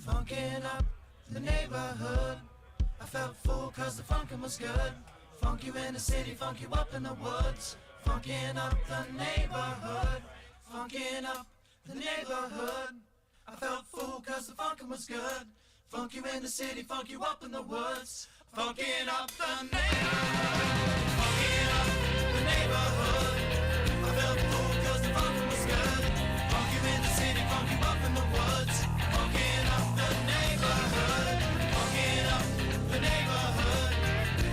Funkin' up the neighborhood. I felt full cause the funkin' was good. Funk you in the city, funk you up in the woods. Funkin' up the neighborhood. Funkin' up the neighborhood. I felt full cause the funkin' was good. Funk you in the city, funk you up in the woods. Funkin' up the neighborhood. Funkin' up the neighborhood. I felt full cause the funkin' was good. Funk you in the city, funk you up in the woods. Funkin' up the neighborhood. Funkin' up the neighborhood.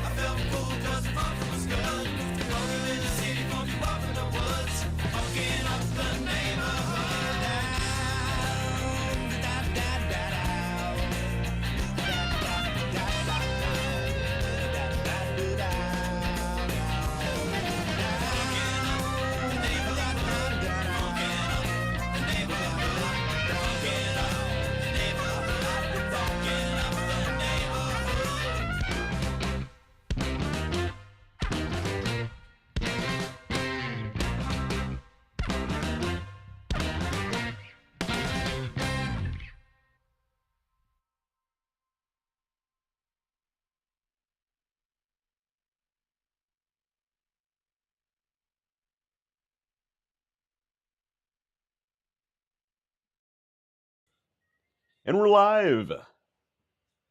I felt full cause the funkin' was good. Funk you in the city, funk you up in the woods. Funkin' up the neighborhood. And we're live.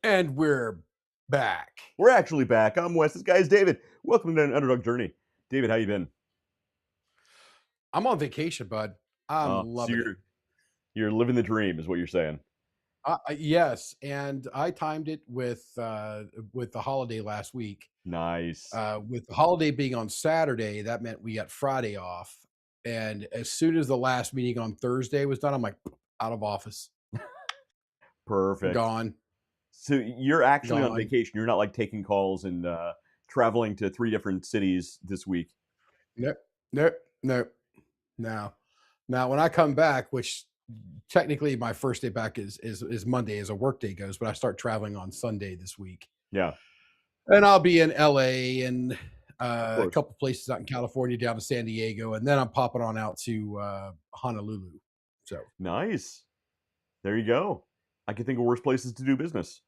And we're back. We're actually back. I'm Wes. This guy's David. Welcome to an Underdog Journey. David, how you been? I'm on vacation, bud. I'm loving it. You're living the dream, is what you're saying. Yes, and I timed it with the holiday last week. Nice. With the holiday being on Saturday, that meant we got Friday off. And as soon as the last meeting on Thursday was done, I'm like, out of office. Perfect. Gone. So you're actually on vacation. You're not like taking calls and traveling to 3 different cities this week. Nope. Now, when I come back, which technically my first day back is Monday as a work day goes, but I start traveling on Sunday this week. Yeah. And I'll be in LA and a couple places out in California, down to San Diego, and then I'm popping on out to Honolulu. So nice. There you go. I can think of worse places to do business.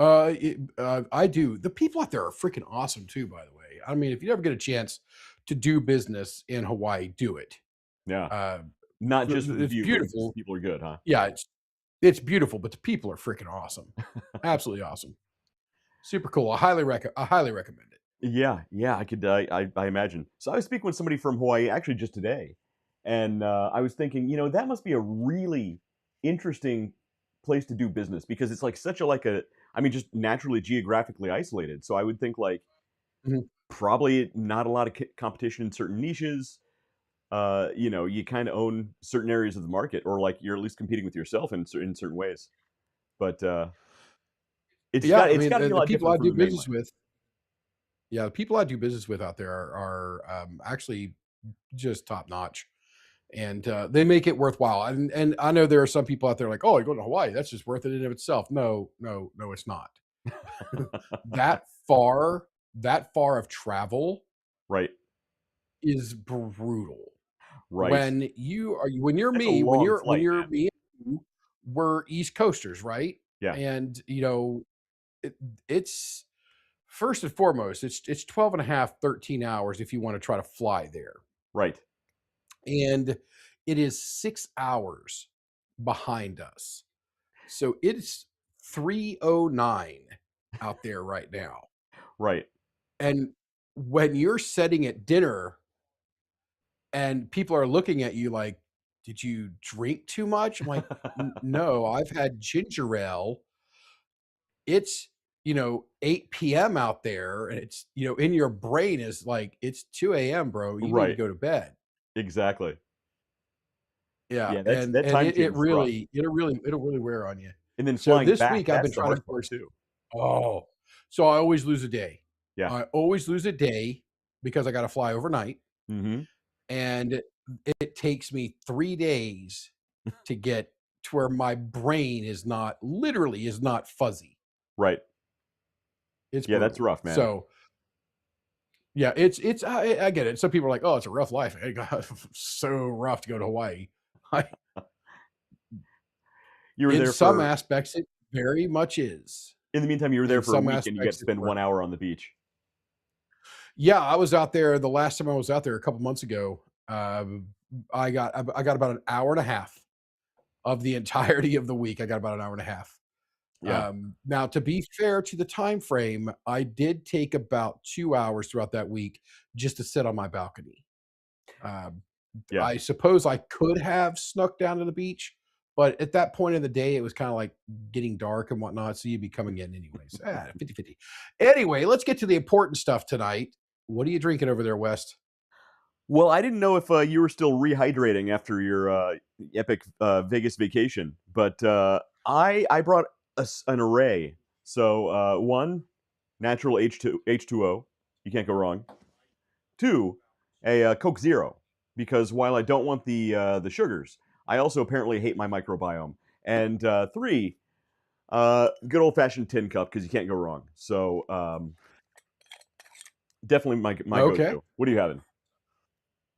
I do. The people out there are freaking awesome too, by the way. I mean, if you ever get a chance to do business in Hawaii, do it. Yeah. Not just for the view, beautiful. People are good, huh? Yeah, it's beautiful, but the people are freaking awesome. Absolutely awesome. Super cool. I highly recommend it. Yeah. I could. I imagine. So I was speaking with somebody from Hawaii actually just today, and I was thinking, that must be a really interesting place to do business because it's like such a just naturally geographically isolated. So I would think probably not a lot of competition in certain niches. You kind of own certain areas of the market, or like you're at least competing with yourself in certain ways. But it's got to be a lot different from the mainland. Yeah, the people I do business with out there are actually just top notch, and they make it worthwhile. And I know there are some people out there like, oh, you go to Hawaii, that's just worth it in of itself. No, it's not. that far of travel, right, is brutal. Right. When you're me, we're East Coasters, right? Yeah. And it's first and foremost, it's 12 and a half, 13 hours if you want to try to fly there. Right. And it is 6 hours behind us. So it's 3:09 out there right now. Right. And when you're sitting at dinner and people are looking at you like, did you drink too much? I'm like, no, I've had ginger ale. It's 8 p.m. out there, and it's in your brain is like, it's 2 a.m., bro. You need to go to bed. Exactly. Yeah, that time it'll really wear on you. And then flying this back, week I've been trying to force too. Oh, so I always lose a day. Yeah, I always lose a day because I got to fly overnight, and it takes me 3 days to get to where my brain is not fuzzy. Right. It's brutal. That's rough, man. So yeah, it's I get it. Some people are like, oh, it's a rough life. It got so rough to go to Hawaii. You were In there some for. aspects, it very much is. In the meantime, you were there In for a some week, and you got to aspects, it spend worked. 1 hour on the beach. Yeah, I was out there the last time I was out there a couple months ago. I got about an hour and a half of the entirety of the week. I got about an hour and a half. Yeah, Now, to be fair to the time frame, I did take about 2 hours throughout that week just to sit on my balcony. Um, yeah. I suppose I could have snuck down to the beach, but at that point in the day, it was kinda like getting dark and whatnot, so you'd be coming in anyways. 50/50. Anyway, let's get to the important stuff tonight. What are you drinking over there, West? Well, I didn't know if you were still rehydrating after your epic Vegas vacation, but I brought an array. So one, natural H2O, you can't go wrong. Two, a Coke Zero, because while I don't want the sugars, I also apparently hate my microbiome. And three, good old fashioned tin cup, because you can't go wrong. So definitely my go Okay. to. What are you having?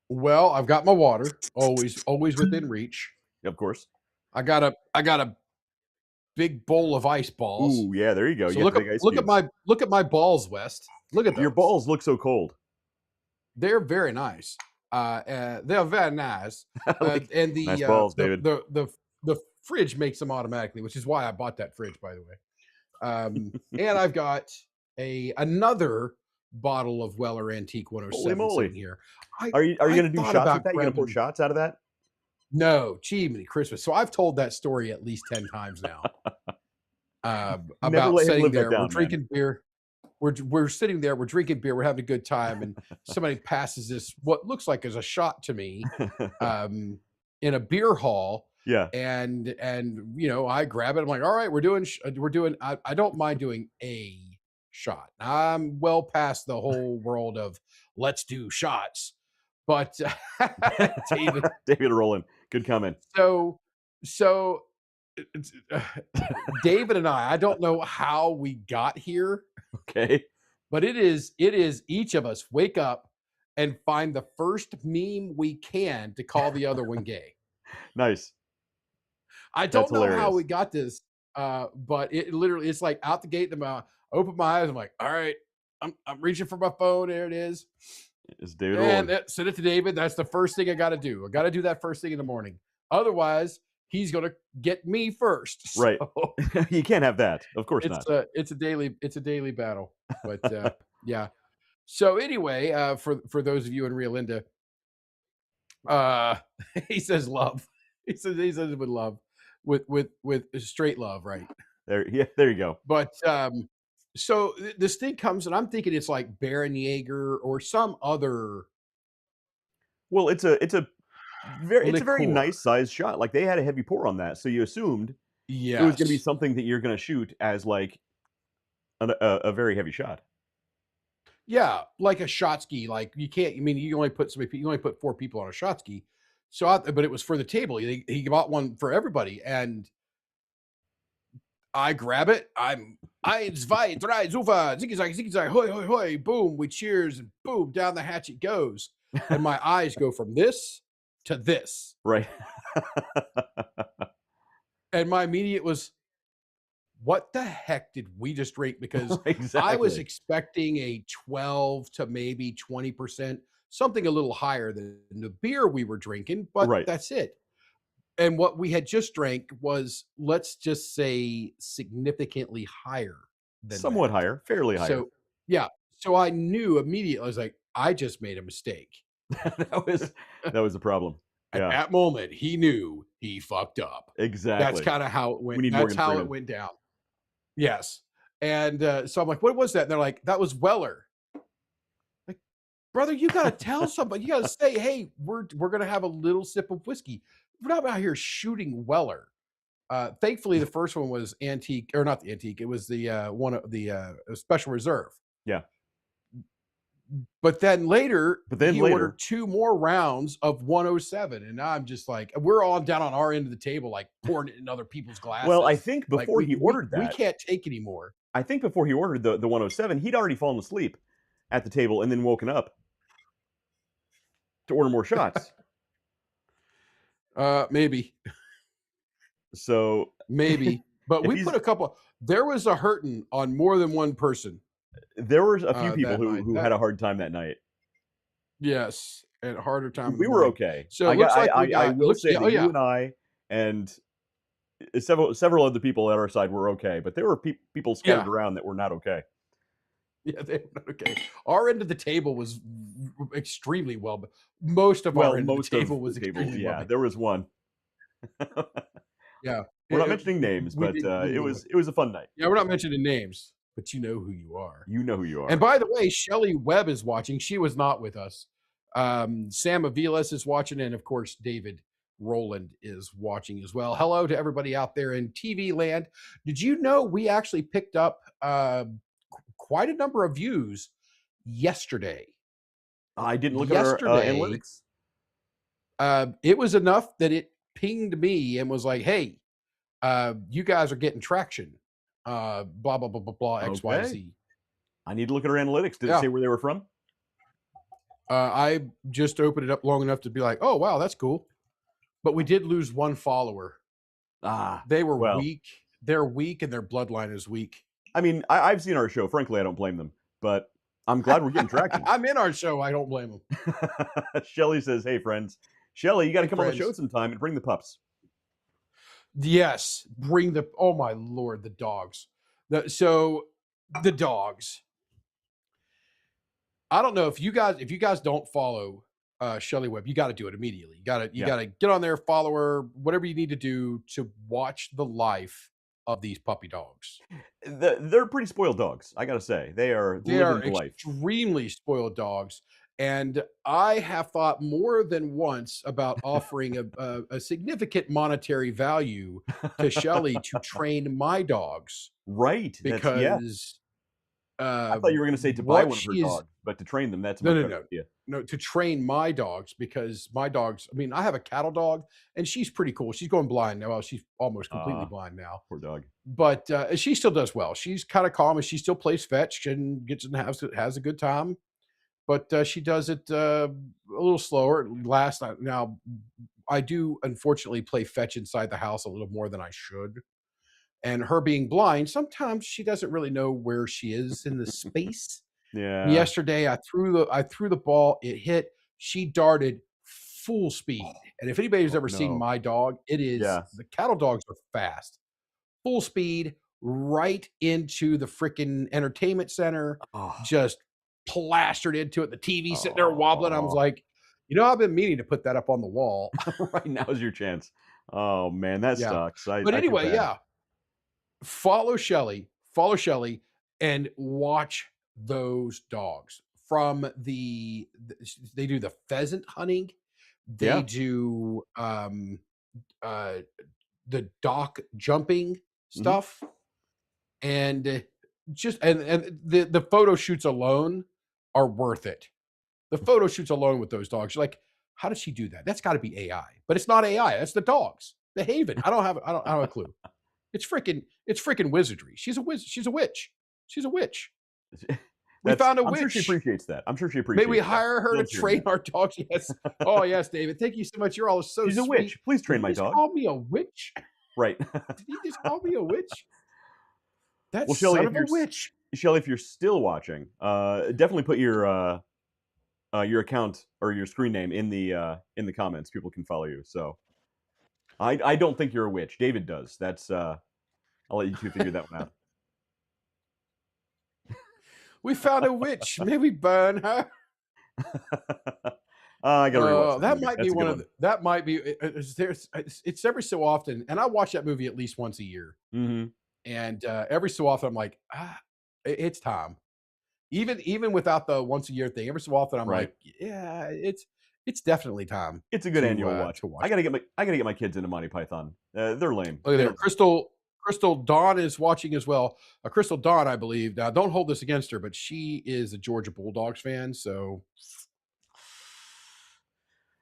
Well, I've got my water, always within reach. Of course. I got a big bowl of ice balls. Ooh, yeah, there you go. So You got the big ice cubes. look at my balls, West. Look at Your those. balls look so cold. They're very nice. They're very nice. Like, And nice balls, David. the fridge makes them automatically, which is why I bought that fridge, by the way. And I've got another bottle of Weller Antique Holy 107 sitting moly! here. Are you I gonna do thought shots about with that? You gonna pour grabbing. shots out of that? No, gee, many Christmas. So I've told that story at least 10 times now. Never About let him sitting live that there, we're down, man. drinking beer. We're sitting there, we're drinking beer, we're having a good time, and somebody passes this what looks like is a shot to me um, in a beer hall, Yeah, and I grab it. I'm like, all right, we're doing. I don't mind doing a shot. I'm well past the whole world of let's do shots, but David. David Rowland. Good comment. So so it's, David and I don't know how we got here, Okay, but it is each of us wake up and find the first meme we can to call the other one gay. nice. I That's don't know how we hilarious. got this, but it literally it's like out the gate. The mouth, open my eyes. I'm like, all right, I'm reaching for my phone. There it is, It's David and Rowland. send it to David. That's the first thing I got to do. I got to do that first thing in the morning. Otherwise, he's gonna get me first. Right. So You can't have that. Of course not. it's a daily battle. But yeah. So anyway, for those of you in Rio Linda, uh, he says love. He says it with love, with straight love, right? There, yeah, there you go. But so this thing comes, and I'm thinking it's like Baron Jaeger or some other Well, it's a very liqueur. nice sized shot. Like they had a heavy pour on that, so you assumed it was going to be Yes. something that you're going to shoot as like a very heavy shot. Yeah, like a shot ski. Like you can't. I mean, you only put 4 people on a shot ski. So, but it was for the table. He bought one for everybody, and I grab it. I'm eins, zwei, drei, super, ziggy zag, hoy, hoy, hoy, boom. We cheers, and boom, down the hatch it goes. And my eyes go from this to this. Right. And my immediate was, what the heck did we just drink? Because I was Exactly. expecting a 12 to maybe 20%, something a little higher than the beer we were drinking, but Right. that's it. And what we had just drank was, let's just say, significantly higher than Somewhat that. higher, fairly higher. So, yeah. So I knew immediately, I was like, I just made a mistake. that was a problem. At Yeah, that moment, he knew he fucked up. That's exactly. kind of how it We went. need That's Morgan how it Freeman. went down. Yes. And so I'm like, what was that? And they're like, that was Weller. Like, brother, you got to tell somebody. You got to say, hey, we're going to have a little sip of whiskey. We're not out here shooting Weller. Thankfully, the first one was antique, or not the antique. It was the one of the special reserve. Yeah. But then later, But then he later, ordered 2 more rounds of 107, and now I'm just like, we're all down on our end of the table, like pouring it in other people's glasses. well, I think Like before he ordered we that, can't take anymore. I think before he ordered the 107, he'd already fallen asleep at the table and then woken up to order more shots. Maybe. So Maybe, but if we he's put a couple. There was a hurting on more than one person there were a few people that who night. had a hard time that night. Yes, and a harder time in the We were morning. okay. So it looks like we I got. will Looks, say yeah. Oh that you yeah, and I and several other people at our side were okay, but there were people scattered yeah, around that were not okay. yeah. They were not okay. Our end of the table was extremely well. Most of our Well, end of the most of table the was table, extremely well. yeah, there was one. Yeah, We're not mentioning names, we but did a little bit of it. it was a fun night. Yeah, we're not mentioning names, but you know who you are. You know who you And are. by the way, Shelley Webb is watching. She was not with us. Sam Aviles is watching, and of course, David Roland is watching as well. Hello to everybody out there in TV land. Did you know we actually picked up quite a number of views yesterday? I didn't look at our Yesterday, analytics. it was enough that it pinged me and was like, "Hey, you guys are getting traction." Blah blah blah blah blah X Y Okay. Z. I need to look at our analytics. Did it Yeah. say where they were from? I just opened it up long enough to be like, "Oh wow, that's cool." But we did lose one follower. Ah, They were well, weak. They're weak, and their bloodline is weak. I mean, I've seen our show. Frankly, I don't blame them, but I'm glad we're getting traction. I'm in our show. I don't blame them. Shelly says, "Hey, friends, Shelly, you got to Hey, come on the show friends. sometime and bring the pups." Yes, bring the. Oh my lord, the dogs. The dogs. I don't know if you guys don't follow Shelly Webb, you got to do it immediately. You Yeah, gotta get on there, follow her, whatever you need to do to watch the life of these puppy dogs. they're pretty spoiled dogs. I gotta say, they are They are living the life. extremely spoiled dogs, and I have thought more than once about offering a significant monetary value to Shelly to train my dogs Right? That's yeah. because I thought you were going to say to buy what one of her she is. dogs, but to train them, that's a No, much no, better no. idea. No, to train my dogs because my dogs, I mean, I have a cattle dog and she's pretty cool. She's going blind now. Well, she's almost completely blind now, Poor dog. but she still does well. She's kind of calm and she still plays fetch and gets and has a good time. But she does it a little slower. Now, I do unfortunately play fetch inside the house a little more than I should. And her being blind, sometimes she doesn't really know where she is in the space. Yeah. Yesterday, I threw the ball, it hit, she darted full speed, and if anybody's Oh ever seen no. my dog, it is Yeah. the cattle dogs are fast. Full speed right into the freaking entertainment center, Oh. just plastered into it, the TV sitting there wobbling, I was Oh. like, I've been meaning to put that up on the wall." Right now is your chance. Oh man, that Yeah. sucks. But I feel anyway, bad. yeah, follow Shelly, and watch those dogs from they do the pheasant hunting, they Yeah. do uh the dock jumping Hmm. stuff, and just and the photo shoots alone are worth it. The photo shoots alone with those dogs, you're like, how did she do that? That's got to be AI, but it's not AI. That's the dogs. The Haven. I don't have a clue. It's freaking wizardry. She's a wizard. She's a witch. She's a witch. We That's. found a I'm sure she witch. appreciates that. I'm sure she May we appreciates that. hire She her to loves hearing train our dogs? Yes. Oh, that. yes, David. Thank you so much. You're all so She's a sweet. witch. Please Did train you my just dog. call me a witch? Right. Did you just call me a witch? That Well, Shelly, son of a witch. If you're still watching, definitely put your account or your screen name in the comments. People can follow you. So I don't think you're a witch. David does. That's I'll let you two figure that one out. We found a witch. May we burn her? I gotta rewatch that That movie. might be That's a one good of one. that might be it's every so often, and I watch that movie at least once a year. Hmm. And every so often I'm like, it's time. Even without the once a year thing, every so often I'm Right. like, yeah, it's definitely time It's a good annual watch. to I watch. gotta get my kids into Monty Python. They're lame. Look at They there. don't. Crystal Dawn is watching as well. Crystal Dawn, I believe. Now, don't hold this against her, but she is a Georgia Bulldogs fan, so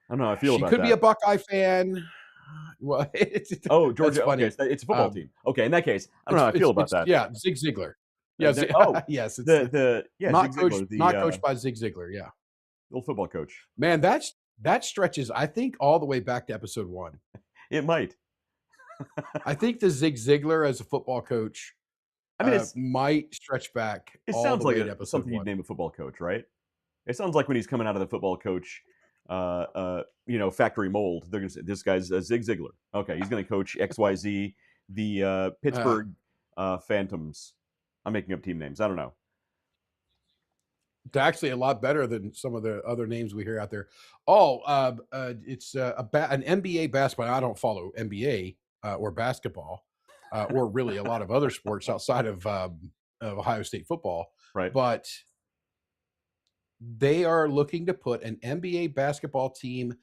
I don't know how I feel she about could be a that. Buckeye fan. Well, Oh, that's Georgia. Okay, funny. so it's a football Um, team. Okay, in that case, I don't know how I feel about it's that. yeah, Zig Ziglar. Yeah, Oh, yes, it's Zig Ziglar, not coached by Zig Ziglar. Yeah, the old football coach. man, that stretches. I think all the way back to episode 1. It might. I think the Zig Ziglar as a football coach I mean, might stretch back it all sounds the like way to episode something you'd 1. name a football coach, right? It sounds like when he's coming out of the football coach, factory mold. They're gonna say this guy's Zig Ziglar. Okay, he's gonna coach XYZ, the Uh, Pittsburgh Phantoms. I'm making up team names. I don't know. It's actually a lot better than some of the other names we hear out there. Oh, it's an NBA basketball. I don't follow NBA or basketball or really a lot of other sports outside of Ohio State football, Right. but they are looking to put an NBA basketball team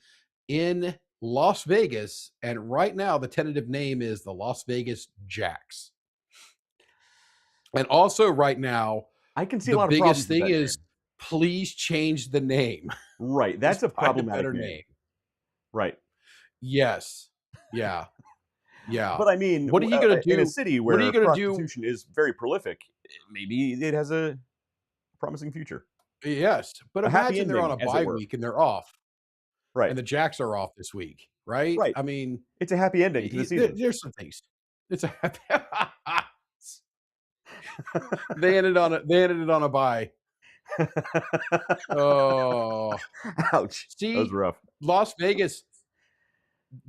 in Las Vegas, and right now the tentative name is the Las Vegas Jacks. And also right now, I can see a the lot of biggest problems with thing that is name. please change the name. Right. Just That's a find a problematic better name. name. Right. Yes. Yeah. Yeah. But I mean, What are you gonna in a do? city What are you where gonna do? prostitution is very prolific, maybe it has a promising future, Yes, but a happy imagine they're on ending, a as it bye were. week and they're off, Right. and the Jacks are off this week, right? Right. I mean, It's a happy ending to the season. there's some things. It's a happy they ended it on a bye. Oh, Ouch. That was see, rough. Las Vegas,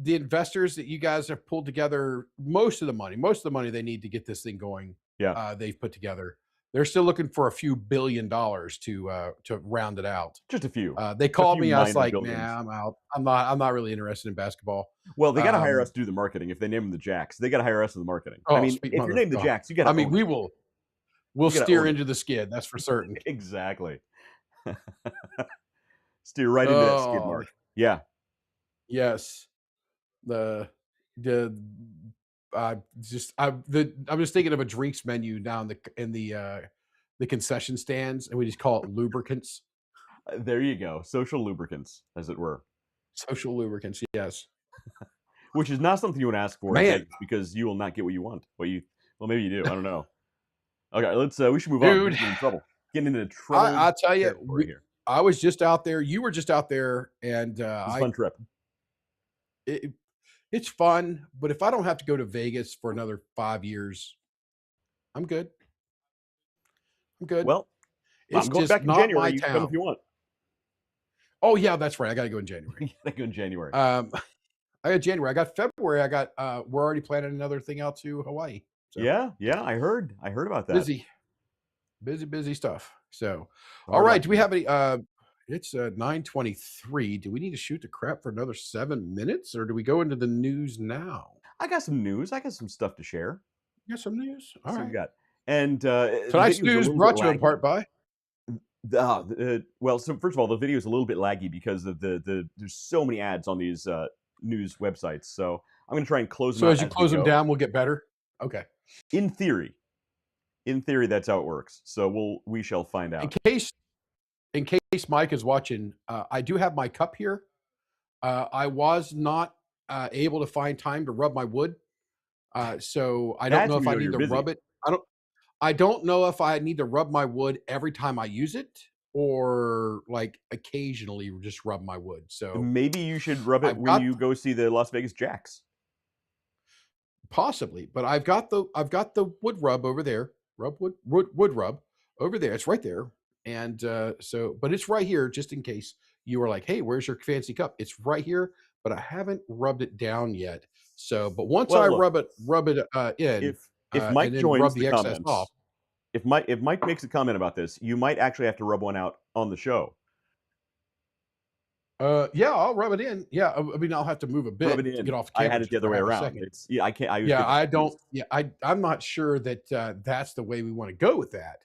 the investors that you guys have pulled together, most of the money they need to get this thing going, Yeah. they've put together. They're still looking for a few $billion to round it out. Just a few. They A called few me. I was minor like, billions. "Nah, I'm out. I'm not really interested in basketball." Well, they gotta hire us Um, to do the marketing. If they name them the Jacks, they gotta hire us to do the marketing. I oh, mean, sweet if you're mother. named the Oh, Jacks, you I gotta mean, own it. we'll You gotta steer own it. into the skid. That's for certain. Exactly. Steer right into that skid Oh, mark. Yeah. yes. The I'm just thinking of a drinks menu down the concession stands, and we just call it lubricants, There you go. Social lubricants, as it were. social lubricants. Yes, Which is not something you want to ask for in man, Vegas because you will not get what you want. Well, maybe you do. I don't know. Okay, we should move on. We're dude. getting in trouble. Getting into troubled I tell you, territory here. I was just out there. You were just out there, and It was a fun trip. it, it's fun. But if I don't have to go to Vegas for another 5 years, I'm good. I'm good. Well, It's I'm going just back in not my January. You can come if town. you want. Oh yeah, that's right. I got to go in January. You gotta go in January. I got January. I got February. We're already planning another thing out to Hawaii. So Yeah, I heard about that. busy, busy stuff. So, all Hard right. life, Do we man. have any? It's 9:23. Do we need to shoot the crap for another 7 minutes, or do we go into the news now? I got some news. I got some stuff to share. You got some news. All Let's see what we right. got. And the Tonight's video is a news little bit brought to you in laggy. part by. Well, so first of all, the video is a little bit laggy because of there's so many ads on these news websites. So I'm going to try and close them So out as you as we close them go. down, we'll get better. Okay. In theory, that's how it works. So we shall find In out. case Mike is watching, I do have my cup here. I was not able to find time to rub my wood, so I don't That's know when if you I know need you're to busy. rub it. I don't know if I need to rub my wood every time I use it, or like occasionally just rub my wood. So Maybe you should rub it I've when got you go see the Las Vegas Jacks. possibly, but I've got the wood rub over there. Wood rub over there. It's right there, and but it's right here just in case you were like, "Hey, where's your fancy cup?" It's right here, but I haven't rubbed it down yet. So, but once I Well, look, rub it in, if Mike and then rub joins the the excess off. comments, if Mike makes a comment about this, you might actually have to rub one out on the show. Yeah, I'll rub it in. Yeah, I mean, I'll have to move a Rub it bit to in. get off the I camera had it just the other for way half a around. second. I can't. I was Yeah, getting I don't. confused. Yeah, I'm not sure that that's the way we want to go with that.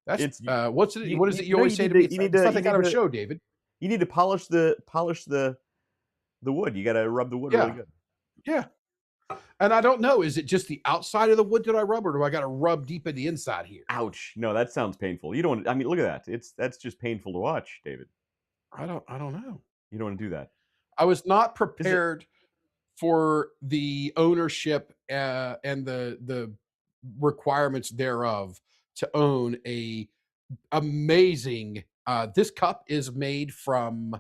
That's It's what's it? you, What is you, it you no, always you say need to to me? you need It's to not you that kind need of a to show, David. you need to polish the wood. You got to rub the wood really Yeah, good. yeah. And I don't know. Is it just the outside of the wood that I rub, or do I got to rub deep in the inside here? Ouch! No, that sounds painful. You don't want. I mean, look at that. That's just painful to watch, David. I don't know. You don't want to do that. I was not Is it? prepared for the ownership and the requirements thereof to own a amazing. This cup is made from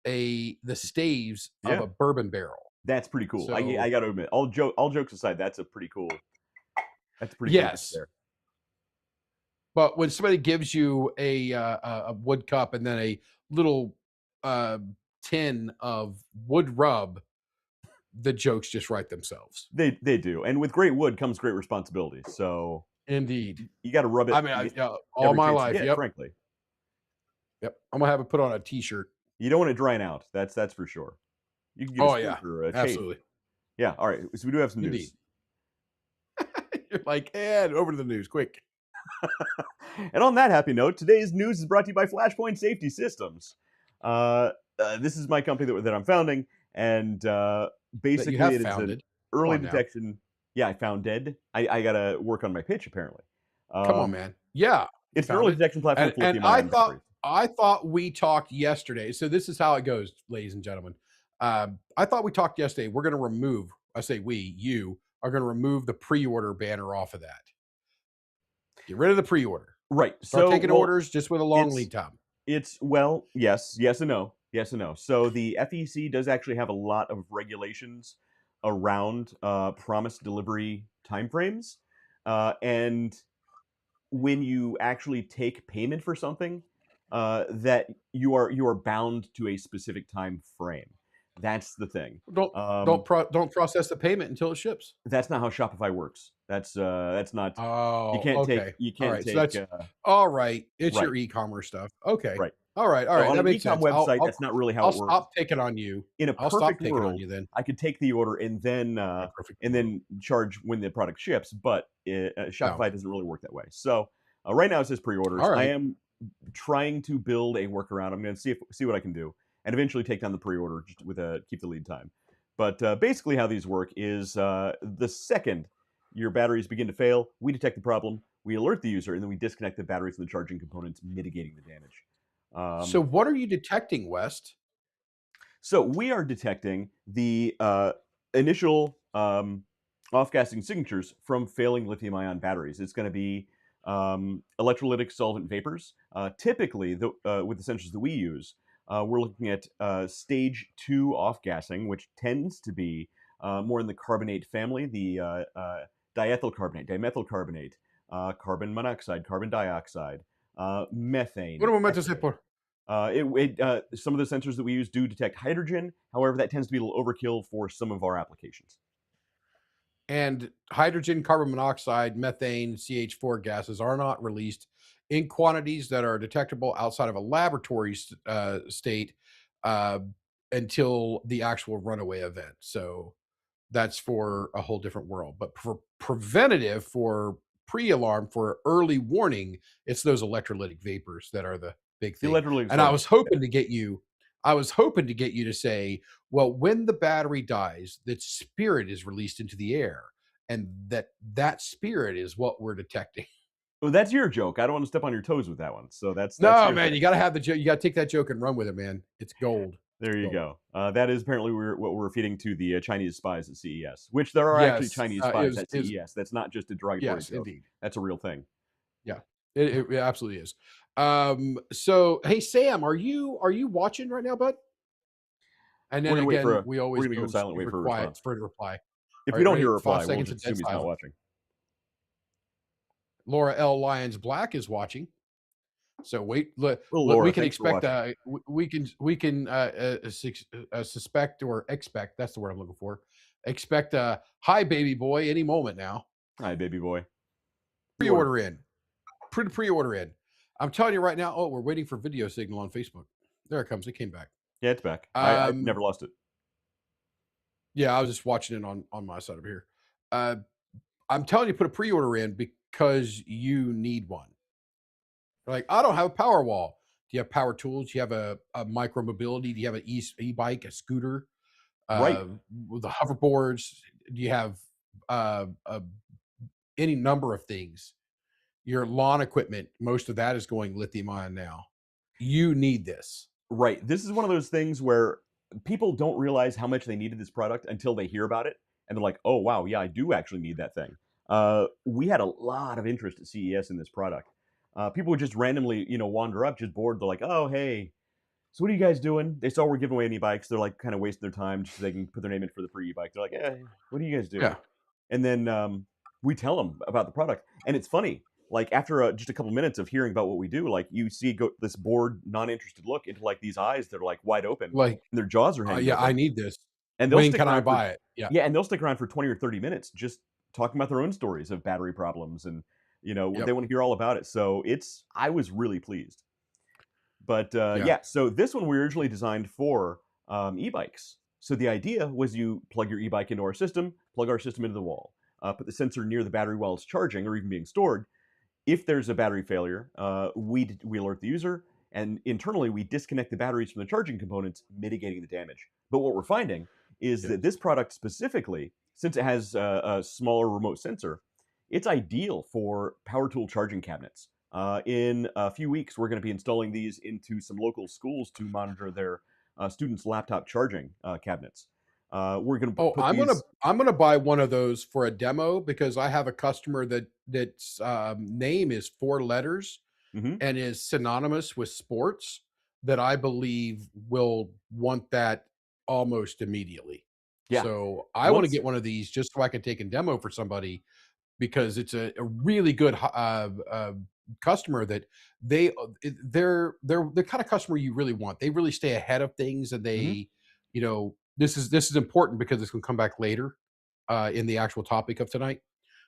the staves of Yeah. a bourbon barrel. That's pretty cool. I So got to admit, all jokes aside, that's a pretty cool. That's a pretty cool gift yes, there. but when somebody gives you a wood cup and then a little uh, tin of wood rub, the jokes just write themselves. They do, and with great wood comes great responsibility. So Indeed. you got to rub I it mean, all every my chance you life. get. Yep. Frankly, Yep. I'm gonna have it put on a T-shirt. you don't want it drying out. That's for sure. You can get a Oh yeah, scraper or a chafe. absolutely. Yeah. All right. So we do have some Indeed. news. You're like, and over to the news, quick. And on that happy note, today's news is brought to you by Flashpoint Safety Systems. This is my company that I'm founding, and That you basically have it is an founded. Come early on now. detection. Yeah, I found dead. I got to work on my pitch apparently. Come on, Um, man. Yeah, you it's an found early it. detection platform for And lithium-ion batteries. I thought we talked yesterday. So this is how it goes, ladies and gentlemen. I thought we talked yesterday. We're going to remove. I say we. You are going to remove the pre-order banner off of that. Get rid of the pre-order. Right. Start So, taking well, orders just with a long it's lead time. well, yes and no, yes and no. So the FEC does actually have a lot of regulations around promised delivery timeframes, and when you actually take payment for something, that you are bound to a specific time frame. That's the thing. Don't don't process the payment until it ships. That's not how Shopify works. That's not. You Oh, can't take. okay. You All can't right. So take. that's all right. It's Right. your e-commerce stuff. Okay. Right. All right. All So right. on That an makes e-com sense. website, that's not really how I'll it works. stop picking on you. In a I'll stop perfect picking on world, you then. I could take the order and A perfect then charge when the product ships, but no. Shopify doesn't really work that way. So right now it says pre-orders. All I right. am trying to build a workaround. I'm going to see what I can do, and eventually take down the pre-order just with keep the lead time. But basically, how these work is the second your batteries begin to fail, we detect the problem, we alert the user, and then we disconnect the batteries and the charging components, mitigating the damage. So what are you detecting, West? So we are detecting the initial off-gassing signatures from failing lithium-ion batteries. It's going to be electrolytic solvent vapors. Typically, with the sensors that we use, we're looking at stage 2 off-gassing, which tends to be more in the carbonate family, the diethyl carbonate, dimethyl carbonate, carbon monoxide, carbon dioxide, methane, What am I meant to say? ethane. Some of the sensors that we use do detect hydrogen. However, that tends to be a little overkill for some of our applications. And hydrogen, carbon monoxide, methane, CH4 gases are not released in quantities that are detectable outside of a laboratory state uh, until the actual runaway event. So that's for a whole different world. But for preventative, for pre-alarm, for early warning, it's those electrolytic vapors that are the big The thing. electrolytic And I solvent. was hoping to get you, to say, well, when the battery dies, that spirit is released into the air, and that spirit is what we're detecting. Well, that's your joke. I don't want to step on your toes with that one. So that's No, your man, thing. you got to have the joke. You got to take that joke and run with it, man. It's gold. There you Gold. go. That is apparently what we're feeding to the Chinese spies at CES, which there are actually Yes, Chinese spies at is CES. That's not just a derogatory yes, joke. indeed. That's a real thing. Yeah, it absolutely is. So hey, Sam, are you watching right now, bud? And We're then gonna wait for again, a. we We're always gonna go go silent, wait super for a quiet response. for the reply. If All we right, don't hear ready? a 5 reply, we'll seconds just of dead assume he's not silence. watching. Laura L. Lyons Black is watching. So wait, Well, Laura, we can thanks for expect. watching. We can suspect or expect. That's the word I'm looking for. Expect a hi, baby boy, any moment now. Hi, baby boy. Pre-order in. Pre-order in. I'm telling you right now. Oh, we're waiting for video signal on Facebook. There it comes. It came back. Yeah, it's back. I Um, never lost it. yeah, I was just watching it on my side over here. Uh, I'm telling you, put a pre-order in because you need one. Like, I don't have a power wall. Do you have power tools? Do you have a micro mobility? Do you have an e-bike, a scooter, Right. with the hoverboards? Do you have uh, uh, any number of things? Your lawn equipment, most of that is going lithium ion now. You need this. Right. This is one of those things where people don't realize how much they needed this product until they hear about it, and they're like, "Oh wow, yeah, I do actually need that thing." We had a lot of interest at CES in this product. People would just randomly, wander up, just bored. They're like, "Oh hey, so what are you guys doing? They saw we're giving away an e-bikes. They're like kind of wasting their time just so they can put their name in for the free e-bike. They're like, what are you guys doing? Yeah. And then we tell them about the product. And it's funny, like after just a couple minutes of hearing about what we do, like you see this bored, non-interested look into like these eyes that are like wide open Like, and their jaws are hanging yeah, I open. need this. And they'll When stick can I around for, buy it? Yeah. yeah, and they'll stick around for 20 or 30 minutes just talking about their own stories of battery problems. And, they Yep. want to hear all about it. So I was really pleased. But Yeah. yeah, so this one we originally designed for e-bikes. So the idea was you plug your e-bike into our system, plug our system into the wall, put the sensor near the battery while it's charging or even being stored. If there's a battery failure, we alert the user, and internally we disconnect the batteries from the charging components, mitigating the damage. But what we're finding is Yes. that this product specifically, since it has a smaller remote sensor, it's ideal for power tool charging cabinets. In a few weeks, we're going to be installing these into some local schools to monitor their students' laptop charging cabinets. We're going to Oh, put these. I'm gonna buy one of those for a demo because I have a customer that's name is 4 letters Mhm. and is synonymous with sports that I believe will want that almost immediately. Yeah. So I want to Once. get one of these just so I can take a demo for somebody because it's a really good customer that they're the kind of customer you really want. They really stay ahead of things, and Mhm. this is important because it's going to come back later in the actual topic of tonight.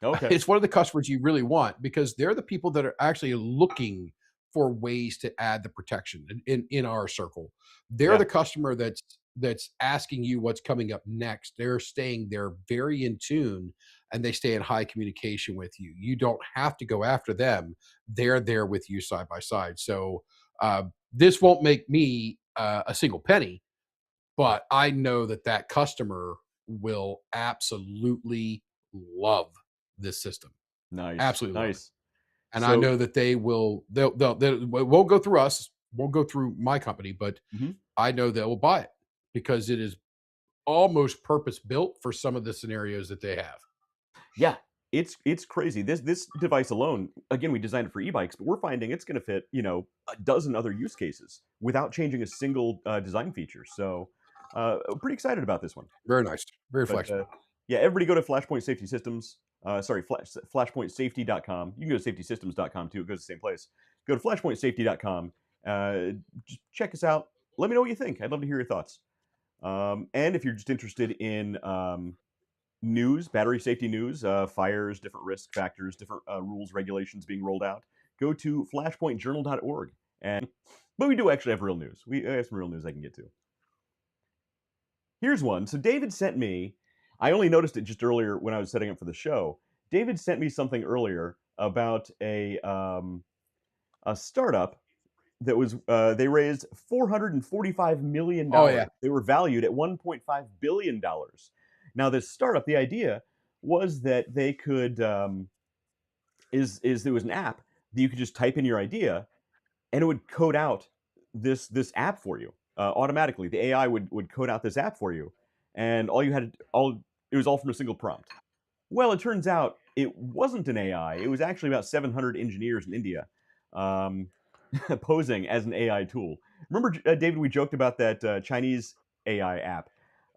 Okay. It's one of the customers you really want because they're the people that are actually looking for ways to add the protection in our circle. They're Yeah. the customer that's asking you what's coming up next. They're staying there very in tune and they stay in high communication with you. You don't have to go after them. They're there with you side by side. So this won't make me a single penny, but I know that that customer will absolutely love this system. Nice. Absolutely love it. Nice. And I So. know that they will they'll it won't go through us, won't go through my company, but Mhm. I know they will buy it because it is almost purpose built for some of the scenarios that they have. Yeah, it's crazy. This device alone, again, we designed it for e-bikes, but we're finding it's going to fit, a dozen other use cases without changing a single design feature. So, pretty excited about this one. Very nice. Very But flexible. yeah, everybody go to Flashpoint Safety Systems. Sorry, flashpointsafety.com. You can go to safetysystems.com too. It goes to the same place. Go to flashpointsafety.com. Just check us out. Let me know what you think. I'd love to hear your thoughts. And if you're just interested in news, battery safety news, fires, different risk factors, different rules, regulations being rolled out, go to flashpointjournal.org. But we do actually have real news. We have some real news I can get to. Here's one. So David sent me. I only noticed it just earlier when I was setting up for the show. David sent me something earlier about a startup that was they raised Oh yeah. $445 million. They were valued at $1.5 billion. Now, this startup, the idea was that they could is there was an app that you could just type in your idea and it would code out this app for you automatically. The AI would code out this app for you, and all you had all it was all from a single prompt. Well, it turns out it wasn't an AI. It was actually about 700 engineers in India um, posing as an AI tool. Remember, David, we joked about that Chinese AI app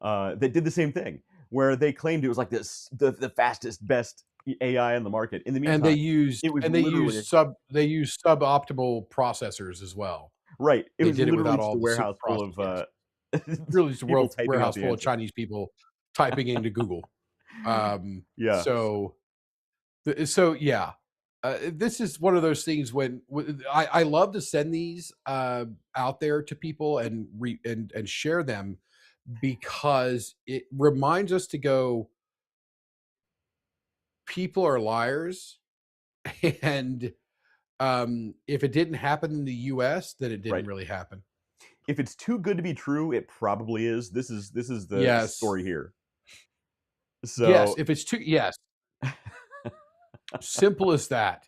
that did the same thing, where they claimed it was like the fastest, best AI on the market. In the And meantime, it was they literally use suboptimal processors as well. right. It They was did it literally without just all a the super warehouse full of processors. Really just a people typing out warehouse the full of answer. Chinese people typing into Google. Yeah. So yeah, this is one of those things when I love to send these out there to people and and share them because it reminds us to go. People are liars, and if it didn't happen in the U.S., then it didn't Right. really happen. If it's too good to be true, it probably is. This is the Yes, story here. yes. So If it's too yes, simple as that.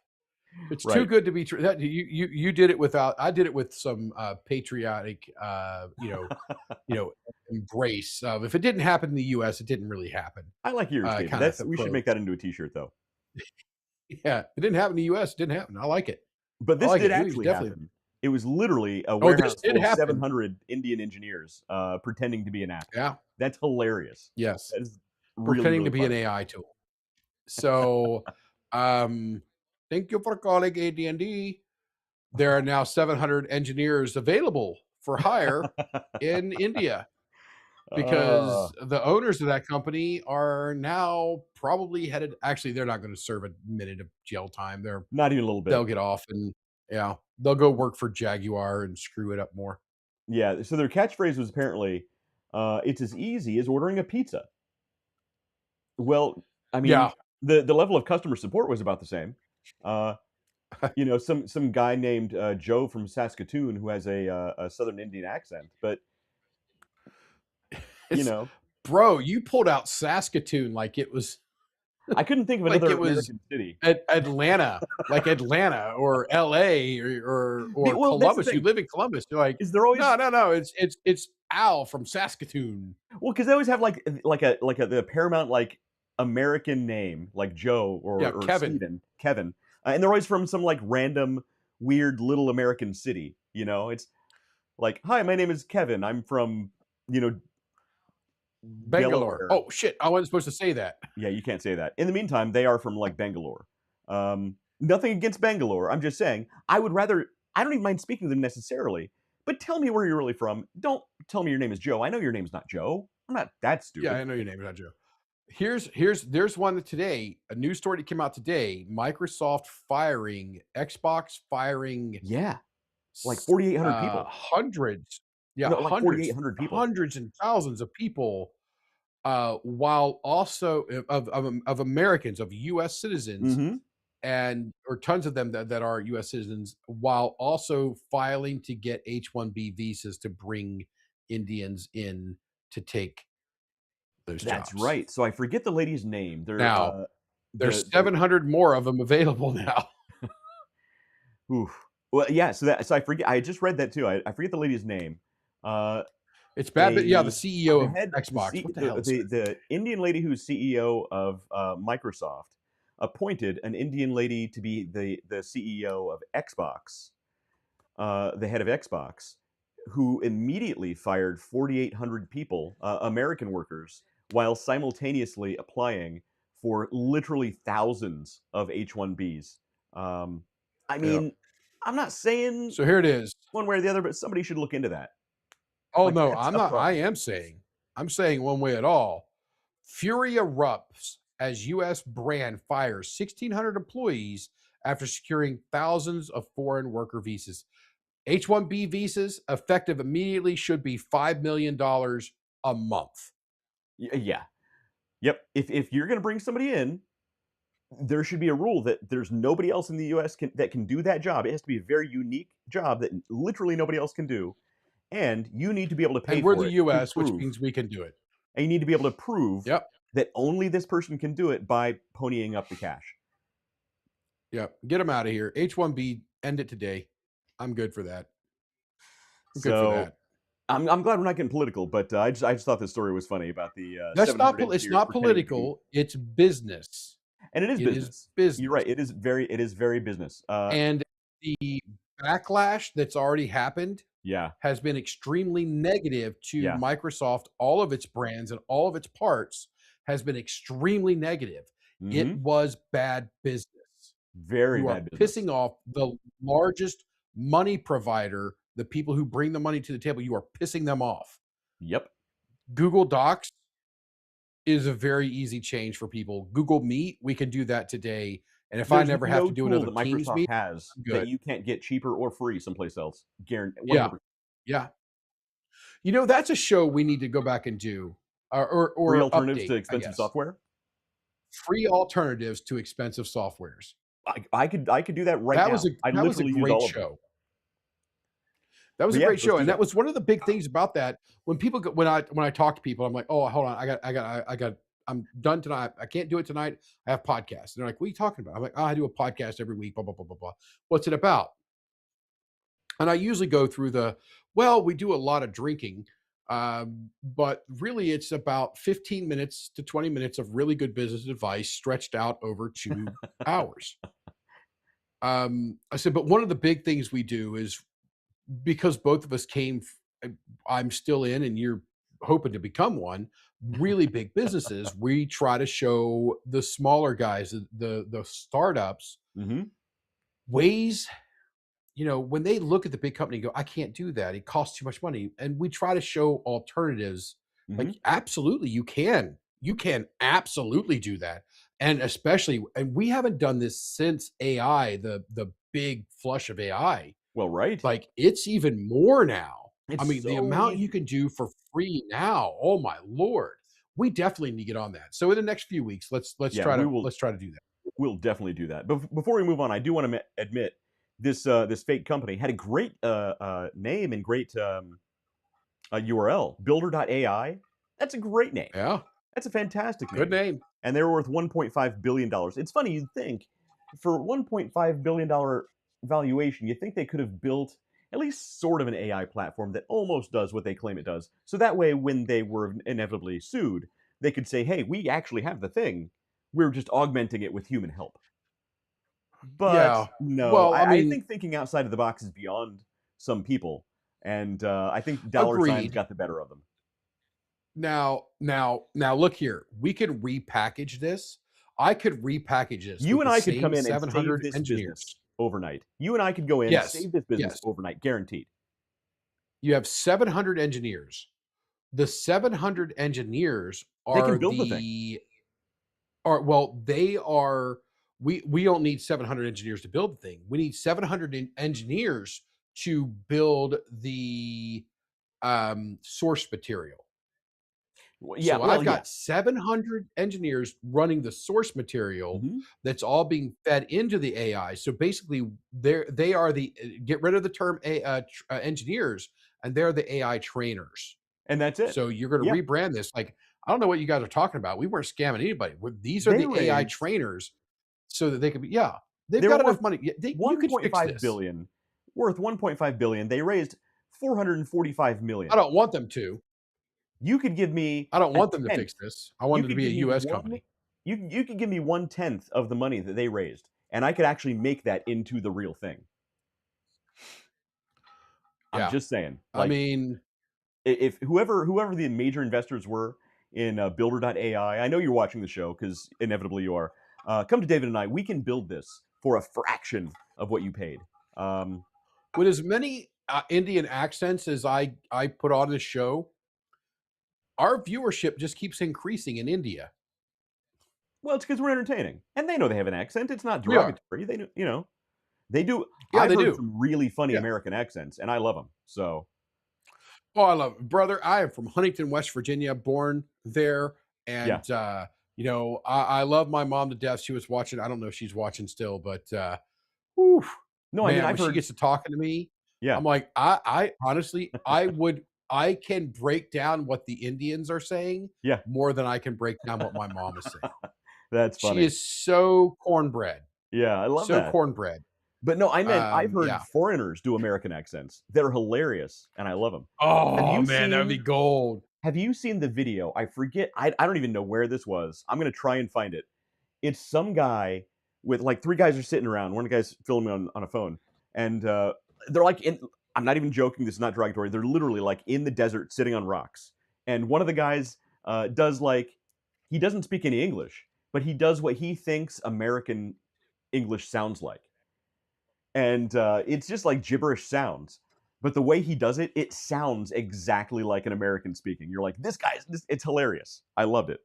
It's too right. good to be true. That you did it without. I did it with some patriotic, embrace of if it didn't happen in the U.S., it didn't really happen. I like yours, David. Kind of That's we should approach. make that into a t-shirt though. Yeah, it didn't happen in the U.S. It didn't happen. I like it. But I this like did it. It was actually definitely happen. It was literally a Oh, this warehouse did full of happen. 700 Indian engineers pretending to be an app. Yeah. That's hilarious. Yes. That is really, Pretending to really be an funny. AI tool. So, um, thank you for calling AT&T. There are now 700 engineers available for hire in India Uh, because the owners of that company are now probably headed. Actually, they're not going to serve a minute of jail time. not even a little They'll bit. get off and yeah, they'll go work for Jaguar and screw it up more. Yeah. So their catchphrase was apparently, "It's as easy as ordering a pizza." Well, I Yeah, mean, the level of customer support was about the same. Uh, some guy named Joe from Saskatoon who has a Southern Indian accent, but you it's know, bro. You pulled out Saskatoon like it was I couldn't think of like another it was American city. Atlanta, like Atlanta or LA or Well, that's the Columbus. You thing. live in Columbus. You're like, Is there always no, no, no. It's Al from Saskatoon. well because they always have like a the paramount like American name like Joe Yeah, or Kevin. Stephen, Kevin, and they're always from some like random weird little American city. It's like, hi, my name is Kevin. I'm from you know Bangalore. Delaware. Oh shit! I wasn't supposed to say that. Yeah, you can't say that. In the meantime, they are from like Bangalore. Nothing against Bangalore. I'm just saying I would rather. I don't even mind speaking to them necessarily, but tell me where you're really from. Don't tell me your name is Joe. I know your name's not Joe. I'm not that Yeah, stupid. I know your name is not Joe. There's one that today, a news story that came out today. Microsoft firing, Xbox firing Yeah, like 4,800 people. hundreds, yeah, No, like 4,800 people. hundreds and thousands of people, while also of Americans, of U.S. citizens, Mm-hmm. and or tons of them that are U.S. citizens, while also filing to get H-1B visas to bring Indians in to take those That's jobs. right. So I forget the lady's name. Now, there's The 700 more of them available now. oof. Well, yeah. So I forget. I just read that too. I forget the lady's name. Uh, It's bad, but yeah, the a CEO the of head Xbox. What the hell is her? the Indian lady who's CEO of Microsoft appointed an Indian lady to be the CEO of Xbox, the head of Xbox, who immediately fired 4,800 people, American workers, while simultaneously applying for literally thousands of H-1Bs. I Yeah. mean, I'm not saying So here it is. one way or the other, but somebody should look into that. Oh Like no, that's I'm a not. I problem. am saying. I'm saying one way at all. Fury erupts as U.S. brand fires 1,600 employees after securing thousands of foreign worker visas. H-1B visas effective immediately should be $5 million a month. Yeah. Yep. If you're going to bring somebody in, there should be a rule that there's nobody else in the U.S. that can do that job. It has to be a very unique job that literally nobody else can do, and you need to be able to pay And we're for the it to U.S., which prove. means we can do it. And you need to be able to prove Yep. that only this person can do it by ponying up the cash. Yep. Get them out of here. H-1B, end it today. I'm good for that. I'm good for So that. I'm glad we're not getting political, but I just thought this story was funny about the That's not 700 it's engineers not pretending to be, political, it's business. and it is It is business. You're business. right. It is very business. And the backlash that's already happened Yeah, has been extremely negative to yeah. Microsoft. All of its brands and all of its parts has been extremely negative. It Hmm. was bad business. Very You are bad business. pissing off the largest money provider, the people who bring the money to the table. You are pissing them off. Yep. Google Docs is a very easy change for people. Google Meet, we can do that today. And if I There's never have no to do tool another that Teams Microsoft meet, has I'm that good. you can't get cheaper or free someplace else. Guaranteed, Yeah. 100%. Yeah. That's a show we need to go back and do Free or alternatives to update, I expensive guess. software. Free alternatives to expensive softwares. I could do that right now. I That was a literally use great all of them. show. That was But a yeah, great let's show, do and that that. was one of the big things about that. When people go, when I talk to people, I'm like, oh, hold on, I'm done tonight. I can't do it tonight. I have podcasts. And they're like, what are you talking about? I'm like, oh, I do a podcast every week. Blah blah blah blah blah. What's it about? And I usually go through well, we do a lot of drinking, but really it's about 15 minutes to 20 minutes of really good business advice stretched out over 2 hours. I said, but one of the big things we do is because both of us I'm still in and you're hoping to become one, really big businesses, we try to show the smaller guys, the startups Hmm. ways, when they look at the big company and go, I can't do that. It costs too much money. And we try to show alternatives. Like, Hmm. absolutely, you can. You can absolutely do that. And especially, and we haven't done this since AI, the big flush of AI. Well, right. Like, it's even more now. I It's mean, the so amount you easy. can do for free now, oh my lord. We definitely need to get on that. So in the next few weeks, let's Yeah, try we to will. let's try to do that. We'll definitely do that. But before we move on, I do want to admit this this fake company had a great name and great URL. Builder.ai. That's a great name. Yeah. That's a fantastic Good name. name. And they're worth $1.5 billion. It's funny, you'd think for $1.5 billion valuation, you'd think they could have built at least sort of an AI platform that almost does what they claim it does. So that way, when they were inevitably sued, they could say, hey, we actually have the thing. We're just augmenting it with human help. But Yeah. no, Well, I I mean, think thinking outside of the box is beyond some people. And I think dollar signs agreed. got the better of them. Now, look here. We could repackage this. I could repackage this You with and the I could same come in and save 700 this business engineers. overnight. You and I could go in, Yes. save this business Yes. overnight, guaranteed. You have 700 engineers. The 700 engineers They can are build the thing. they are we don't need 700 engineers to build the thing. We need 700 engineers to build the source material. Yeah, So well, I've yeah. got 700 engineers running the source material Hmm. that's all being fed into the AI. So basically, they are the get rid of the term engineers, and they're the AI trainers. And that's it. So you're going to Yeah. rebrand this. Like, I don't know what you guys are talking about. We weren't scamming anybody. These are They the AI raised, trainers, so that they could be. Yeah, they've they're got worth enough money. You could fix 1.5 this. billion, worth 1.5 billion. They raised 445 I million. don't want them to. You could give me I don't a want them to tenth. fix this. I want You them to could be a give me U.S. one. company. You could give me 1/10 of the money that they raised, and I could actually make that into the real thing. I'm Yeah, just saying, I like, mean, if whoever the major investors were in Builder.ai, I know you're watching the show because inevitably you are. Come to David and I. We can build this for a fraction of what you paid. Um, with as many Indian accents as I put on this show, our viewership just keeps increasing in India. well, it's because we're entertaining, and they know they have an accent. It's not We are. derogatory. They know, they do. Yeah, I've they heard do. some really funny Yeah. American accents, and I love them. So Oh, I love it. Brother, I am from Huntington, West Virginia, born there. yeah, And, I love my mom to death. She was watching. I don't know if she's watching still, but whew, no, I mean man, I've when she heard gets to talking to me, yeah, I'm like, I honestly, I can break down what the Indians are saying yeah, more than I can break down what my mom is saying. that's She funny. is so cornbread, Yeah, I love so that. cornbread. But no, I meant I've Yeah. heard foreigners do American accents. They're hilarious, and I love them. Have Oh you man, that would be seen gold. have you seen the video? I forget. I don't even know where this was. I'm gonna try and find it. It's some guy with like three guys are sitting around. One guy's filming on a phone, and they're like in. I'm not even joking. This is not derogatory. They're literally like in the desert, sitting on rocks. And one of the guys does like he doesn't speak any English, but he does what he thinks American English sounds like, and it's just like gibberish sounds. But the way he does it, it sounds exactly like an American speaking. You're like, it's hilarious. I loved it.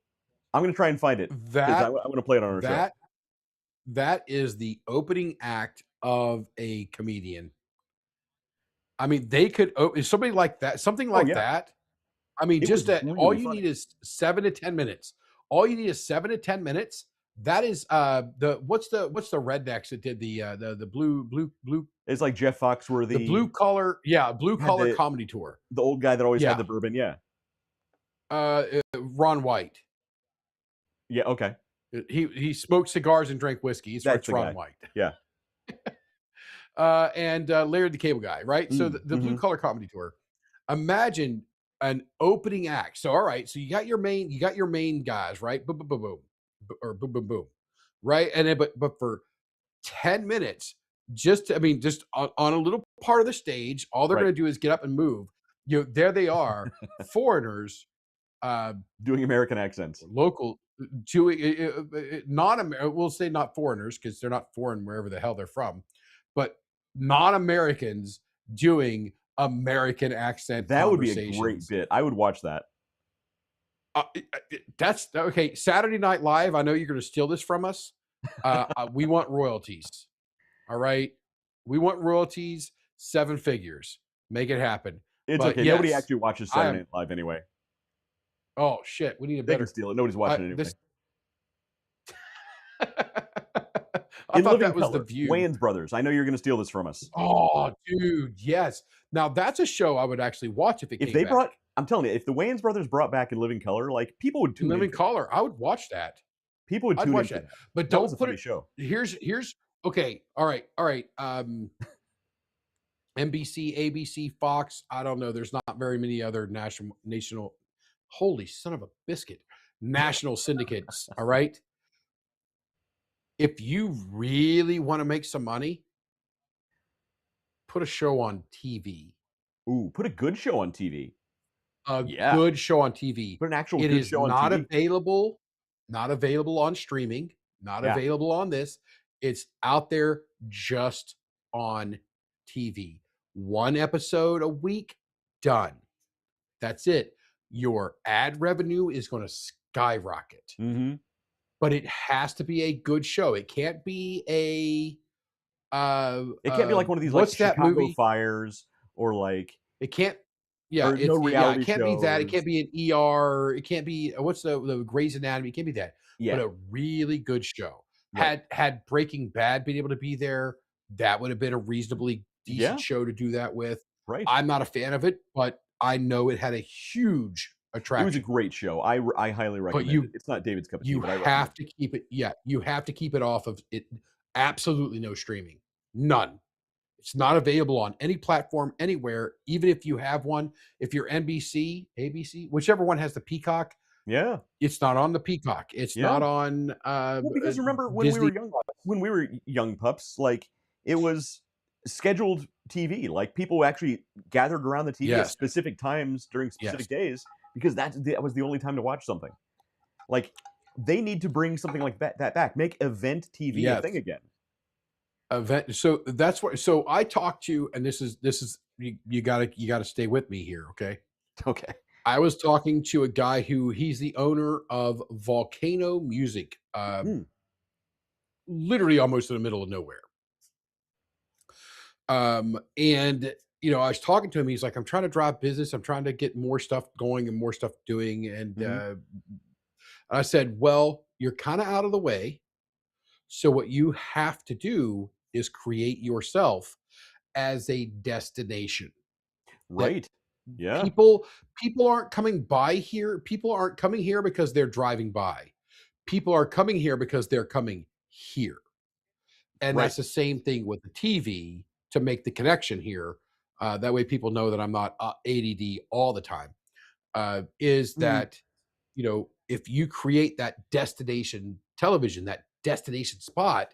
I'm gonna try and find it because I That want to play it on our show. that that is the opening act of a comedian. I mean, they could somebody like that, something Oh like yeah, that. I mean, it was just that all really you funny. need is 7 to 10 minutes. All you need is 7 to 10 minutes. That is what's the rednecks that did the It's like Jeff blue Foxworthy collar, yeah, blue had collar comedy tour. the old guy that always had Yeah. the bourbon. Yeah, Ron White. yeah, okay, He smoked cigars and drank whiskey. It's that's It's the Ron guy. White. Yeah, And Larry the Cable Guy, right? So the blue mm-hmm. collar comedy tour. Imagine an opening act. So all right, so you got your main guys, right? Boom, boom, boom, boom, or boom, boom, boom, right? And then but for 10 minutes, just on a little part of the stage. All they're Right. going to do is get up and move. There they are, foreigners, uh, Doing American accents. local, non-American. We'll say not foreigners because they're not foreign wherever the hell they're from, but non-Americans doing American accent That would be a great conversations. bit. I would watch that. That's okay. Saturday Night Live. I know you're going to steal this from us. We want royalties. All right, we want royalties. 7 figures. Make it happen. It's But okay. Nobody yes, actually watches I Saturday am. Night Live anyway. Oh shit, we need a They can better. steal it. Nobody's watching it anyway. This. I In thought living that was The color, View. Wayans Brothers. I know you're going to steal this from us. Oh, dude, yes. Now that's a show I would actually watch if it If came they back. brought, I'm telling you, if the Wayans Brothers brought back In Living Color, like people would tune Living into it. Color, I would watch that. People would I'd tune watch into that. that. But That was don't a put funny it. show. Here's okay. All right. NBC, ABC, Fox. I don't know. There's not very many other national. Holy son of a biscuit! National syndicates. All right. If you really want to make some money, put a show on TV. Ooh, put a good show on TV. A Yeah. good show on TV. Put an actual It good is show on not TV. not available on streaming, not Yeah. available on this. It's out there just on TV. 1 episode a week, done. That's it. Your ad revenue is going to skyrocket. Mm-hmm. But it has to be a good show. It can't be a It can't be like one of these like what's that Chicago movie? Fires or like It can't. Yeah, or no it reality can't be that. It shows. can't be an ER. It can't be what's the Grey's Anatomy. It can't be that. Yeah. But a really good show. Right. Had Breaking Bad been able to be there, that would have been a reasonably decent Yeah. show to do that with. Right. I'm not a fan of it, but I know it had a huge It attraction. was a great show. I highly recommend it. It's not David's cup of tea, You but I recommend have to keep it. Yeah, you have to keep it off of it. Absolutely no streaming. None. It's not available on any platform anywhere, even if you have one. If you're NBC, ABC, whichever one has the Peacock, it. Yeah. it's not on the Peacock. It's Yeah. not on Well, because remember Disney. when we were young pups, like it was scheduled TV. Like people actually gathered around the TV at Yes. specific times during specific days because that was the only time to watch something. Like they need to bring something like that back. Make event TV a Yes. thing again. Event. So that's what. So I talked to, and this is you gotta stay with me here, okay? Okay. I was talking to a guy he's the owner of Volcano Music, literally almost in the middle of nowhere. And I was talking to him. He's like, I'm trying to drive business. I'm trying to get more stuff going and more stuff doing. And I said, well, you're kind of out of the way. So what you have to do is create yourself as a destination. Right. Yeah. People aren't coming by here. People aren't coming here because they're driving by. People are coming here because they're coming here. And Right. that's the same thing with the TV to make the connection here. That way people know that I'm not ADD all the time. Is that, if you create that destination television, that destination spot,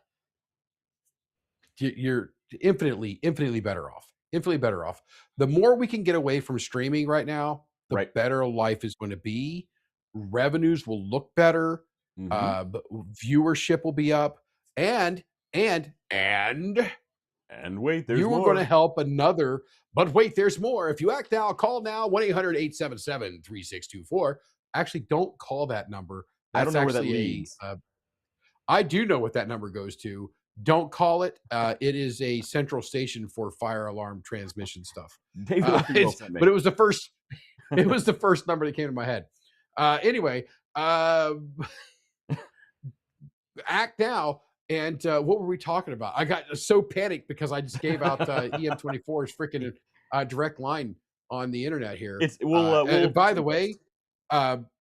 you're infinitely better off. Infinitely better off. The more we can get away from streaming right now, the Right. better life is going to be. Revenues will look better. But viewership will be up. And wait, there's you more. are going to help another. But wait, there's more. If you act now, call now 1-800-877-3624. Actually, don't call that number. I don't know where that actually leads. I do know what that number goes to. Don't call it. It is a central station for fire alarm transmission stuff. David Oldfield sent me. But it was the first. It was the first number that came to my head. Anyway, act now. And what were we talking about? I got so panicked because I just gave out EM24's freaking direct line on the internet here. It's and by the way,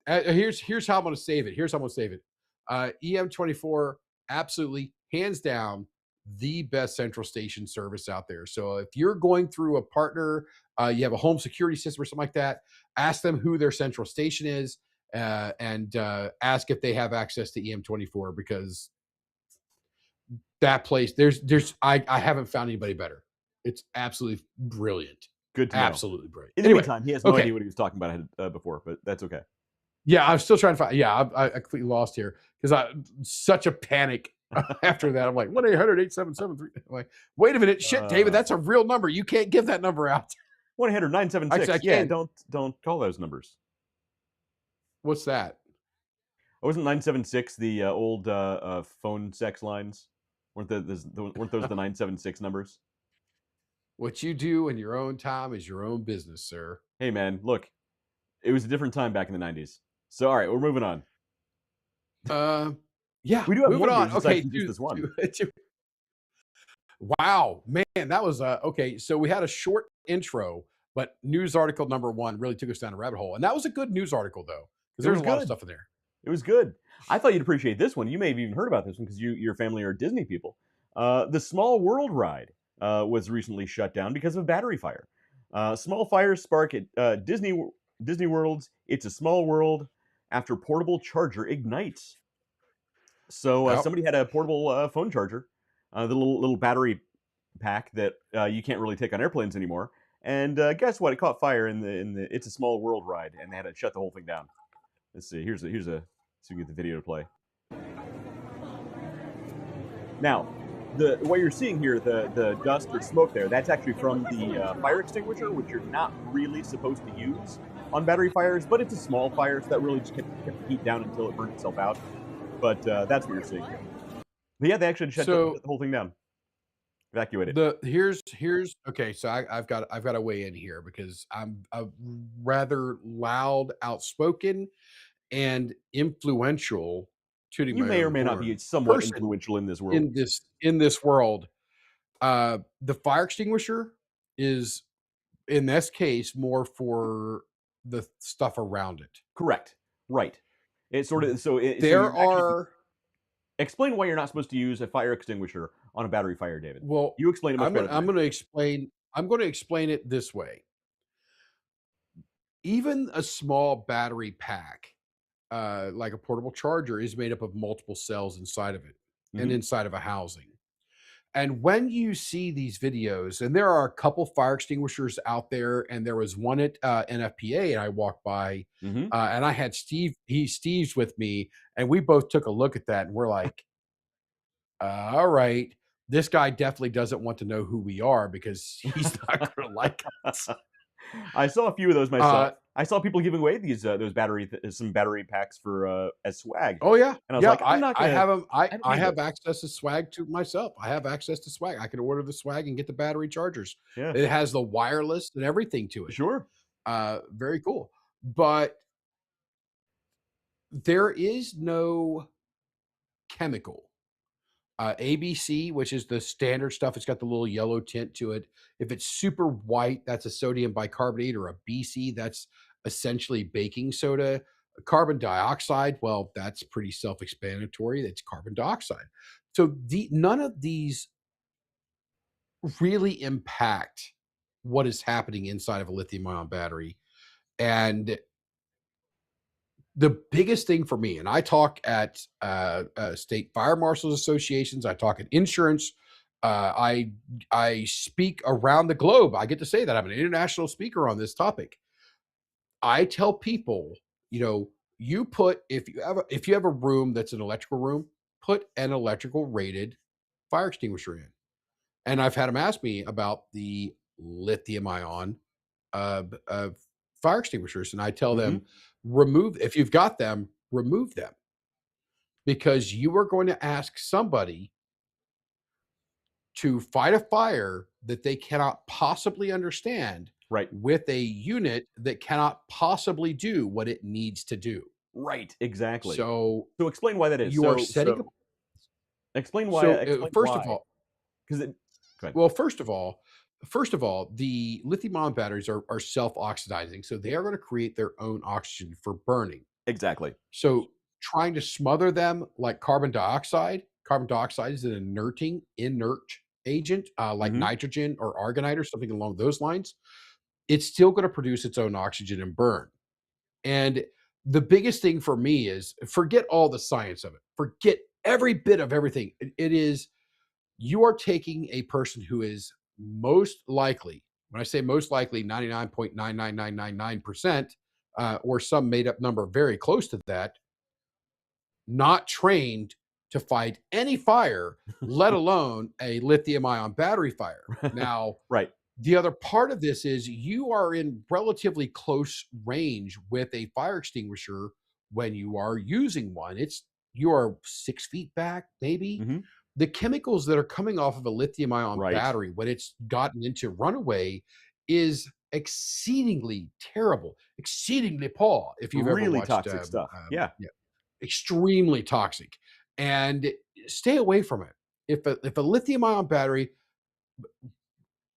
here's how I'm going to save it. Here's how I'm going to save it. EM24, absolutely, hands down, the best central station service out there. So if you're going through a partner, you have a home security system or something like that, ask them who their central station is, and ask if they have access to EM24, because that place, I haven't found anybody better. It's absolutely brilliant. Good to know. Absolutely brilliant. In the Anyway, meantime, he has no okay. idea what he was talking about before, but that's okay. Yeah, I'm still trying to find. Yeah, I completely lost here because I such a panic after that. I'm like 1-800-877-3. I'm like, wait a minute, shit, David, that's a real number. You can't give that number out. 1-800-976. I Yeah, can. don't call those numbers. What's that? Wasn't 976 the old phone sex lines? Weren't those the 976 numbers? What you do in your own time is your own business, sir. Hey man, look, it was a different time back in the 90s. So all right, we're moving on. Yeah, We do have moving more on. news aside Okay, from just this one. Wow, man, that was okay. So we had a short intro, but news article number one really took us down a rabbit hole, and that was a good news article though, because It there's was a lot of good. stuff in there. It was good. I thought you'd appreciate this one. You may have even heard about this one because your family are Disney people. The Small World ride was recently shut down because of a battery fire. Small fires spark at Disney World's It's a Small World after portable charger ignites. So Yep. somebody had a portable phone charger, the little battery pack that you can't really take on airplanes anymore. And guess what? It caught fire in the It's a Small World ride, and they had to shut the whole thing down. Let's see. Here's a so you get the video to play. Now, what you're seeing here, the dust or smoke there, that's actually from the fire extinguisher, which you're not really supposed to use on battery fires, but it's a small fire, so that really just kept the heat down until it burned itself out. But that's what you're seeing here. But yeah, they actually shut the whole thing down, evacuate it. Here's okay. So I've got to weigh in here because I'm a rather loud, outspoken, and influential, tooting You my may or own may not be horn, somewhat person influential in this world. in this world. The fire extinguisher is in this case more for the stuff around it. Correct. Right. It's sort of so. There are. Explain why you're not supposed to use a fire extinguisher on a battery fire, David. Well, You explain it much better. I'm going to explain. I'm going to explain it this way. Even a small battery pack, like a portable charger, is made up of multiple cells inside of it and inside of a housing. And when you see these videos, and there are a couple fire extinguishers out there, and there was one at NFPA, and I walked by, and I had Steve's with me, and we both took a look at that, and we're like, all right, this guy definitely doesn't want to know who we are because he's not going to like us. I saw a few of those myself. I saw people giving away these those some battery packs for as swag. Oh yeah, and I was like, I'm not gonna. I have them. I have access to swag to myself. I have access to swag. I can order the swag and get the battery chargers. Yeah. It has the wireless and everything to it. Sure. Very cool. But there is no chemical. ABC, which is the standard stuff, it's got the little yellow tint to it. If it's super white, that's a sodium bicarbonate, or a BC, that's essentially baking soda. Carbon dioxide, well, that's pretty self-explanatory. That's carbon dioxide. So none of these really impact what is happening inside of a lithium-ion battery. And the biggest thing for me, and I talk at state fire marshals associations, I talk at insurance, I speak around the globe. I get to say that I'm an international speaker on this topic. I tell people, you put if you have a room that's an electrical room, put an electrical rated fire extinguisher in. And I've had them ask me about the lithium ion fire extinguishers, and I tell them, if you've got them, remove them, because you are going to ask somebody to fight a fire that they cannot possibly understand, right, with a unit that cannot possibly do what it needs to do. Right, exactly. So explain why that is. You are setting up. Explain why. So first of all, first of all, the lithium-ion batteries are self-oxidizing, so they are going to create their own oxygen for burning. Exactly. So trying to smother them like carbon dioxide is an inert agent, like nitrogen or argonite or something along those lines. It's still going to produce its own oxygen and burn. And the biggest thing for me is forget all the science of it. Forget every bit of everything. It is you are taking a person who is most likely, when I say most likely, 99.99999%, or some made up number very close to that, not trained to fight any fire, let alone a lithium ion battery fire. Now, Right. the other part of this is you are in relatively close range with a fire extinguisher when you are using one. You are 6 feet back, maybe. Hmm. The chemicals that are coming off of a lithium ion Right. battery when it's gotten into runaway is exceedingly terrible, exceedingly poor. If you've ever Really watched, toxic stuff. Yeah. yeah, extremely toxic, and stay away from it. If a lithium ion battery,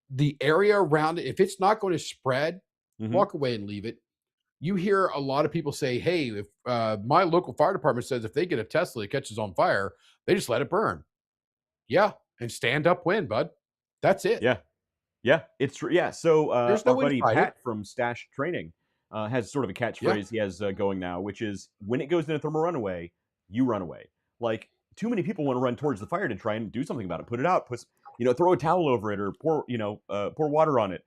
the area around it, if it's not going to spread, Hmm. walk away and leave it. You hear a lot of people say, "Hey, if my local fire department says if they get a Tesla that catches on fire, they just let it burn." Yeah, and stand upwind, bud. That's it. Yeah. Yeah, it's true. Yeah, so There's no our way to buddy fight it. Pat from Stash Training has sort of a Yeah. catchphrase he has going now, which is when it goes into thermal runaway, you run away. Like too many people want to run towards the fire to try and do something about it, put it out, throw a towel over it or pour water on it.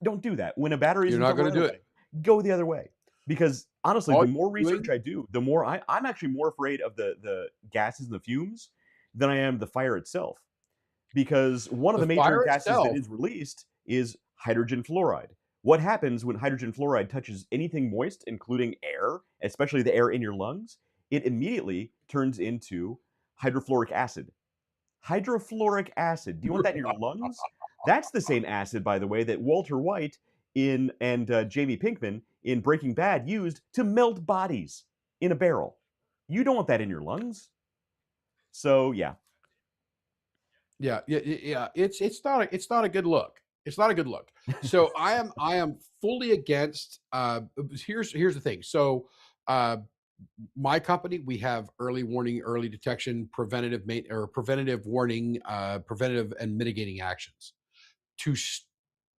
Don't do that. When a battery is You're in not thermal gonna do it. runaway, go the other way. Because honestly, All the more you're research doing, I do, the more I'm actually more afraid of the gases and the fumes than I am the fire itself because one of the the major fire gases that itself. is released is hydrogen fluoride. What happens when hydrogen fluoride touches anything moist, including air, especially the air in your lungs? It immediately turns into hydrofluoric acid. Hydrofluoric acid. Do you want that in your lungs? That's the same acid, by the way, that Walter White and Jamie Pinkman in Breaking Bad used to melt bodies in a barrel. You don't want that in your lungs. So yeah. Yeah, yeah, yeah. It's not a good look. It's not a good look. So I am fully against. Here's the thing. So uh, my company, we have early warning, early detection, preventative warning, preventative and mitigating actions to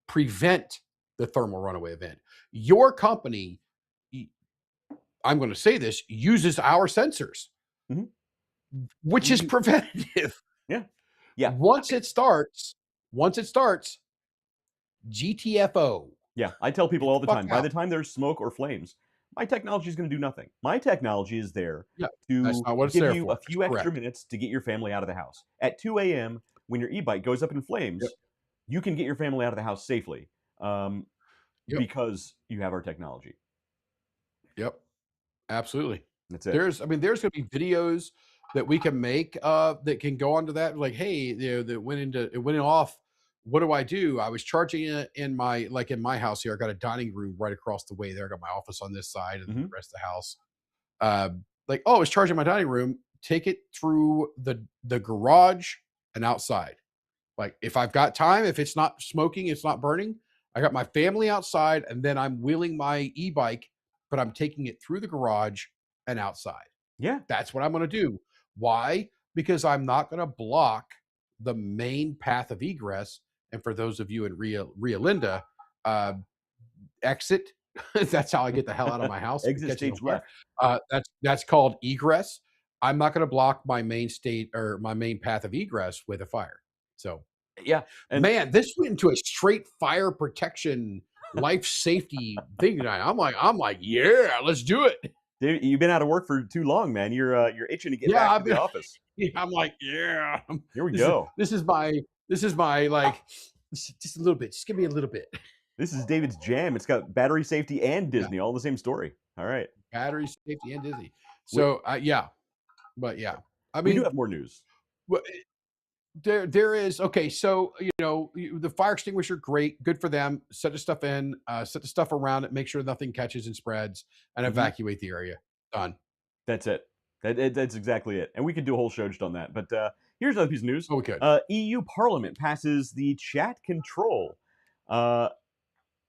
prevent the thermal runaway event. Your company, I'm going to say this, uses our sensors, Mhm. which is preventative. Yeah. Yeah. Once it starts, GTFO. Yeah, I tell people Get the all the fuck time, by out. the time there's smoke or flames, my technology is going to do nothing. My technology is there Yeah, that's to not what it's give there you for. a That's few extra correct. minutes to get your family out of the house. At 2 a.m., when your e-bike goes up in Yep. flames, you can get your family out of the house safely um, Yep. because you have our technology. Yep. Absolutely. That's it. I mean, there's going to be videos that we can make that can go onto that. Like, hey, that it went off. What do I do? I was charging it in my house here. I got a dining room right across the way there. I got my office on this side and then the Hmm. rest of the house. Like, oh, I was charging my dining room. Take it through the garage and outside. Like, if I've got time, if it's not smoking, it's not burning, I got my family outside, and then I'm wheeling my e-bike, but I'm taking it through the garage and outside. Yeah, That's what I'm gonna do. Why? Because I'm not gonna block the main path of egress, and for those of you in Rio Linda, uh, exit. That's how I get the hell out of my house if it exit catches on stage fire. left. That's called egress. I'm not gonna block my main state or my main path of egress with a fire. So Yeah, and man, this went into a straight fire protection, life safety thing tonight. I'm like, yeah, let's do it. dude, you've been out of work for too long, man. You're itching to get Yeah, back to the office. I'm like, yeah. Here we This is go. this is my this is my like just a little bit. Just give me a little bit. This is David's jam. It's got battery safety and Yeah, Disney all in the same story. All right. battery safety and Disney. We, So yeah, but yeah, I we do mean, have more news. wh- there is okay. So the fire extinguisher, great, good for them. Set the stuff in, set the stuff around it, make sure nothing catches and spreads, and Mhm. evacuate the area. Done. That's it. That's exactly it. And we could do a whole show just on that. But here's another piece of news. Oh, we could. EU Parliament passes the chat control. Uh,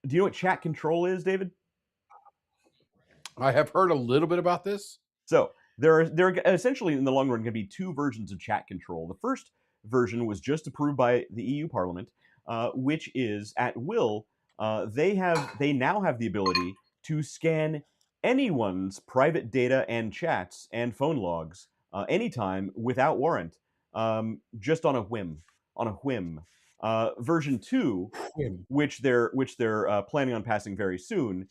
do you know what chat control is, David? I have heard a little bit about this. So there are essentially in the long run going to be two versions of chat control. The first version was just approved by the EU Parliament, which is at will. They now have the ability to scan anyone's private data and chats and phone logs anytime without warrant. just on a whim. On a whim. Version 2, Him. which they're planning on passing very soon,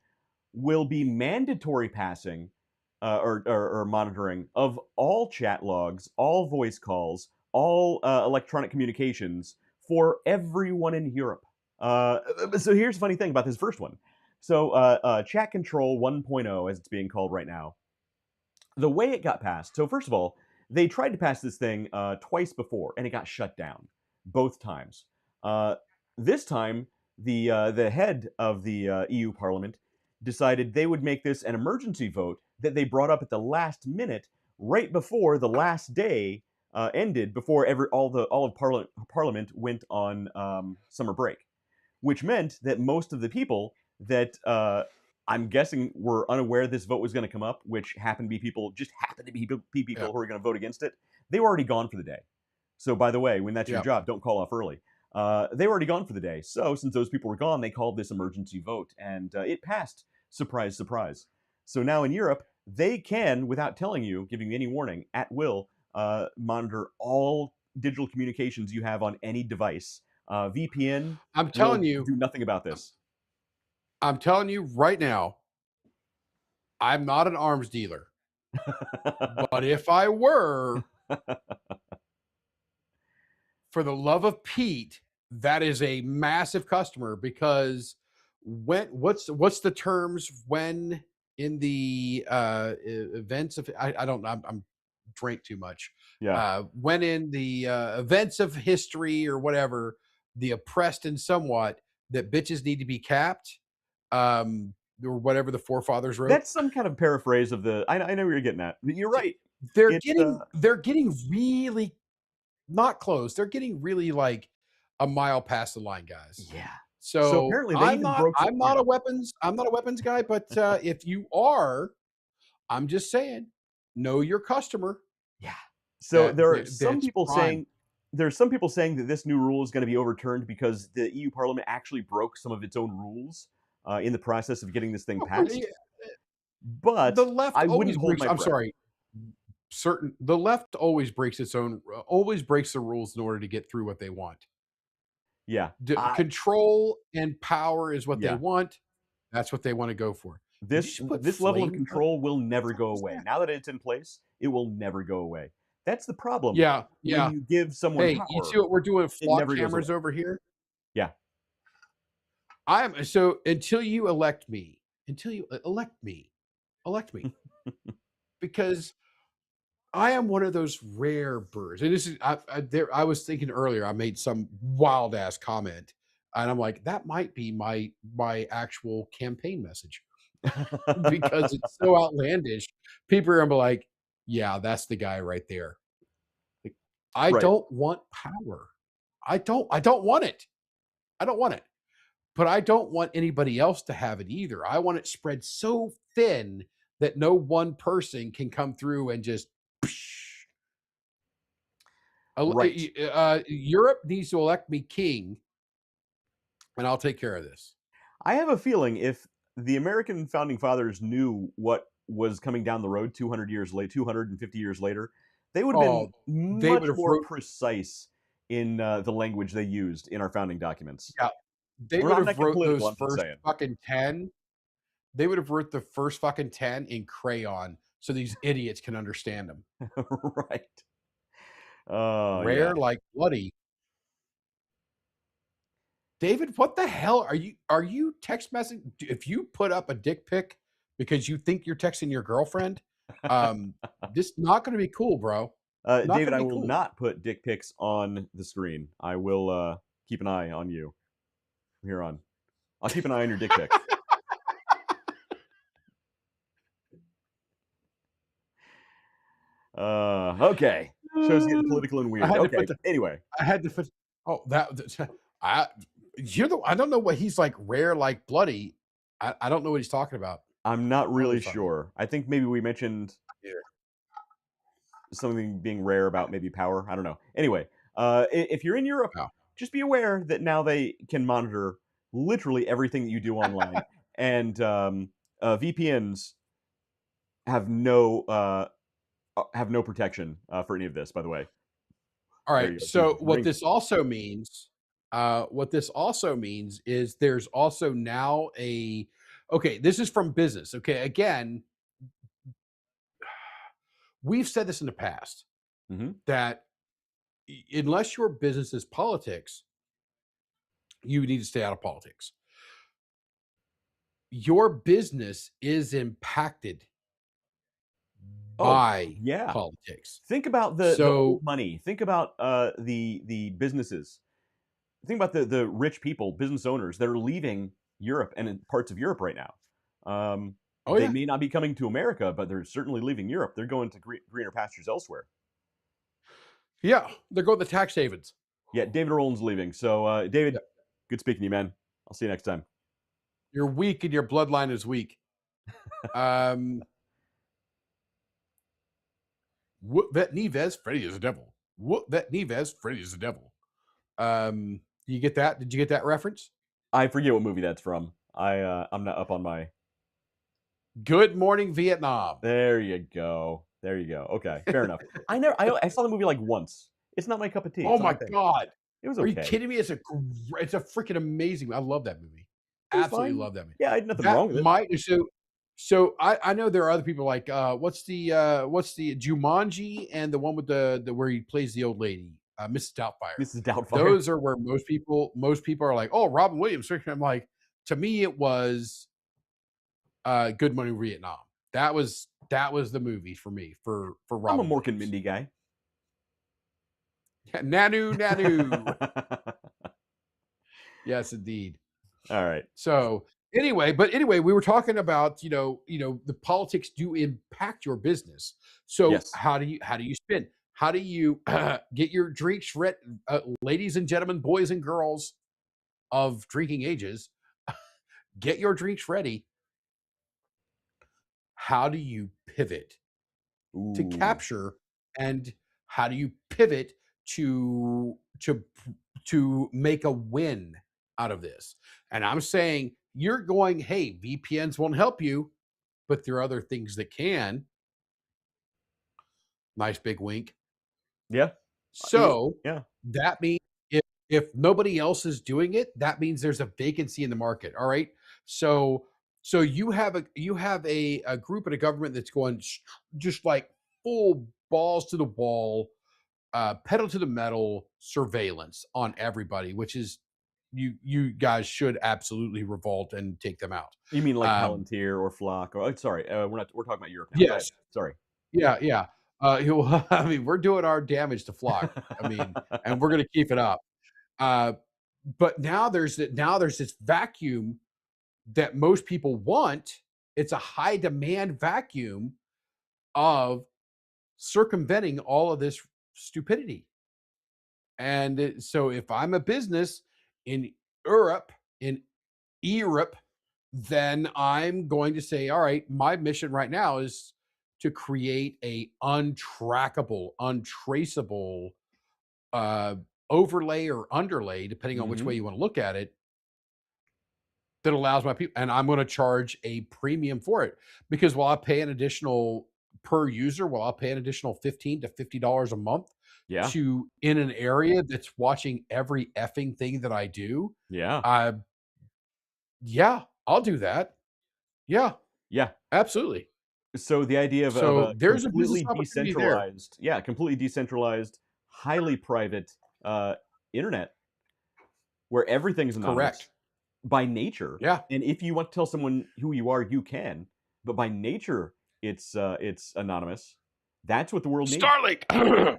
will be mandatory passing or monitoring of all chat logs, all voice calls, all electronic communications for everyone in Europe. So here's the funny thing about this first one. So Chat Control 1.0, as it's being called right now, the way it got passed. So first of all, they tried to pass this thing twice before, and it got shut down both times. This time, the head of the EU Parliament decided they would make this an emergency vote that they brought up at the last minute, right before the last day ended, before all of Parliament went on summer break, which meant that most of the people that I'm guessing were unaware this vote was going to come up, which happened to be people Yeah. who are going to vote against it. They were already gone for the day. So, by the way, when that's your Yeah. job, don't call off early. They were already gone for the day. So, since those people were gone, they called this emergency vote, and it passed. Surprise, surprise. So now in Europe, they can, without telling you, giving you any warning, at will, monitor all digital communications you have on any device. VPN I'm telling will you, do nothing about this. I'm telling you right now, I'm not an arms dealer. But if I were, for the love of Pete, that is a massive customer because what's the terms when in the events of I don't know I'm drank too much. Yeah. When in the events of history or whatever, the oppressed and somewhat that bitches need to be capped, or whatever the forefathers wrote. That's some kind of paraphrase of the. I know where you're getting at. But you're right. They're It's getting really not close. They're getting really like a mile past the line, guys. yeah. So So apparently they even broke. I'm not a weapons guy, but if you are, I'm just saying, know your customer. Yeah. So That, there are that some that's people prime. saying there's some people saying that this new rule is going to be overturned because the EU Parliament actually broke some of its own rules in the process of getting this thing Of course, passed. But the left I always wouldn't hold breaks. my I'm breath. sorry. The left always breaks always breaks the rules in order to get through what they want. Yeah. Control and power is what they Yeah. want. That's what they want to go for. Did you This just put this level of flame? control will never go was away. that? Now that it's in place, it will never go away. That's the problem. Yeah, When yeah. you give someone Hey, you power, see what we're doing? it Flock never goes away. cameras over here. Yeah. I'm so until you elect me, elect me, because I am one of those rare birds. And this is I was thinking earlier. I made some wild ass comment, and I'm like, that might be my actual campaign message because it's so outlandish. People are gonna be like, yeah, that's the guy right there. Like, I Right. don't want power. I don't want it. I don't want it. But I don't want anybody else to have it either. I want it spread so thin that no one person can come through and just. Right. Europe needs to elect me king, and I'll take care of this. I have a feeling if the American founding fathers knew what was coming down the road 250 years later, they would have been Oh, they would much have more wrote. precise in the language they used in our founding documents. Yeah, they Well, would I'm not have getting wrote political. those I'm just first saying. fucking 10. They would have wrote the first fucking 10 in crayon so these idiots can understand them. Right. Oh yeah. Rare like bloody. David, what the hell are you text messaging? If you put up a dick pic because you think you're texting your girlfriend, this not going to be cool, bro. Not David, going I to be will cool. not put dick pics on the screen. I will keep an eye on you from here on. I'll keep an eye on your dick pic. Okay. Show's getting political and I weird. had to Okay. put the. Anyway. I had to put. Oh, I. I don't know what he's like. Rare like bloody. I don't know what he's talking about. I'm not really Motherfucker. sure. I think maybe we mentioned Here. something being rare about maybe power. I don't know. Anyway, if you're in Europe, Wow. just be aware that now they can monitor literally everything that you do online, and VPNs have no protection for any of this. By the way, All There right. you go. So So what this also means is there's also now okay, this is from business. Okay. Again, we've said this in the past hmm that unless your business is politics, you need to stay out of politics. Your business is impacted Oh, by yeah. politics. Think about the old So, money. Think about the businesses. Think about the rich people, business owners that are leaving Europe and in parts of Europe right now. oh They yeah, may not be coming to America, but they're certainly leaving Europe. They're going to greener pastures elsewhere. yeah, they're going to tax havens. Yeah, David Rowland's leaving. So, David, Yeah. good speaking to you, man. I'll see you next time. You're weak and your bloodline is weak. Um, Whoop that Neves, Freddy is the devil. Whoop that Neves, Freddy is the devil. You get that? Did you get that reference? I forget what movie that's from. I'm not up on my. Good Morning Vietnam. There you go. There you go. Okay, fair enough. I saw the movie like once. It's not my cup of tea. Oh It's not my my thing. god. It was Are you okay. kidding me? It's a freaking amazing. I love that movie. It was Absolutely fine. love that movie. Yeah, I had nothing That wrong with it. might so I know there are other people like what's the Jumanji and the one with the where he plays the old lady, Mrs. Doubtfire. This is Doubtfire. Those are where most people are like, oh, Robin Williams. I'm like, to me, it was Good Morning Vietnam. That was the movie for me for I'm a Robin Mork and Williams. Mindy guy. Nanu Nanu. Yes, indeed. All right. So anyway, we were talking about the politics do impact your business. So Yes. how do you spin? How do you get your drinks ready, ladies and gentlemen, boys and girls of drinking ages? Get your drinks ready. How do you pivot to Ooh. capture, and how do you pivot to make a win out of this? And I'm saying you're going, hey, VPNs won't help you, but there are other things that can. Nice big wink. Yeah. So Yeah. that means if nobody else is doing it, that means there's a vacancy in the market. All right. So you have a group and a government that's going just like full balls to the wall, pedal to the metal surveillance on everybody, which is you guys should absolutely revolt and take them out. You mean like Um, Palantir or Flock? Or sorry, we're talking about Europe now. Go ahead. yes, Sorry. yeah, yeah. I mean, we're doing our damage to Flock. I mean, and we're going to keep it up. Uh, but now there's this vacuum that most people want. It's a high demand vacuum of circumventing all of this stupidity. And so if I'm a business in Europe, in Europe, then I'm going to say, all right, my mission right now is to create a untrackable, untraceable uh, overlay or underlay, depending on which way hmm you want to look at it, that allows my people, and I'm going to charge a premium for it because while I pay an additional per user, while I pay an additional $15 to $50 a month Yeah. to in an area that's watching every effing thing that I do, Yeah. uh, yeah, I'll do that. Yeah, Yeah. absolutely. So the idea of So a there's a business completely opportunity there. decentralized, yeah, completely decentralized, highly private internet where everything's anonymous Correct. by nature. Yeah. And if you want to tell someone who you are, you can. But by nature, it's anonymous. That's what the world needs. Starlink.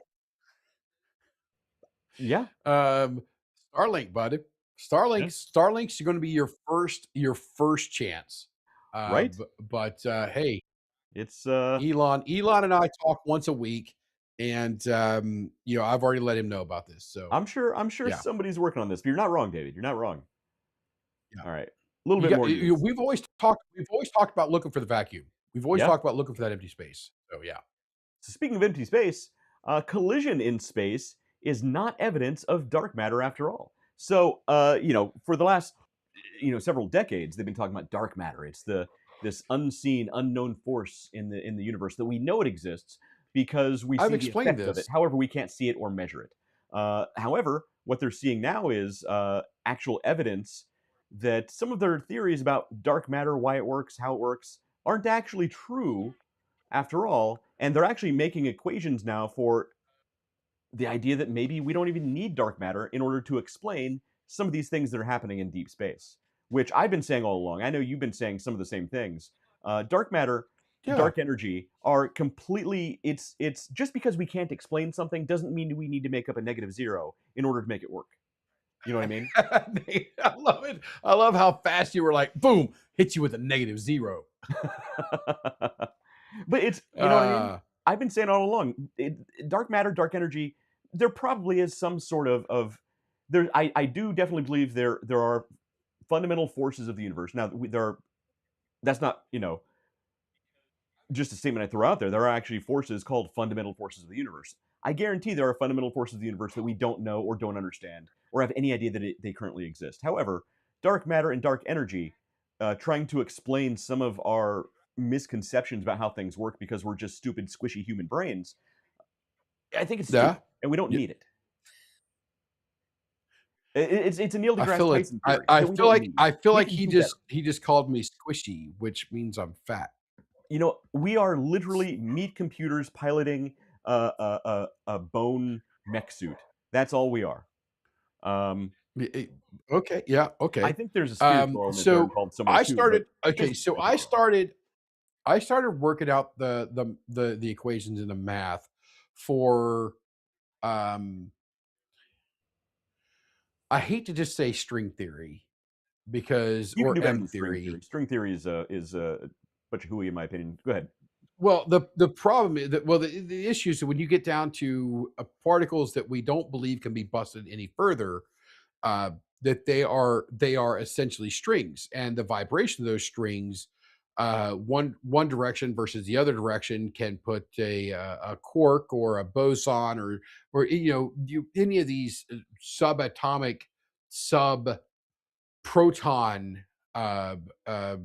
Yeah. Starlink, buddy. Yeah. Starlink's going to be your first chance. Right. But hey, It's Elon and I talk once a week, and I've already let him know about this. So I'm sure yeah, somebody's working on this. But you're not wrong, David. You're not wrong. yeah. All right. A little bit more news. We've always talked about looking for the vacuum. We've always Yeah. talked about looking for that empty space. So yeah. So speaking of empty space, collision in space is not evidence of dark matter after all. So, for the last, several decades, they've been talking about dark matter. It's this unseen, unknown force in the universe that we know it exists because we I've see the explained effect of it. this. However, we can't see it or measure it. However, what they're seeing now is actual evidence that some of their theories about dark matter, why it works, how it works, aren't actually true after all. And they're actually making equations now for the idea that maybe we don't even need dark matter in order to explain some of these things that are happening in deep space, which I've been saying all along. I know you've been saying some of the same things. Dark matter, Yeah. dark energy are completely. It's just because we can't explain something doesn't mean we need to make up a negative zero in order to make it work. You know what I mean? I love it. I love how fast you were like, boom, hit you with a negative zero. But it's, you know what I mean? Uh, I've been saying all along, dark matter, dark energy, there probably is some sort of there. I do definitely believe there are fundamental forces of the universe. Now there are, that's not, just a statement I throw out there. There are actually forces called fundamental forces of the universe. I guarantee there are fundamental forces of the universe that we don't know or don't understand or have any idea that they currently exist. However, dark matter and dark energy, trying to explain some of our misconceptions about how things work because we're just stupid, squishy human brains, I think it's yeah. stupid, and we don't Yeah. need it. It's a Neil I deGrasse feel like Tyson theory I that we feel don't like need. I feel We like can do better. he just called me squishy, which means I'm fat. We are literally meat computers piloting a bone mech suit. That's all we are. Um, Okay, yeah, I okay. think there's a spiritual element there So involved somewhere I too, but started okay, physically so that's all we are. I started working out the equations in the math for um I hate to just say string theory because You can or do better M than string theory. theory. String theory is a bunch of hooey, in my opinion. Go ahead. Well, the problem is that the issue is that when you get down to particles that we don't believe can be busted any further, uh, that they are essentially strings, and the vibration of those strings, one direction versus the other direction can put a quark or a boson or any of these subatomic sub proton uh, uh,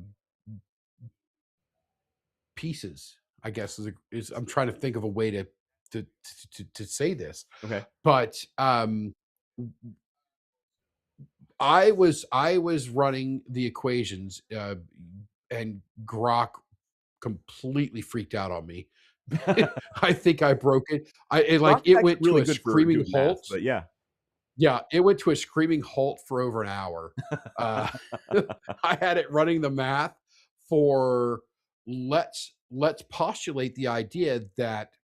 pieces. I guess is I'm trying to think of a way to say this, Okay. but I was running the equations, and Grok completely freaked out on me. I think I broke it. Rock is It actually went to really a good for screaming doing math, halt. but yeah. Yeah, it went to a screaming halt for over an hour. Uh, I had it running the math for let's postulate the idea that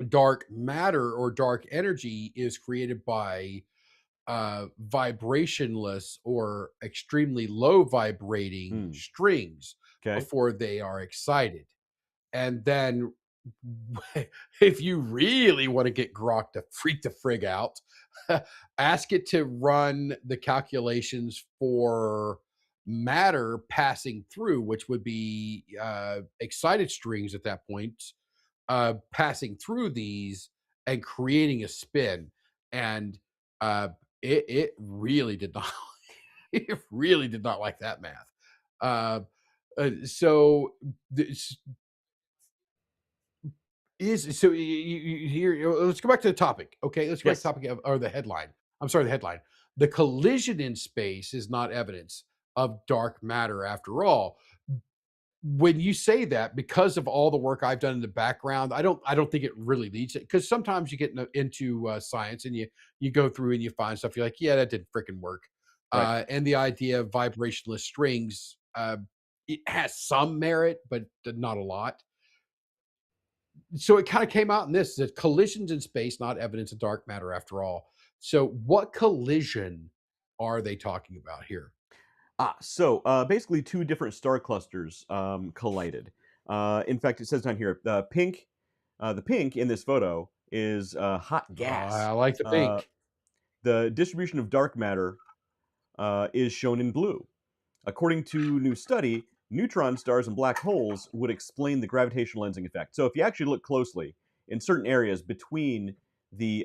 dark matter or dark energy is created by vibrationless or extremely low vibrating Hmm. strings Okay. before they are excited. And then, if you really want to get Grok to freak the frig out, ask it to run the calculations for matter passing through, which would be excited strings at that point, passing through these and creating a spin. And it really did not it really did not like that math. Uh, so this is so you here. Let's go back to the topic. Okay, let's go back to the Yes. topic or the headline. I'm sorry, the headline. The collision in space is not evidence of dark matter after all. When you say that, because of all the work I've done in the background, I don't think it really leads it, because sometimes you get into science and you go through and you find stuff you're like, yeah, that didn't freaking work. Right. And the idea of vibrationless strings, it has some merit, but not a lot. So it kind of came out in this that collisions in space not evidence of dark matter after all. So what collision are they talking about here? So basically, two different star clusters collided. In fact, it says down here the pink in this photo is hot gas. I like the Uh, pink. the distribution of dark matter is shown in blue. According to a new study, neutron stars and black holes would explain the gravitational lensing effect. So if you actually look closely in certain areas between the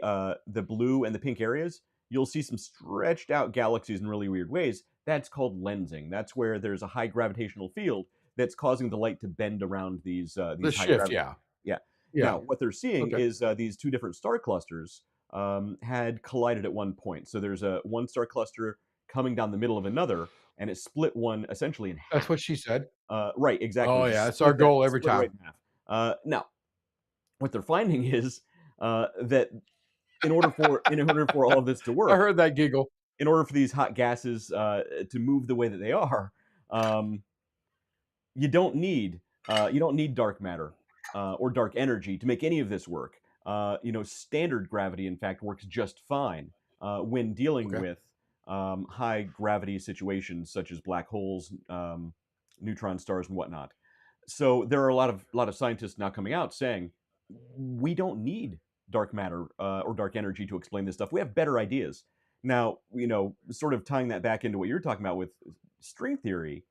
blue and the pink areas, you'll see some stretched out galaxies in really weird ways. That's called lensing. That's where there's a high gravitational field that's causing the light to bend around The these high shift, gravity. yeah. Yeah. Yeah. Now, what they're seeing Okay. is these two different star clusters. had collided at one point. So there's a one star cluster coming down the middle of another, and it split one essentially in That's half. what she said. Right, exactly. Oh, Just yeah, it's our split that, goal every split it right time. in half. Now, what they're finding is that in order for all of this to I work, heard that giggle. in order for these hot gases to move the way that they are, um, you don't need dark matter or dark energy to make any of this work. Standard gravity, in fact, works just fine when dealing Okay. with high gravity situations such as black holes, neutron stars, and whatnot. So there are a lot of scientists now coming out saying we don't need dark matter or dark energy to explain this stuff. We have better ideas. Now, sort of tying that back into what you're talking about with string theory,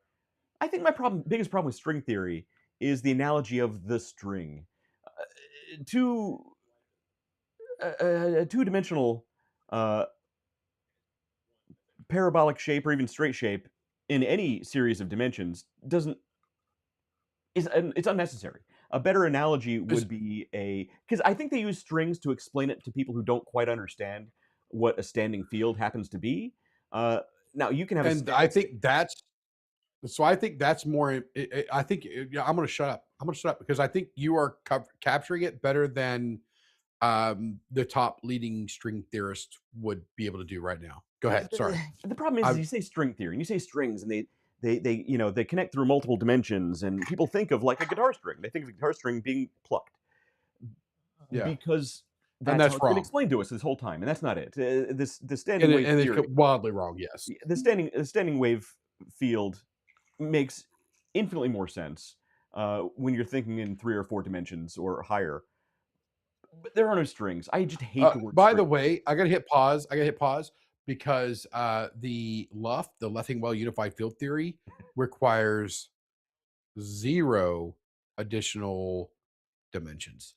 I think my biggest problem with string theory is the analogy of the string. Two two-dimensional uh, parabolic shape or even straight shape in any series of dimensions doesn't is it's unnecessary. A better analogy 'Cause would be because I think they use strings to explain it to people who don't quite understand what a standing field happens to be. Uh, Now you can have a and I static. think that's so I think that's more I think yeah, I'm gonna shut up. I'm gonna shut up because I think you are capturing it better than the top leading string theorist would be able to do right now. Go ahead. Sorry. The problem is I you say string theory and you say strings and they connect through multiple dimensions and people think of like a guitar string. They think of a guitar string being plucked Yeah, because and that's how that's it's been wrong. explained to us this whole time, and that's not it. This the standing And wave it's theory, wildly wrong. Yes. the standing wave field makes infinitely more sense when you're thinking in 3 or 4 dimensions or higher. But there are no strings. I just hate the word By the string. way, I gotta hit pause. I gotta hit pause because the Leffingwell unified field theory requires zero additional dimensions.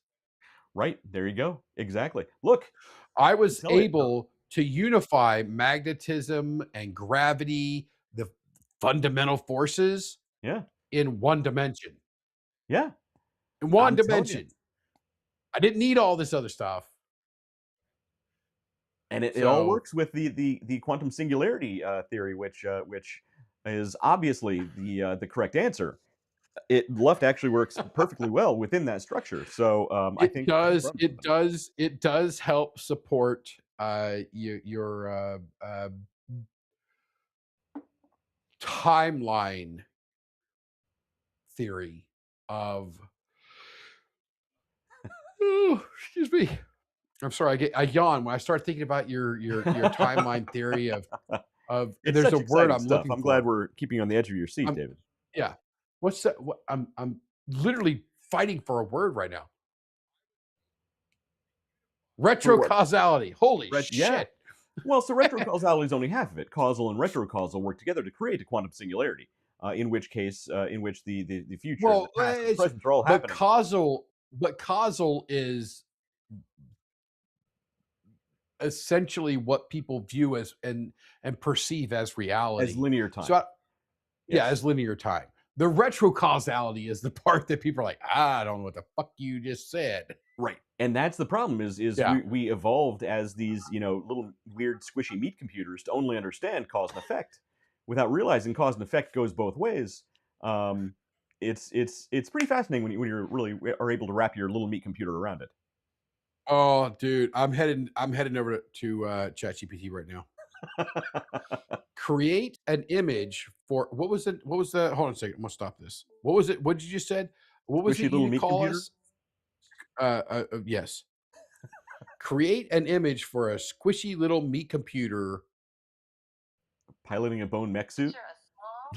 Right there, you go. Exactly. Look, I I'm was telling you. able to unify magnetism and gravity, the fundamental forces Yeah, in one dimension. yeah. In one I'm telling you. dimension. I didn't need all this other stuff. And it all So works with the quantum singularity theory, which is obviously the correct answer. It left actually works perfectly well within that structure. So I it think we're does, onto it something. does, it does help support your timeline theory of oh, excuse me. I'm sorry, I yawn when I start thinking about your timeline theory of It's there's a such word exciting I'm stuff. looking I'm glad for. we're keeping you on the edge of your seat, I'm David. yeah. What's that? What I'm literally fighting for a word right now. For what? Retrocausality. Holy Yeah. shit. Well, so retrocausality is only half of it. Causal and retrocausal work together to create a quantum singularity. In which the future and the Well, past and the it's present are all happening but causal is essentially what people view as and perceive as as reality. linear So time. yeah, Yes. as linear time. The retrocausality is the part that people are like, I don't know what the fuck you just said. Right. And that's the problem is Yeah. we evolved as these, little weird squishy meat computers to only understand cause and effect without realizing cause and effect goes both ways. Um, it's pretty fascinating when you're really are able to wrap your little meat computer around it. Oh, dude, I'm heading over to ChatGPT right now. Create an image for what was it? What was the hold on a second, I'm gonna stop this. What was it? What did you just said? What was it Squishy you little to meat call computer us? Yes. Create an image for a squishy little meat computer piloting a bone mech suit. Picture a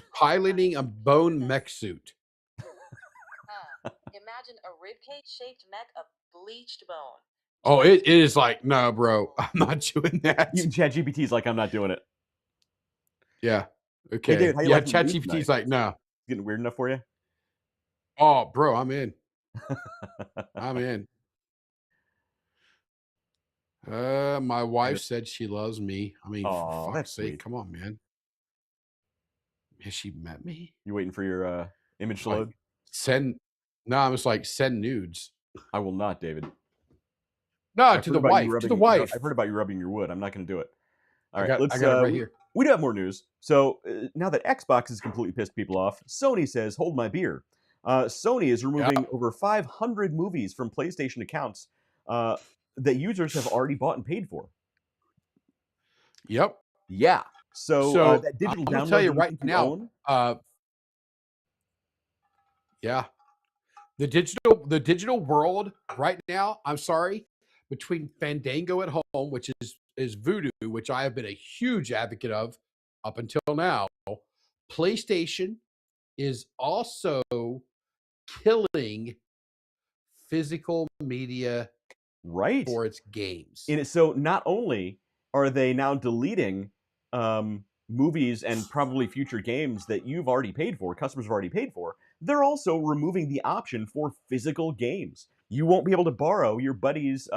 small, piloting a shiny piece of bone metal. mech suit. Imagine a ribcage shaped mech of bleached bone. Oh, it is like, no, bro, I'm not doing that. Even ChatGPT's like, I'm not doing it. Yeah. Hey, David, Okay. how you Yeah, liking the news tonight? ChatGPT's like, no. Getting weird enough for you? Oh, bro, I'm in. I'm in. My wife said she loves me. I mean, for Oh, fuck's that's sake, sweet. come on, man. Has she met me? You waiting for your image to Like, load? send no, I'm just like, send nudes. I will not, David. No, I've to heard the about you wife. To the wife. I've heard about you rubbing your wood. I'm not going to do it. All I right, got let's. I got it right here. We do have more news. So now that Xbox has completely pissed people off, Sony says, "Hold my beer." Sony is Yeah. removing over 500 movies from PlayStation accounts uh, that users have already bought and paid for. Yep. Yeah. So So that I'm digital gonna tell download you that you right think you now. own. Yeah. The digital world right now, I'm sorry, between Fandango at home, which is Voodoo, which I have been a huge advocate of up until now. PlayStation is also killing physical media Right. for its games. And so not only are they now deleting movies and probably future games that you've already paid for, customers have already paid for, they're also removing the option for physical games. You won't be able to borrow your buddy's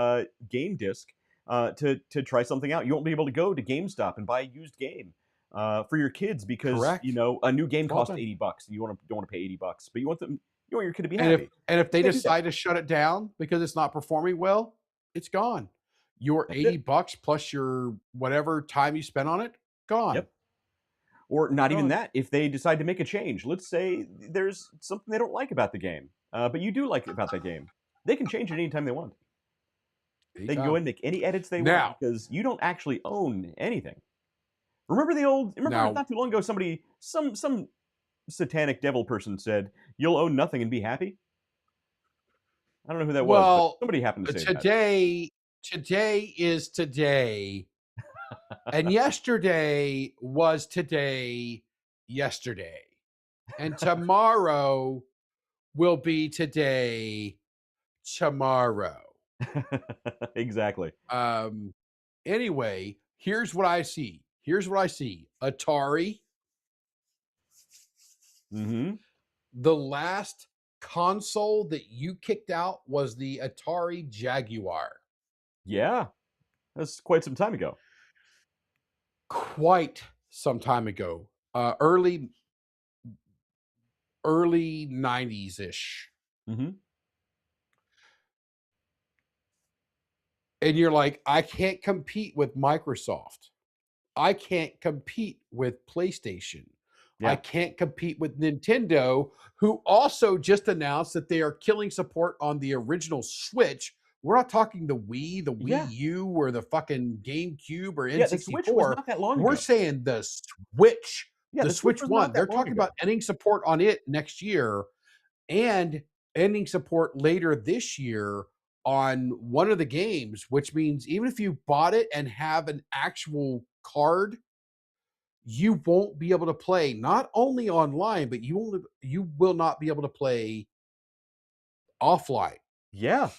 game disc to try something out. You won't be able to go to GameStop and buy a used game for your kids because Correct. a new game It's all costs done. $80. You don't want to pay $80, but you want your kid to be And if happy. and if they Can't do that. decide to shut it down because it's not performing well, it's gone. Your That's it. $80 plus your whatever time you spent on it, gone. Yep. Or not even Gone. that. If they decide to make a change, let's say there's something they don't like about the game, but you do like about that game, they can change it anytime they want. They can go Anytime. in and make any edits they want Now, because you don't actually own anything. Remember now, not too long ago, some satanic devil person said, "You'll own nothing and be happy." I don't know who that was, but well, somebody happened to say that. today is today, and yesterday was today, yesterday, and tomorrow will be today, tomorrow. Exactly. Anyway, here's what I see. Atari, Mm-hmm. the last console that you kicked out was the Atari Jaguar. Yeah, that's quite some time ago. Quite some time ago. Early 90s ish. Mm-hmm. And you're like, I can't compete with Microsoft. I can't compete with PlayStation. I Yeah. can't compete with Nintendo, who also just announced that they are killing support on the original Switch. We're not talking the Wii, the Wii Yeah. U, or the fucking GameCube or Yeah, the Switch was N64. not that long We're ago. saying the Switch, Yeah, the the Switch Switch was One. not They're that long talking ago. about ending support on it next year and ending support later this year on one of the games, which means even if you bought it and have an actual card, you won't be able to play not only online, but you will not be able to play offline. Yeah.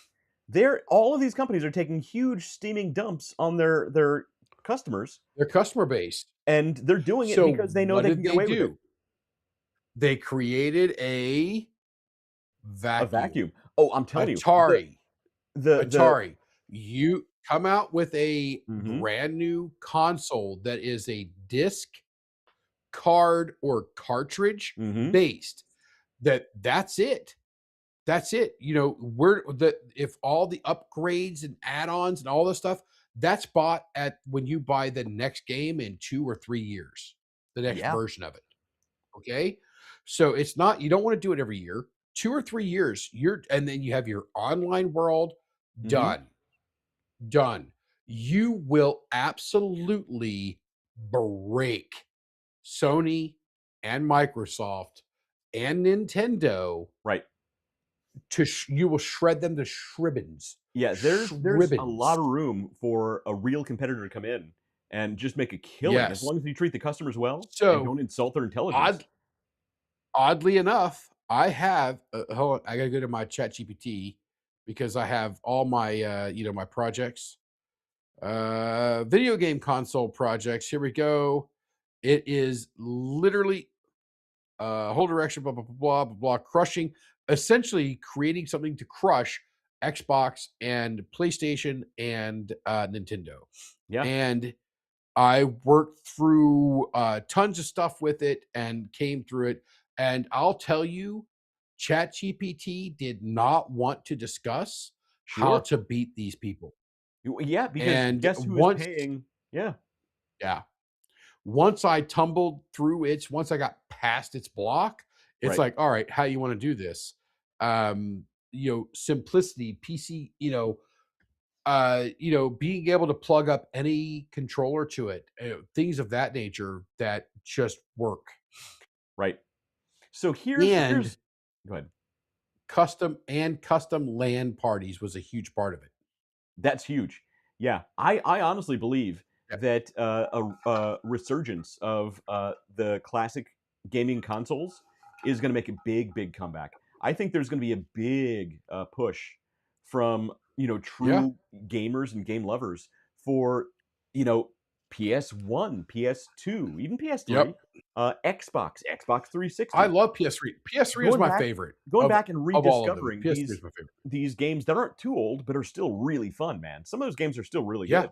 All of these companies are taking huge steaming dumps on their customers, Their customer base. and they're doing it So because they know what they did can get they away with it. do? They created a A vacuum. vacuum. Oh, I'm telling you, Atari. the Atari. You come out with a Mhm. brand new console that is a disc, card, or cartridge Mhm. based. That's it. That's it. If all the upgrades and add-ons and all this stuff, that's bought at when you buy the next game in 2 or 3 years, the next Yeah. version of it. Okay? So it's not you don't want to do it every year. 2 or 3 years, and then you have your online world Mhm. done. Done. You will absolutely break Sony and Microsoft and Nintendo Right. you will shred them to shribbins. Yeah, there's a Shribbins. lot of room for a real competitor to come in and just make a killing as Yes. long as you treat the customers well and So don't insult their intelligence. odd, oddly enough, I have hold on, I gotta go to my chat GPT because I have all my my projects. Video game console projects. Here we go. It is literally whole direction, blah, blah, blah, blah, blah, blah, crushing, essentially creating something to crush Xbox and PlayStation and Nintendo. Yeah. And I worked through tons of stuff with it and came through it. And I'll tell you, ChatGPT did not want to discuss how Sure. to beat these people. Yeah, because And guess who is once paying? Yeah, yeah, once I tumbled through once I got past its block, it's right. like, all right, how you want to do this? Simplicity, PC, being able to plug up any controller to it, things of that nature that just work. Right. So And here's go ahead. custom LAN parties was a huge part of it. That's huge. Yeah, I honestly believe Yeah. that a resurgence of the classic gaming consoles is going to make a big comeback. I think there's going to be a big push from Yeah. true gamers and game lovers for you know PS1, PS2, even PS3, Yep. Xbox I 360. love PS3. PS3 is Going my back favorite going back and of all of them. rediscovering PS3 is my favorite. these games that aren't too old but are still really fun, man. Some of those games are still really Yeah. good.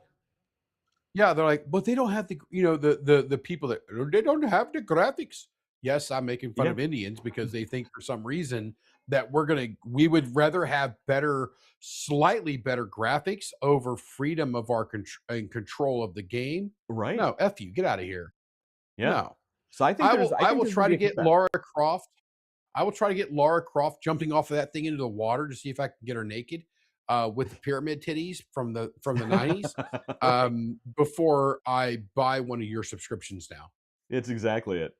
Yeah, they're like, but they don't have the people that they don't have the graphics. Yes, I'm making fun Yeah, of Indians because they think for some reason that we would rather have slightly better graphics over freedom of our and control of the game. right. No, F you, get out of here. Yeah. No. So I I think will there's going try to be to a get comeback. Lara Croft. I will try to get Lara Croft jumping off of that thing into the water to see if I can get her naked with the pyramid titties from the 90s Right. before I buy one of your subscriptions now. It's exactly it.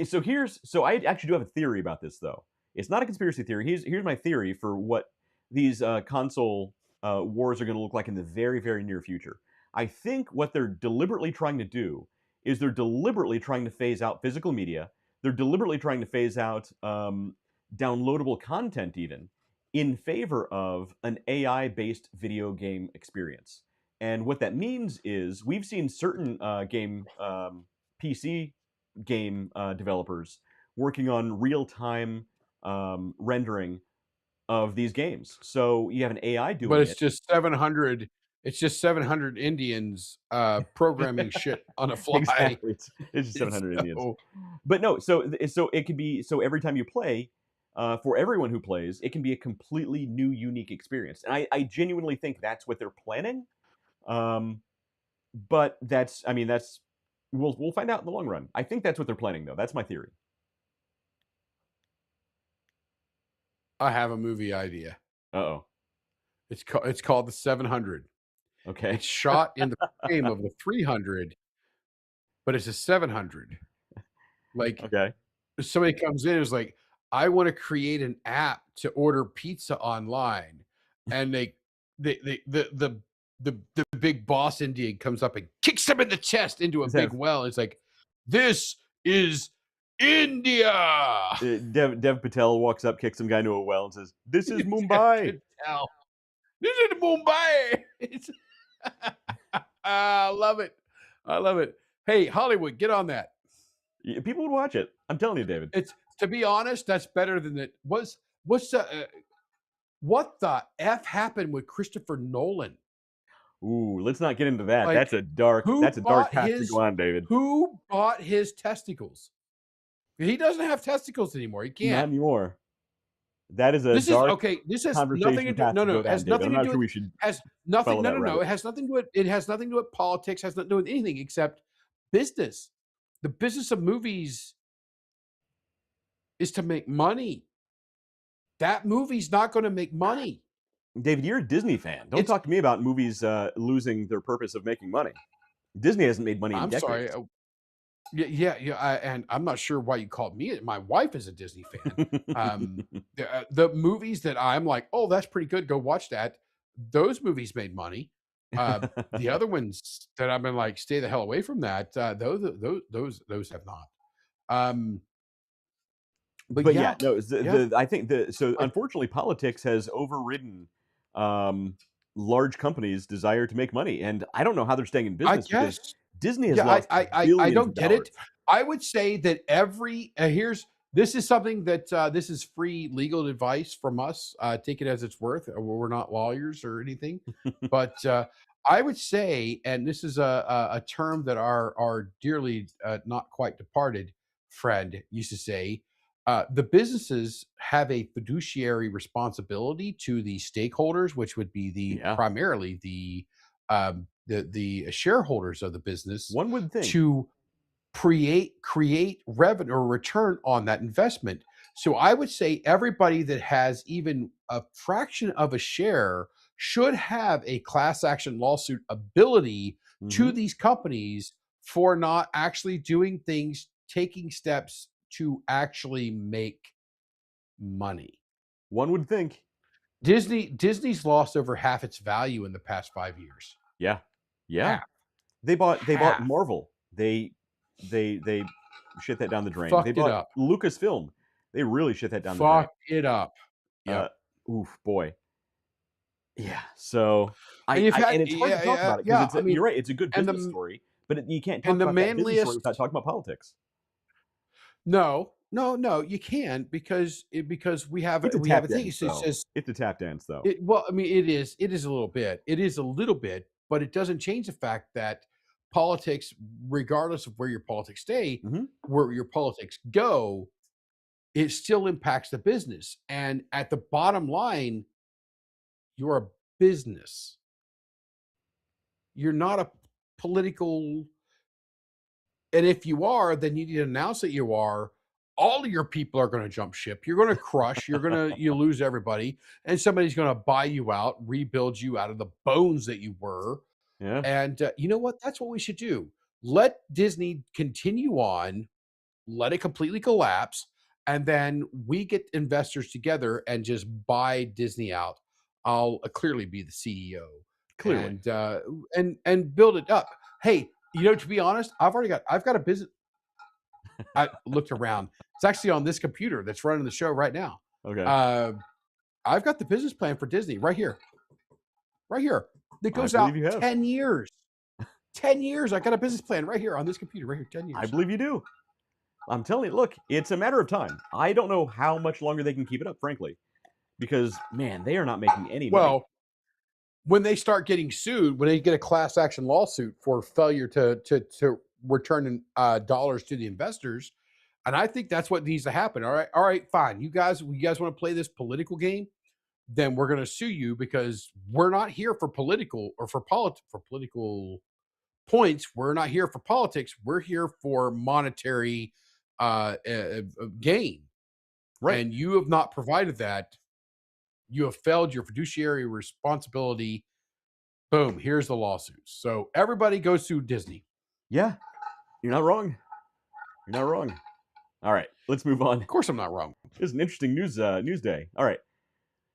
So I actually do have a theory about this though. It's not a conspiracy theory. Here's my theory for what these console wars are going to look like in the very near future. I think what they're deliberately trying to do is they're deliberately trying to phase out physical media. They're deliberately trying to phase out downloadable content even in favor of an AI based video game experience. And what that means is we've seen certain game PC game developers working on real time rendering of these games. So you have an AI But doing it. it's just 700 Indians programming shit on a fly. Exactly. It's just It's 700 Indians. so But no, so it could be so every time you play, for everyone who plays, it can be a completely new, unique experience. And I genuinely think that's what they're planning. Um, but I mean, we'll find out in the long run. I think that's what they're planning, though. That's my theory. I have a movie idea. Uh oh. It's called The 700. Okay. It's shot in the frame of the 300, but it's a 700. Like Okay. somebody comes in and is like, I want to create an app to order pizza online. And the big boss Indian comes up and kicks him in the chest into a Is big that well. It's like, this is India. Dev Patel walks up, kicks some guy into a well, and says, "This is Jeff Mumbai." Patel. This is Mumbai. It's, I love it. I love it. Hey, Hollywood, get on that. People would watch it. I'm telling you, David. It's to be honest, that's better than it was. What the f happened with Christopher Nolan? Ooh, let's not get into that. Like, That's a dark path to go on, David. who bought his testicles? He doesn't have testicles anymore. He Not can't. anymore. That is a This is dark okay. This has nothing to conversation do. path No, to no, go it has down, David. nothing I'm to not do sure with. we should Has nothing. follow No, that no, no. rabbit. It has nothing to do. It has nothing to do with politics. Has nothing to do with anything except business. The business of movies is to make money. That movie's not going to make money. David, you're a Disney fan. Don't It's. talk to me about movies losing their purpose of making money. Disney hasn't made money in I'm sorry. decades. Yeah. And I'm not sure why you called me. My wife is a Disney fan. The movies that I'm like, oh, that's pretty good. Go watch that. Those movies made money. The other ones that I've been like, stay the hell away from that. Those have not. But But yeah, yeah, no, yeah. I think so. Like Unfortunately, politics has overridden um, large companies' desire to make money, and I don't know how they're staying in I business because guess. Disney has Yeah, lost I billions of don't get it. dollars. I would say that every here's this is something that this is free legal advice from us. Take it as it's worth. We're not lawyers or anything, but I would say, and this is a term that our dearly not quite departed friend used to say. The businesses have a fiduciary responsibility to the stakeholders, which would be the Yeah, primarily the the shareholders of the business One would think. to create revenue or return on that investment. So I would say everybody that has even a fraction of a share should have a class action lawsuit ability to Mhm. these companies for not actually doing things, taking steps to actually make money. One would think. Disney's lost over half its value in the past 5 years. Yeah. Yeah. Half. They bought Half. Marvel. They shit that down the drain. They Fucked it bought up. Lucasfilm. They really shit that down the drain. Fucked it up. Uh, Yep. oof, boy. Yeah. So And you've had and it's hard to talk about it because yeah, I mean, you're right. It's a good and business the story, but you can't and talk the about that business story manliest without talking about politics. no, you can because we have It's a we have tap a thing. dance, It though. says It's a tap dance, though. well, I mean, it is a little bit. It is a little bit, but it doesn't change the fact that politics, regardless of where your politics stay, Mhm. where your politics go, it still impacts the business. And at the bottom line, you're a business. You're not a political. And if you are, then you need to announce that you are. All of your people are going to jump ship. You're going to crush. You lose everybody, and somebody's going to buy you out, rebuild you out of the bones that you were. Yeah. And you know what? That's what we should do. Let Disney continue on, let it completely collapse, and then we get investors together and just buy Disney out. I'll clearly be the CEO Clearly. and build it up. Hey, to be honest, I've got a business. I looked around. It's actually on this computer that's running the show right now. Okay. I've got the business plan for Disney right here. Right here. That I goes believe out you have. 10 years. 10 years. I got a business plan right here on this computer, right here, 10 years. I believe you do. I'm telling you, look, it's a matter of time. I don't know how much longer they can keep it up, frankly, because man, they are not making any money. Well, when they start getting sued, when they get a class action lawsuit for failure to return dollars to the investors, and I think that's what needs to happen. All right, fine. You guys want to play this political game? Then we're going to sue you because we're not here for political points. We're not here for politics. We're here for monetary gain. Right. And you have not provided that. You have failed your fiduciary responsibility. Boom, here's the lawsuits. So everybody go sue Disney. Yeah. You're not wrong. You're not wrong. All right, let's move on. Of course I'm not wrong. This is an interesting news day. All right.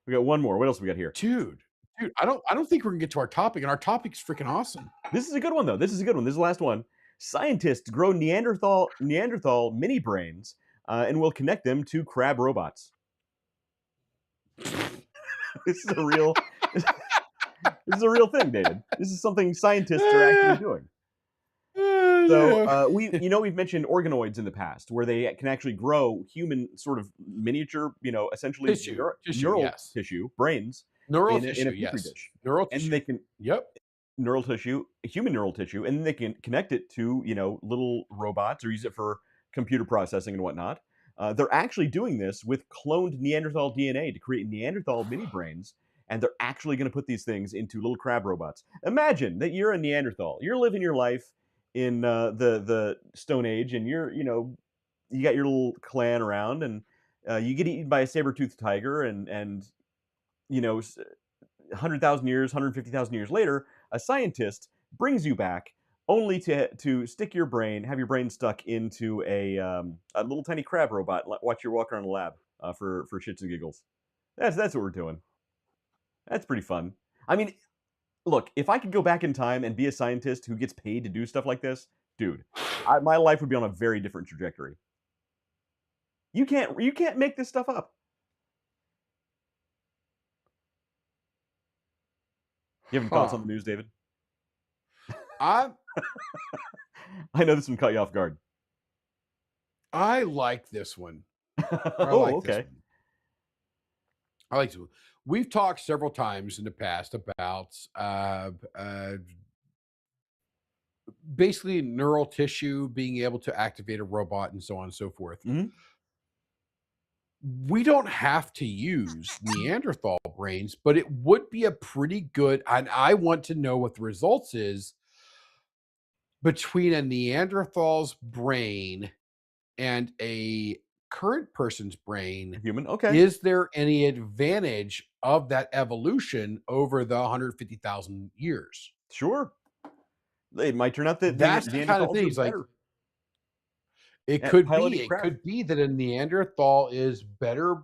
We got one more. What else we got here? Dude, I don't think we're gonna get to our topic, and our topic's freaking awesome. This is a good one, though. This is a good one. This is the last one. Scientists grow Neanderthal mini brains and will connect them to crab robots. This is a real this is a real thing, David. This is something scientists are actually doing. So we've mentioned organoids in the past, where they can actually grow human sort of miniature, essentially neural tissue, brains, Neural in a tissue, petri yes. dish, Neural and tissue. they can Yep. neural tissue, human neural tissue, and then they can connect it to little robots or use it for computer processing and whatnot. They're actually doing this with cloned Neanderthal DNA to create Neanderthal mini brains, and they're actually going to put these things into little crab robots. Imagine that you're a Neanderthal. You're living your life in the Stone Age, and you got your little clan around, and you get eaten by a saber-toothed tiger, and 100,000 years, 150,000 years later, a scientist brings you back only to stick your brain, have your brain stuck into a little tiny crab robot. Watch you walk around the lab for shits and giggles. That's what we're doing. That's pretty fun. I mean, look, if I could go back in time and be a scientist who gets paid to do stuff like this, dude, my life would be on a very different trajectory. You can't make this stuff up. You have any thoughts on the news, David? I know this one caught you off guard. I like this one. Okay. I like this one. We've talked several times in the past about basically neural tissue being able to activate a robot and so on and so forth. Mhm. we don't have to use Neanderthal brains, but it would be a pretty good, and I want to know what the results is between a Neanderthal's brain and a current person's brain. Human, okay, Is there any advantage of that evolution over the 150,000 years? sure. It might turn out that the That's the kind of Neanderthals thing. are It's like better it at could piloting be. It craft could be that a Neanderthal is better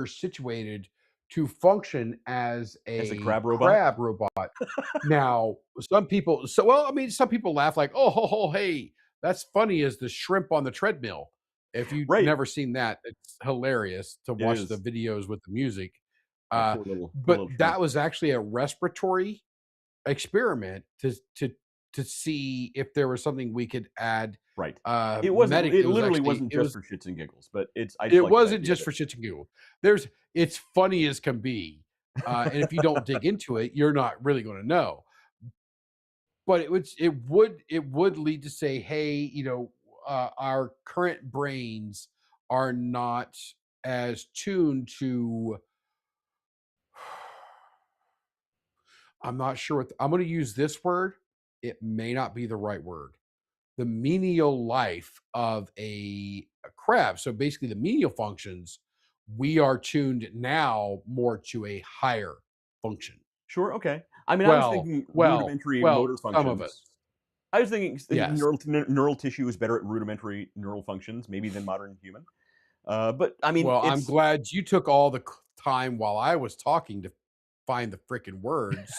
situated to function as as a a crab robot. crab robot. Now, some people, I mean, some people laugh like, oh, hey, that's funny as the shrimp on the treadmill. If you've Right, never seen that, it's hilarious to it watch the is. videos with the music. That Uh, poor but little shrimp. that was actually a respiratory experiment to see if there was something we could add Right. medic. It It was literally actually wasn't it just was for shits and giggles, but I just it like the wasn't idea of just for shits and giggles. It's funny as can be, and if you don't dig into it, you're not really going to know. But it would lead to say, hey, our current brains are not as tuned to. I'm not sure what I'm going to use this word. It may not be the right word. The menial life of a crab. So basically, the menial functions, we are tuned now more to a higher function. Sure, okay. I mean, I was Well, thinking well, rudimentary well, motor some of functions. us, I was thinking yes. neural tissue is better at rudimentary neural functions, maybe than modern human. But I mean, Well, I'm it's glad you took all the time while I was talking to find the freaking words.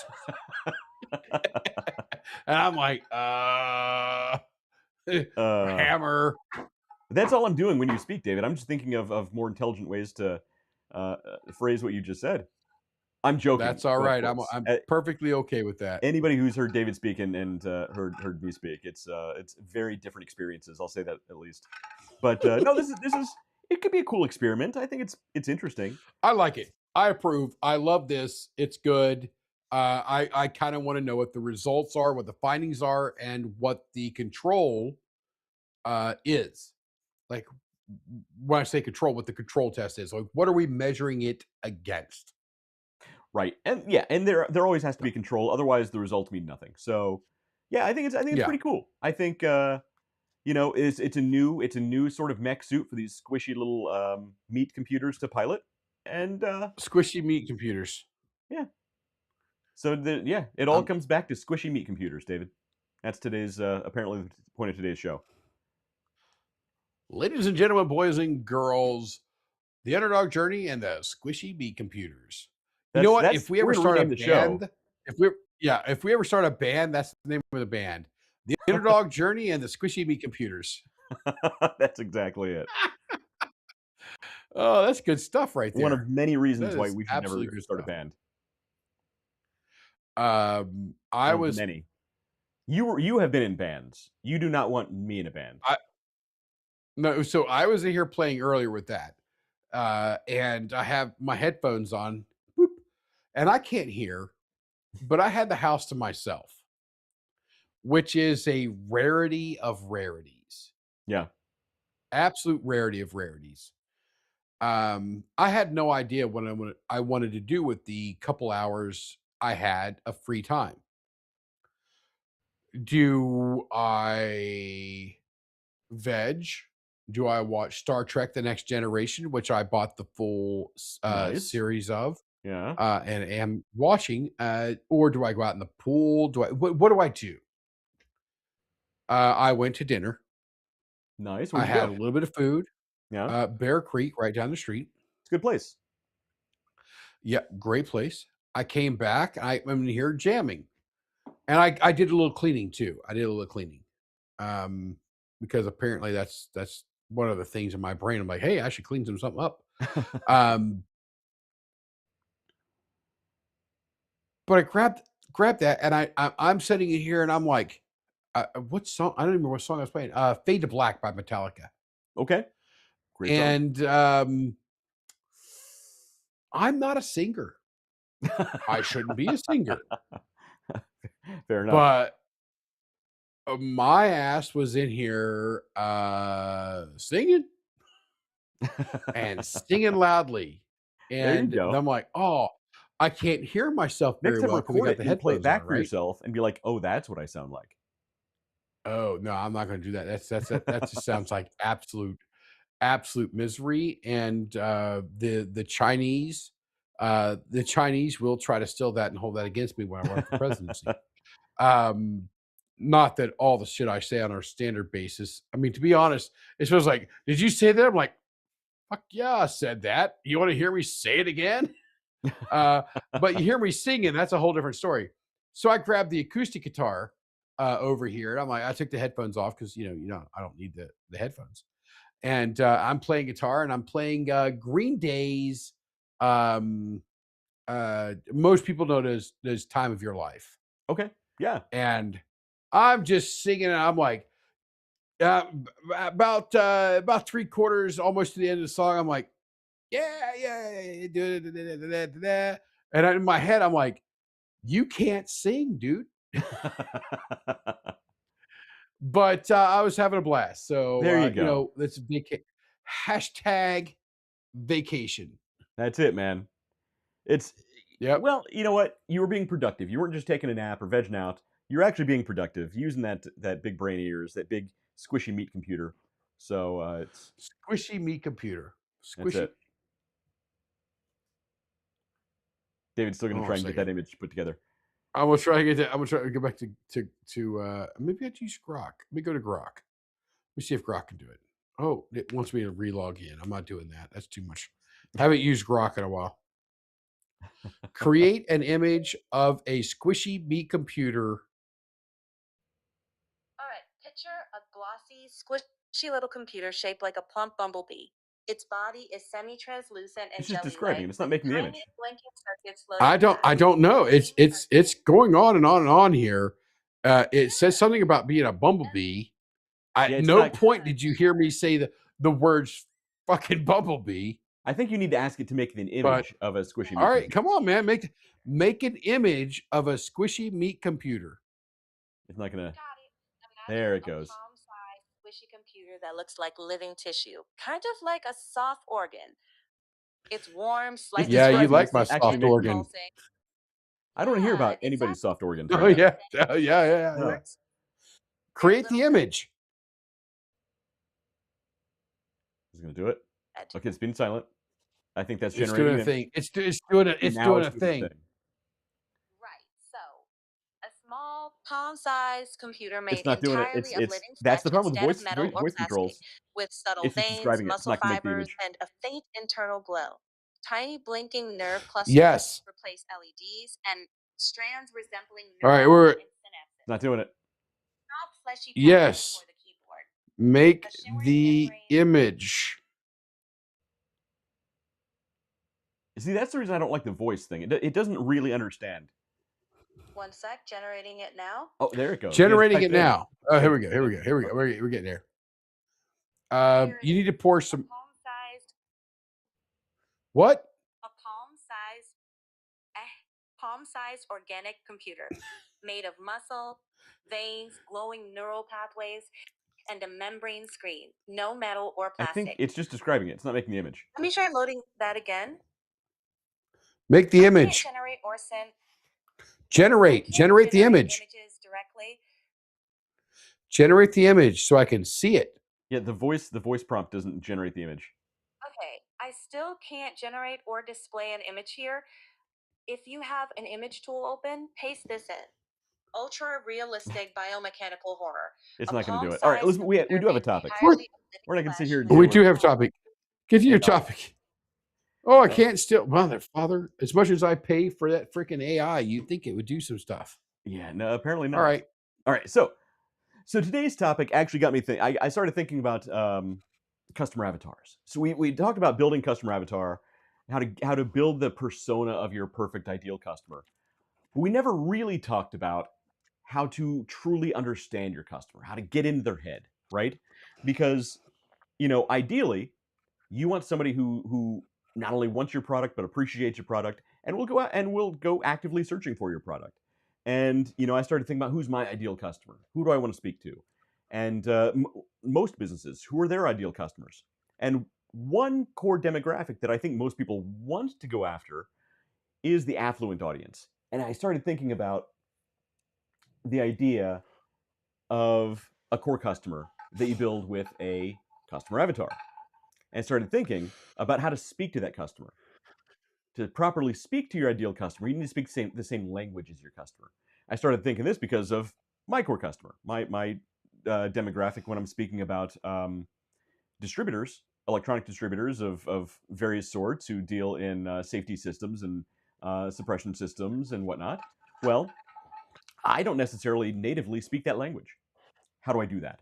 And I'm like, uh, hammer. that's all I'm doing when you speak, David. I'm just thinking of more intelligent ways to phrase what you just said. I'm joking, That's all of right. course. I'm perfectly okay with that. Anybody who's heard David speak and heard me speak, it's very different experiences. I'll say that at least. But no, this is it could be a cool experiment. I think it's interesting. I like it. I approve. I love this. It's good. I kind of want to know what the results are, what the findings are, and what the control is. Like when I say control, what the control test is. Like, what are we measuring it against? Right. And yeah, and there always has to be control, otherwise the results mean nothing. So yeah, I think it's Yeah, pretty cool. I think it's a new sort of mech suit for these squishy little meat computers to pilot. And squishy meat computers. yeah. So it all Um, comes back to squishy meat computers, David. That's today's apparently the point of today's show. Ladies and gentlemen, boys and girls, the underdog journey and the squishy meat computers. You know what? That's If we ever we're gonna start a rename the show. band, if we ever start a band, that's the name of the band. The underdog journey and the squishy meat computers. That's exactly it. Oh, that's good stuff right One there. of many That reasons why is we should absolutely never good start a stuff. band. I One of was many. You have been in bands. You do not want me in a band. I no, so I was in here playing earlier with that. And I have my headphones on, boop, and I can't hear, but I had the house to myself, which is a rarity of rarities. Yeah. Absolute rarity of rarities. I had no idea what I wanted to do with the couple hours I had of free time. Do I veg? Do I watch Star Trek: The Next Generation, which I bought the full Nice. series of, Yeah. and am watching? Or do I go out in the pool? What do I do? I went to dinner. Nice. I Where'd you had go? a little bit of food. Yeah. Bear Creek, right down the street. It's a good place. Yeah, great place. I came back. I'm in here jamming, and I did a little cleaning too. I did a little cleaning, because apparently that's one of the things in my brain. I'm like, hey, I should clean something up. Um, but I grabbed that, and I'm sitting in here, and I'm like, what song? I don't remember what song I was playing. "Fade to Black" by Metallica, Okay. Great song. and I'm not a singer. I shouldn't be a singer, Fair enough. but my ass was in here singing. and singing loudly. There you And go. I'm like, oh, I can't hear myself very Next time, well because I record got it the and play it headphones on, back for right? yourself and be like, "Oh, that's what I sound like." Oh no, I'm not going to do that. That just sounds like absolute misery. And the Chinese will try to steal that and hold that against me when I run for presidency. Um, Not that all the shit I say on our standard basis. I mean, to be honest, it was like, did you say that? I'm like, fuck yeah, I said that. You want to hear me say it again? But you hear me singing, that's a whole different story. So I grabbed the acoustic guitar over here, and I'm like, I took the headphones off because I don't need the headphones. And I'm playing guitar, and I'm playing Green Day's. Um, Most people know it as "Time of Your Life," Okay. Yeah. and I'm just singing, and I'm like, about 3/4, almost to the end of the song. I'm like, yeah, yeah, yeah, and in my head, I'm like, you can't sing, dude. But I was having a blast. So There you go. that's hashtag vacation. That's it, man. It's Yep. well, you know what? You were being productive. You weren't just taking a nap or vegging out. You're actually being productive, using that big brain of yours, that big squishy meat computer. So it's Squishy meat computer. that's Squishy. it. David's still going Hold to on try a and get second. that image put together. I'm gonna try to get that. I'm gonna try to go back to maybe I have to use Grok. Let me go to Grok. Let me see if Grok can do it. Oh, it wants me to relog in. I'm not doing that. That's too much. I haven't used Grok in a while. Create an image of a squishy meat computer. All right, picture a glossy, squishy little computer shaped like a plump bumblebee. Its body is semi-translucent and It's just describing jelly-like, him. It's not with making the tiny image. blinking circuits loading I fast. don't know. It's These it's are it's thin, going on and on and on here. It says something about being a and bumblebee. Yeah, At it's no not. point did you hear me say the words fucking bumblebee. I think you need to ask it to make an But image of a squishy all meat right, computer. come on, man. Make an image of a squishy meat computer. It's not going to. got it. Imagine There it a goes. palm-sized squishy computer that looks like living tissue, kind of like a soft organ. It's warm, It's slightly Yeah, you describing. like It's my not pulsating, actually soft gently making it. organ. pulsing. I don't want to hear Yeah, about it's anybody's soft soft organs Oh right now. yeah. and Oh, yeah. No. Create the image. It's going to do it. Okay, it's been silent. I think that's It's doing generating a them. thing. It's Now doing it's a doing the thing. thing. Right. So, a small palm-sized computer It's made not doing it. entirely of living That's the flesh problem with instead of voice metal or voice plastic, controls. with subtle It's just veins, describing it. It's muscle not going to make the fibers, image. and a faint internal glow. Tiny blinking nerve clusters Yes. replace LEDs, and strands resembling All right, neurons we're and It's not synapses. doing it. Not fleshy patterns yes. for the keyboard. Make A shimmering the membrane. image. See, that's the reason I don't like the voice thing. It doesn't really understand. One sec, generating it now. Oh, there it goes. You just Generating it typed in. now. Oh, You here we just go. typed Here in. we go. Here we go. Okay. We're getting there. Here it You need is. to pour A some palm-sized, what? a palm-sized, palm-sized organic computer made of muscle, veins, glowing neural pathways, and a membrane screen. No metal or I think plastic. it's just describing it. It's not making the image. Let me try loading that again. Make the I can't image. generate or send. I Generate. can't Generate the generate image. images directly. Generate the image so I can see it. Yeah, the voice prompt doesn't generate the image. Okay, I still can't generate or display an image here. If you have an image tool open, paste this in. Ultra realistic biomechanical horror. It's A not going to do it. All right, palm-sized we computer do have a made topic. What? entirely of living We're not going to sit flesh here and We deal with do with. have a topic. Get to your And, topic. Oh, I no. can't still, mother, father. As much as I pay for that freaking AI, you'd think it would do some stuff. Yeah, no, apparently not. All right. All right. So today's topic actually got me thinking. I started thinking about customer avatars. So we talked about building customer avatar, how to build the persona of your perfect ideal customer. But we never really talked about how to truly understand your customer, how to get into their head, right? Because ideally, you want somebody who not only wants your product but appreciates your product and will go out and will go actively searching for your product. And I started thinking about who's my ideal customer, who do I want to speak to, and most businesses, who are their ideal customers, and one core demographic that I think most people want to go after is the affluent audience. And I started thinking about the idea of a core customer that you build with a customer avatar, and started thinking about how to speak to that customer. To properly speak to your ideal customer, you need to speak the same language as your customer. I started thinking this because of my core customer, my demographic when I'm speaking about distributors, electronic distributors of various sorts who deal in safety systems and suppression systems and whatnot. Well, I don't necessarily natively speak that language. How do I do that?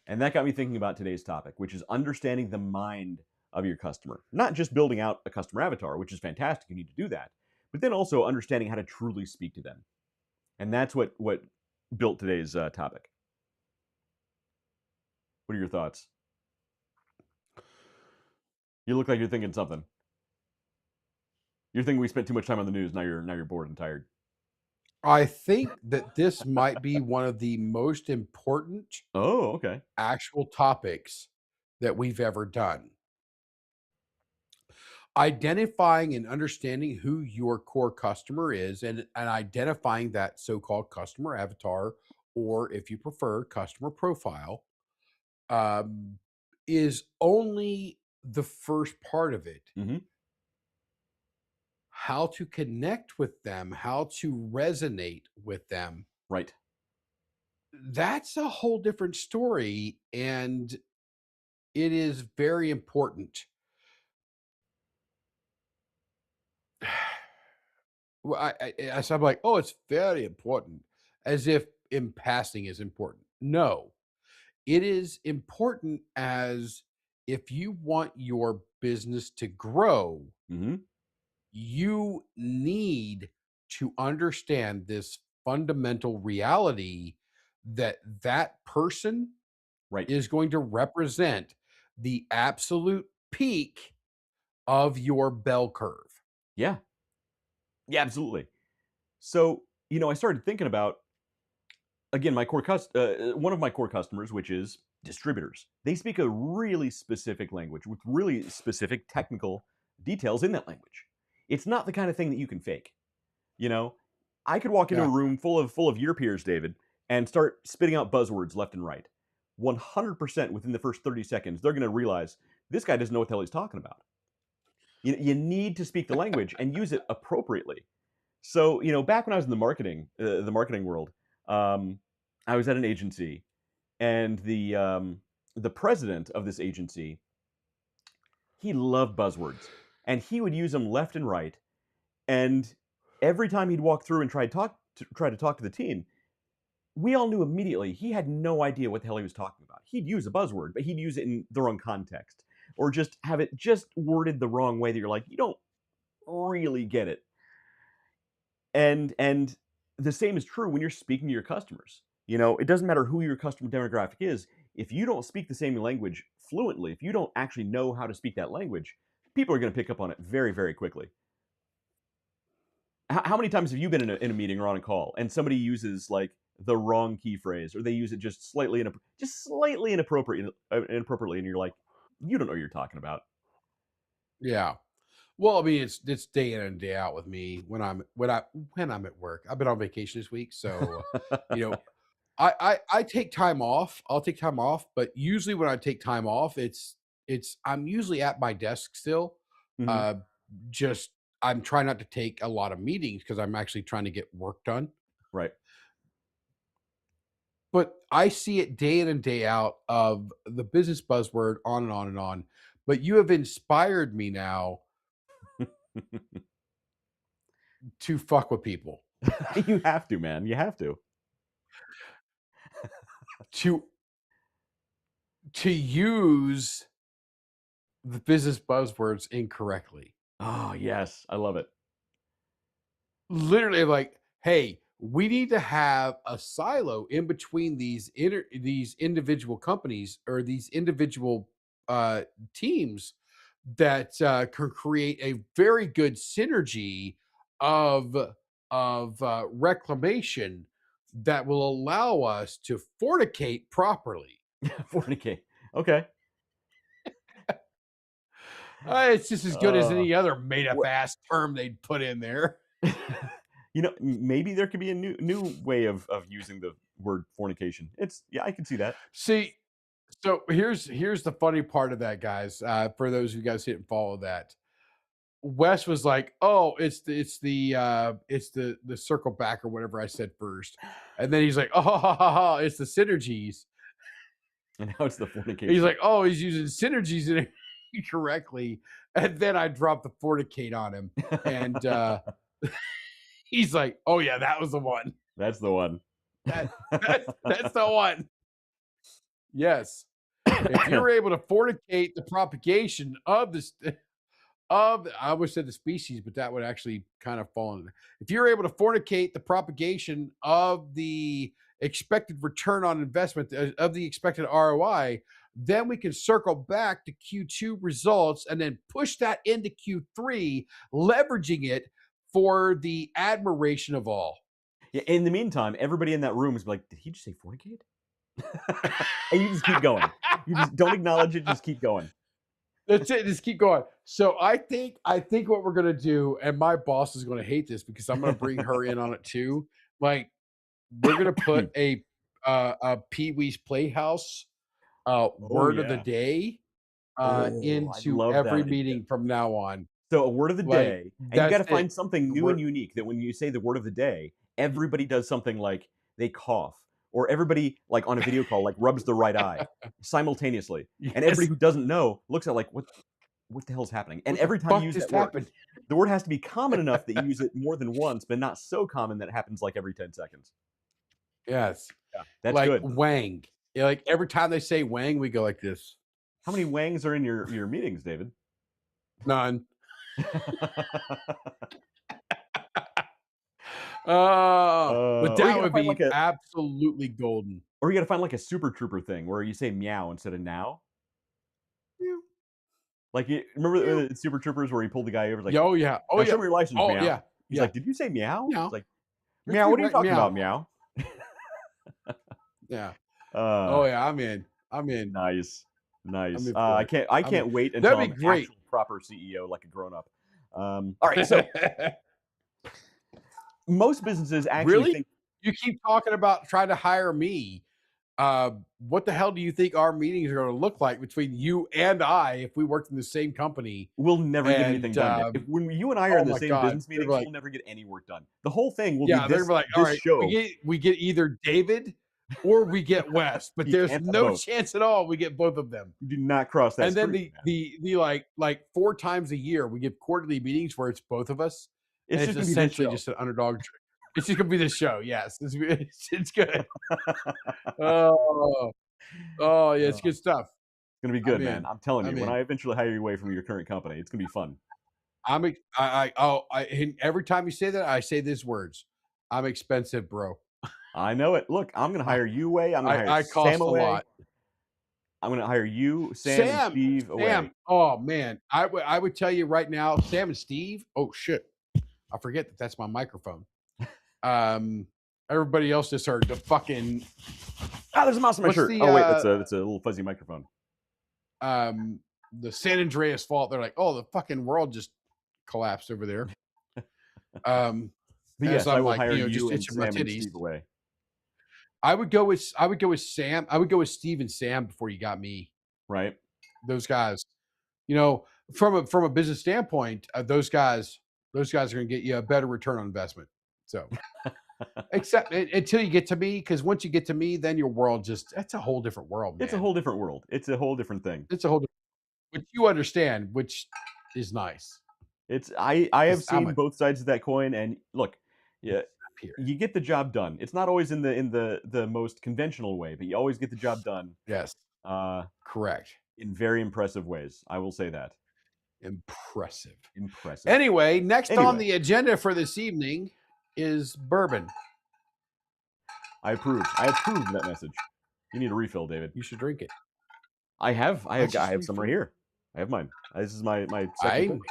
And that got me thinking about today's topic, which is understanding the mind of your customer. Not just building out a customer avatar, which is fantastic, you need to do that, but then also understanding how to truly speak to them. And that's what built today's topic. What are your thoughts? You look like you're thinking something. You're thinking we spent too much time on the news. Now you're bored and tired. I think that this might be one of the most important Oh, okay. actual topics that we've ever done. Identifying and understanding who your core customer is, and identifying that so-called customer avatar, or if you prefer, customer profile, um, is only the first part of it. Mm-hmm. How to connect with them, how to resonate with them. Right. That's a whole different story, and it is very important. Well, so I'm like, oh, it's very important, as if in passing is important. No, it is important as if you want your business to grow, Mm-hmm. you need to understand this fundamental reality that that person Right. is going to represent the absolute peak of your bell curve. Yeah. Yeah, absolutely. So, I started thinking about, again, one of my core customers, which is distributors. They speak a really specific language with really specific technical details in that language. It's not the kind of thing that you can fake. You know, I could walk into Yeah. a room full of your peers, David, and start spitting out buzzwords left and right. 100% within the first 30 seconds, they're going to realize this guy doesn't know what the hell he's talking about. You need to speak the language and use it appropriately. So, back when I was in the marketing world, um, I was at an agency, and the president of this agency, he loved buzzwords, and he would use them left and right. And every time he'd walk through and try to talk to the team, we all knew immediately he had no idea what the hell he was talking about. He'd use a buzzword, but he'd use it in the wrong context, or just have it just worded the wrong way that you're like, you don't really get it. And the same is true when you're speaking to your customers. It doesn't matter who your customer demographic is. If you don't speak the same language fluently, if you don't actually know how to speak that language, people are going to pick up on it very, very quickly. How many times have you been in a meeting or on a call and somebody uses like the wrong key phrase, or they use it just slightly inappropriately, and you're like, you don't know what you're talking about. Yeah. Well, I mean, it's day in and day out with me when I'm at work. I've been on vacation this week, so you know, I take time off. I'll take time off, but usually when I take time off, it's I'm usually at my desk still. Mhm. Uh, just I'm trying not to take a lot of meetings because I'm actually trying to get work done. Right. But I see it day in and day out of the business buzzword on and on and on. But you have inspired me now to fuck with people, You have to, man. You have to. to use the business buzzwords incorrectly. Oh, yes. I love it. Literally, like, hey, we need to have a silo in between these individual companies, or these individual teams, that can create a very good synergy of reclamation that will allow us to fornicate properly. Fornicate. Okay. It's just as good as Uh, any other made up what- ass term they'd put in there. Maybe there could be a new way of using the word fornication. I can see that. See, so here's the funny part of that, guys. For those of you guys who didn't follow that, Wes was like, "Oh, it's the circle back or whatever I said first," and then he's like, "Oh, it's the synergies." And now it's the fornication. He's like, "Oh, he's using synergies in incorrectly," and then I dropped the fornicate on him, and he's like, "Oh yeah, that was the one. That's the one. That's the one." Yes. If you're able to fornicate the propagation of this I always said the species, but that would actually kind of fall in. If you're able to fornicate the propagation of the expected return on investment of the expected ROI, then we can circle back to Q2 results and then push that into Q3, leveraging it for the admiration of all. Yeah, in the meantime, everybody in that room is like, "Did he just say fornicate?" And you just keep going. You just don't acknowledge it. Just keep going. That's it. Just keep going. So I think what we're gonna do, and my boss is gonna hate this because I'm gonna bring her in on it too. Like we're gonna put a Pee Wee's Playhouse word of the yeah. day I'd into love every that idea. meeting from now on. So a word of the Like, day, and you that's got to it. find something new Word- and unique. That when you say the word of the day, everybody does something like they cough, or everybody like on a video call like rubs the right eye simultaneously, and everybody Yes. who doesn't know looks at like what the hell's happening. And What the every time fuck you use just that word, happened? the word has to be common enough that you use it more than once, but not so common that it happens like every 10 seconds. Yes. Yeah, that's like good. Wang. Yeah, like every time they say Wang, we go like this. How many wangs are in your meetings, David? None. But or you that gotta would find be like a, absolutely golden. or you got to find like a super trooper thing where you say meow instead of now. Yeah. Like you remember the Super Troopers where he pulled the guy over like, Oh yeah. Oh "Now yeah. show me your license, Oh meow." yeah. He's Yeah. like, "Did you say meow?" Meow. It's like, That's "Meow, what are you right, talking meow. about, meow?" Yeah. Oh Uh, yeah. I'm in. nice. I'm in for I it. can't wait until That'd I'm be an great. actual proper CEO like a grown up. All right, so most businesses actually Really? think You keep talking about trying to hire me. What the hell do you think our meetings are going to look like between you and I if we worked in the same company? we'll never get And, anything done. When you and I are oh in the my same God, business they're meetings, like- we'll never get any work done. The whole thing will Yeah, be they're this, gonna be like, all this right, show. we get either David or we get Wes, but You there's can't have no both. chance at all we get both of them. You do not cross that And then street, man. the like 4 times a year we give quarterly meetings where it's both of us. It's and just it's gonna be this essentially show. just an underdog. It's just gonna be the show. Yes, it's good. Oh yeah, it's good stuff. It's gonna be good, I'm man. in. I'm telling you. I'm When in. I eventually hire you away from your current company, it's gonna be fun. And every time you say that, I say these words. I'm expensive, bro. I know it. Look, I'm gonna hire you away. I'm gonna hire I cost Sam a away. lot. I'm gonna hire you, Sam, and Steve away. Oh man, I would tell you right now, Sam and Steve. Oh shit, I forget that's my microphone. Everybody else just heard the fucking. Ah, there's a mouse on my What's shirt. the, Oh wait, that's a little fuzzy microphone. The San Andreas fault. They're like, oh, the fucking world just collapsed over there. But yes, I I'm will like, hire you know, you just and itching my Sam and titties. Steve away. I would go with Sam. I would go with Steve and Sam before you got me. Right. Those guys, you know, from a business standpoint, those guys are going to get you a better return on investment. So, except until you get to me, because once you get to me, then your world that's a whole different world, man. It's a whole different world. It's a whole different thing. It's a whole, which you understand, which is nice. I have seen both sides of that coin, and look, yeah, you get the job done. It's not always in the most conventional way, but you always get the job done. Yes. Correct. In very impressive ways. I will say that. Impressive. Anyway, next on the agenda for this evening is bourbon. I approve. I approve that message. You need a refill, David. You should drink it. I have some right here. I have mine. This is my second.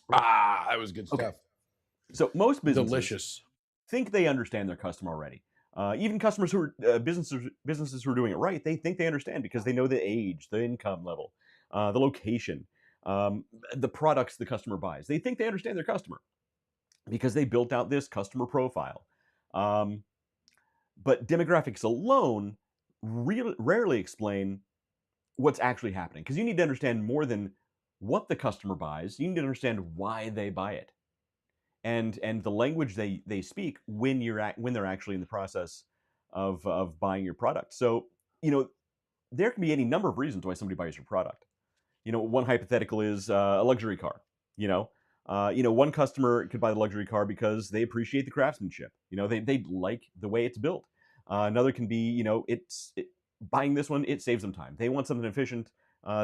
That was good stuff. So most businesses delicious think they understand their customer already. Even customers who are businesses who are doing it right, they think they understand because they know the age, the income level, the location, um, the products the customer buys. They think they understand their customer because they built out this customer profile. Um, but demographics alone rarely explain what's actually happening because you need to understand more than what the customer buys. You need to understand why they buy it and the language they speak when they're actually in the process of buying your product. So there can be any number of reasons why somebody buys your product. One hypothetical is a luxury car. One customer could buy the luxury car because they appreciate the craftsmanship. They like the way it's built. Another can be, buying this one, it saves them time. They want something efficient.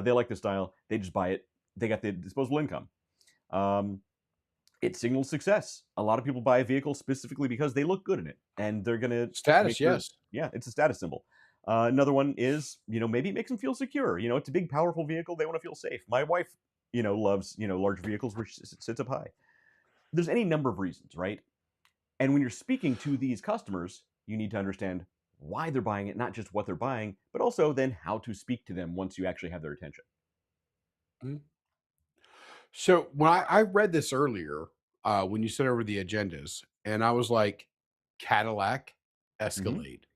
They like the style. They just buy it. They got the disposable income. Um, it signals success. A lot of people buy a vehicle specifically because they look good in it, and they're gonna make Status, sure. yes. Yeah, it's a status symbol. Another one is, maybe it makes them feel secure. It's a big, powerful vehicle. They want to feel safe. My wife, loves large vehicles where she sits up high. There's any number of reasons, right? And when you're speaking to these customers, you need to understand why they're buying it, not just what they're buying, but also then how to speak to them once you actually have their attention. Mhm. So when I read this earlier, when you sent over the agendas, and I was like, Cadillac Hmm. Escalade.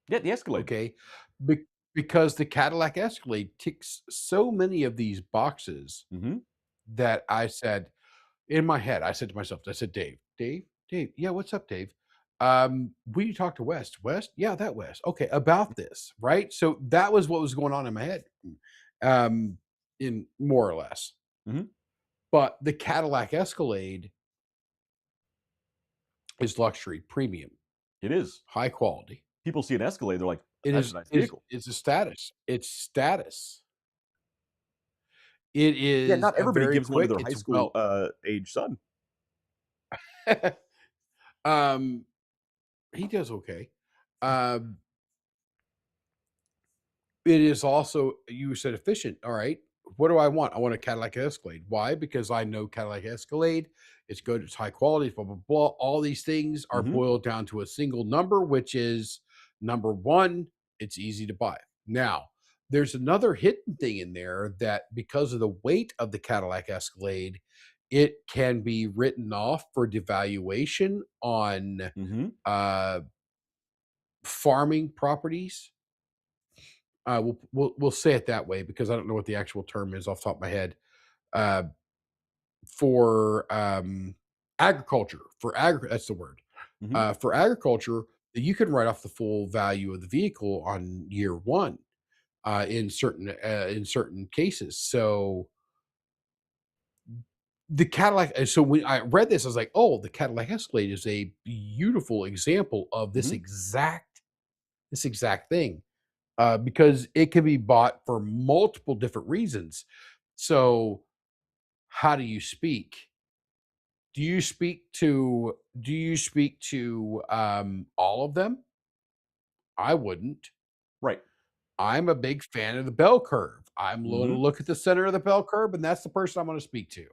Yeah, the Escalade. Okay. Be- because the Cadillac Escalade ticks so many of these boxes Hmm. that I said, in my head, I said to myself, I said, Dave, yeah, what's up, Dave? We need to talk to West, yeah, that West, okay, about this, right? So that was what was going on in my head, um, in more or less. Hmm. But the Cadillac Escalade is luxury, premium, It is. high quality. People see an Escalade, they're like, It "That's a is nice is vehicle." it's a status. It's status. It Yeah, is not a everybody very gives one to quick. their high It's school well, age son. um, he does okay. Um, It is also you said efficient, alright. What do I want? I want a Cadillac Escalade. Why? Because I know Cadillac Escalade, it's good, it's high quality, blah, blah, blah. All these things are Hmm. boiled down to a single number, which is number 1, it's easy to buy. Now, there's another hidden thing in there that because of the weight of the Cadillac Escalade, it can be written off for devaluation on, Hmm. uh, farming properties. We'll say it that way because I don't know what the actual term is off the top of my head. Uh, for agriculture, that's the word. Hmm. For agriculture, you can write off the full value of the vehicle on year one in certain cases. So the Cadillac. So when I read this, I was like, "Oh, the Cadillac Escalade is a beautiful example of Hmm. this exact thing." Because it can be bought for multiple different reasons. So, how do you speak? Do you speak to all of them? I wouldn't. Right. I'm a big fan of the bell curve. I'm going to Hmm. look at the center of the bell curve, and that's the person I'm going to speak to.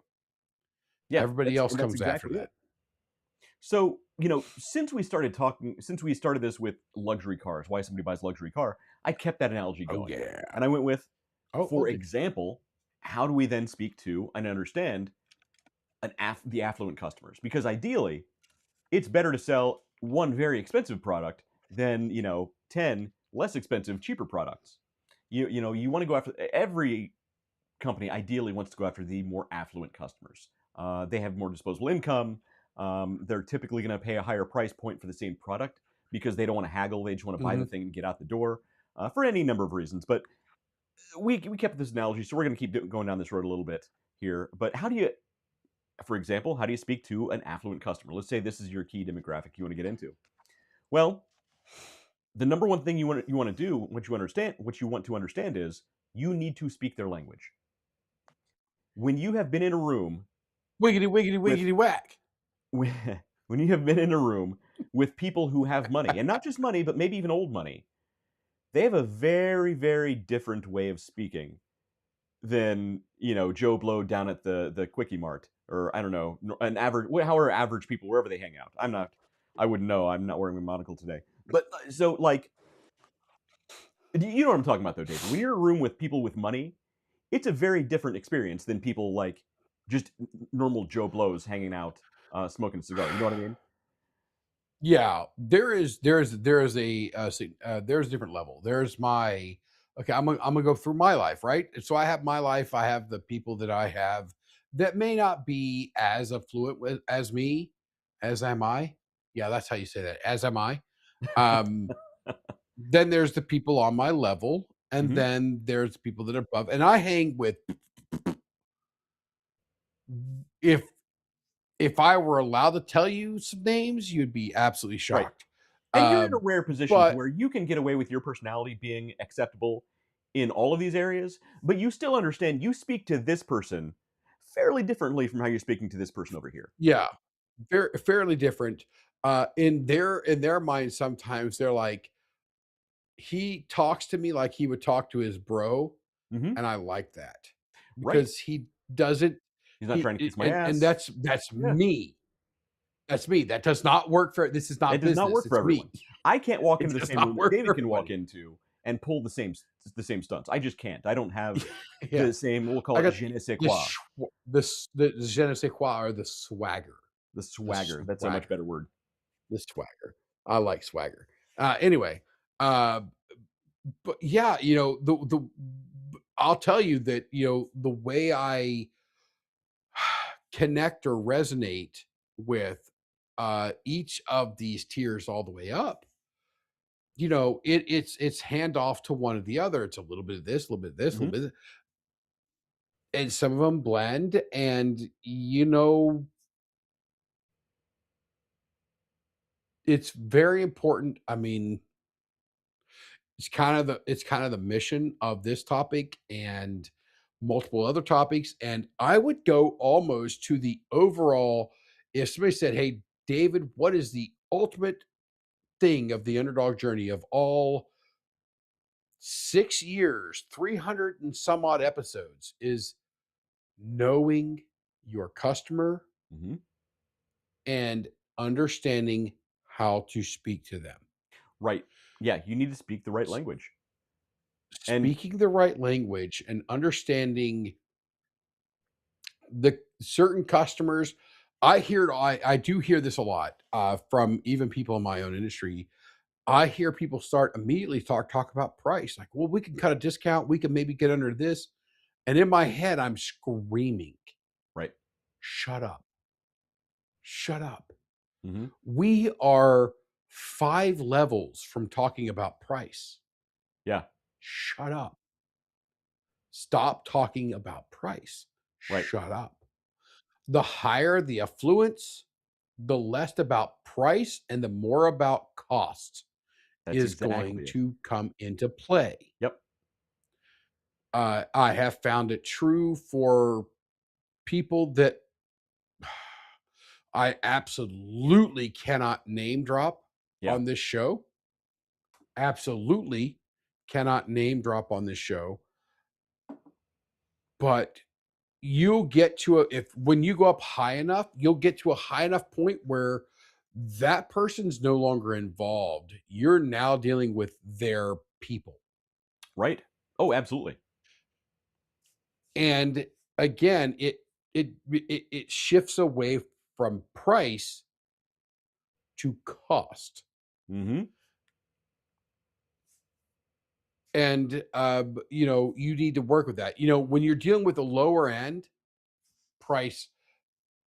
Yeah, Everybody that's else and that's comes after exactly that. it. So, since we started this with luxury cars, why somebody buys a luxury car, I kept that analogy Oh going. yeah. And I went with, Oh, for okay. example, how do we then speak to and understand the affluent customers? Because ideally, it's better to sell one very expensive product than, 10 less expensive, cheaper products. You want to go after every company ideally wants to go after the more affluent customers. They have more disposable income. They're typically going to pay a higher price point for the same product because they don't want to haggle. They just want to buy the Mhm. thing and get out the door for any number of reasons. But we kept this analogy, so we're going to keep going down this road a little bit here. But for example, how do you speak to an affluent customer? Let's say this is your key demographic you want to get into. Well, the number one thing you want to do, what you want to understand is you need to speak their language. When you have been in a room Wiggity, wiggity, with wiggity, whack. when you have been in a room with people who have money, and not just money, but maybe even old money, they have a very, very different way of speaking than Joe Blow down at the Quickie Mart, or I don't know, an average. How are average people wherever they hang out? I'm not. I wouldn't know. I'm not wearing my monocle today. But so like, you know what I'm talking about though, David. When you're in a room with people with money, it's a very different experience than people like just normal Joe Blows hanging out, smoking a cigar. You know what I mean? Yeah, there is there's a different level. There's my okay. I'm gonna go through my life, right? And so I have my life. I have the people that I have that may not be as affluent as me, as am I. Yeah, that's how you say that. As am I. Um, then there's the people on my level, and Hmm. then there's people that are above. And I hang with if if I were allowed to tell you some names, you'd be absolutely Right. shocked. And you're in a Um, rare position to but where you can get away with your personality being acceptable in all of these areas, but you still understand you speak to this person fairly differently from how you're speaking to this person over here. yeah, fairly different. In their mind, sometimes they're like, he talks to me like he would talk to his bro, Hmm. and I like that Right. because he doesn't. He's not trying to kiss my And ass. that's Yeah. me. That's me. That does not work for. This is It not does not business. work for It's everyone. me. I can't walk It into the does same not room that work David for can walk everybody. into and pull the same stunts. I just can't. I don't have Yeah, the same, we'll call I it got je ne sais the quoi, the je ne sais quoi or the swagger, the the swagger. That's a much swagger, better word. the swagger. I like swagger. Anyway, uh, but yeah, I'll tell you that the way I connect or resonate with each of these tiers all the way up. It's handoff to one or the other. It's a little bit of this, a little bit of this, a little Hmm. bit and some of them blend, and it's very important. I mean, it's kind of the mission of this topic and multiple other topics, and I would go almost to the overall. If somebody said, "Hey, David, what is the ultimate thing of the underdog journey of all 6 years, 300 and some odd episodes?" Is knowing your customer Hmm. and understanding how to speak to them. Right. Yeah. You need to speak the right language. And Speaking the right language and understanding the certain customers. I do hear this a lot from even people in my own industry. I hear people start immediately talk about price. Like, well, we can cut a discount. We can maybe get under this. And in my head, I'm screaming, right. shut up, shut up. Hmm. We are 5 levels from talking about price. Yeah. Shut up. Stop talking about price. Right. Shut up. The higher the affluence, the less about price and the more about cost That's is going exactly it. to come into play. Yep. I have found it true for people that I absolutely cannot name drop Yeah. on this show. Absolutely cannot name drop on this show. But you'll get to if when you go up high enough, you'll get to a high enough point where that person's no longer involved. You're now dealing with their people. Right. Oh, absolutely. And again, it shifts away from price to cost. Hmm. And you need to work with that. When you're dealing with the lower end price,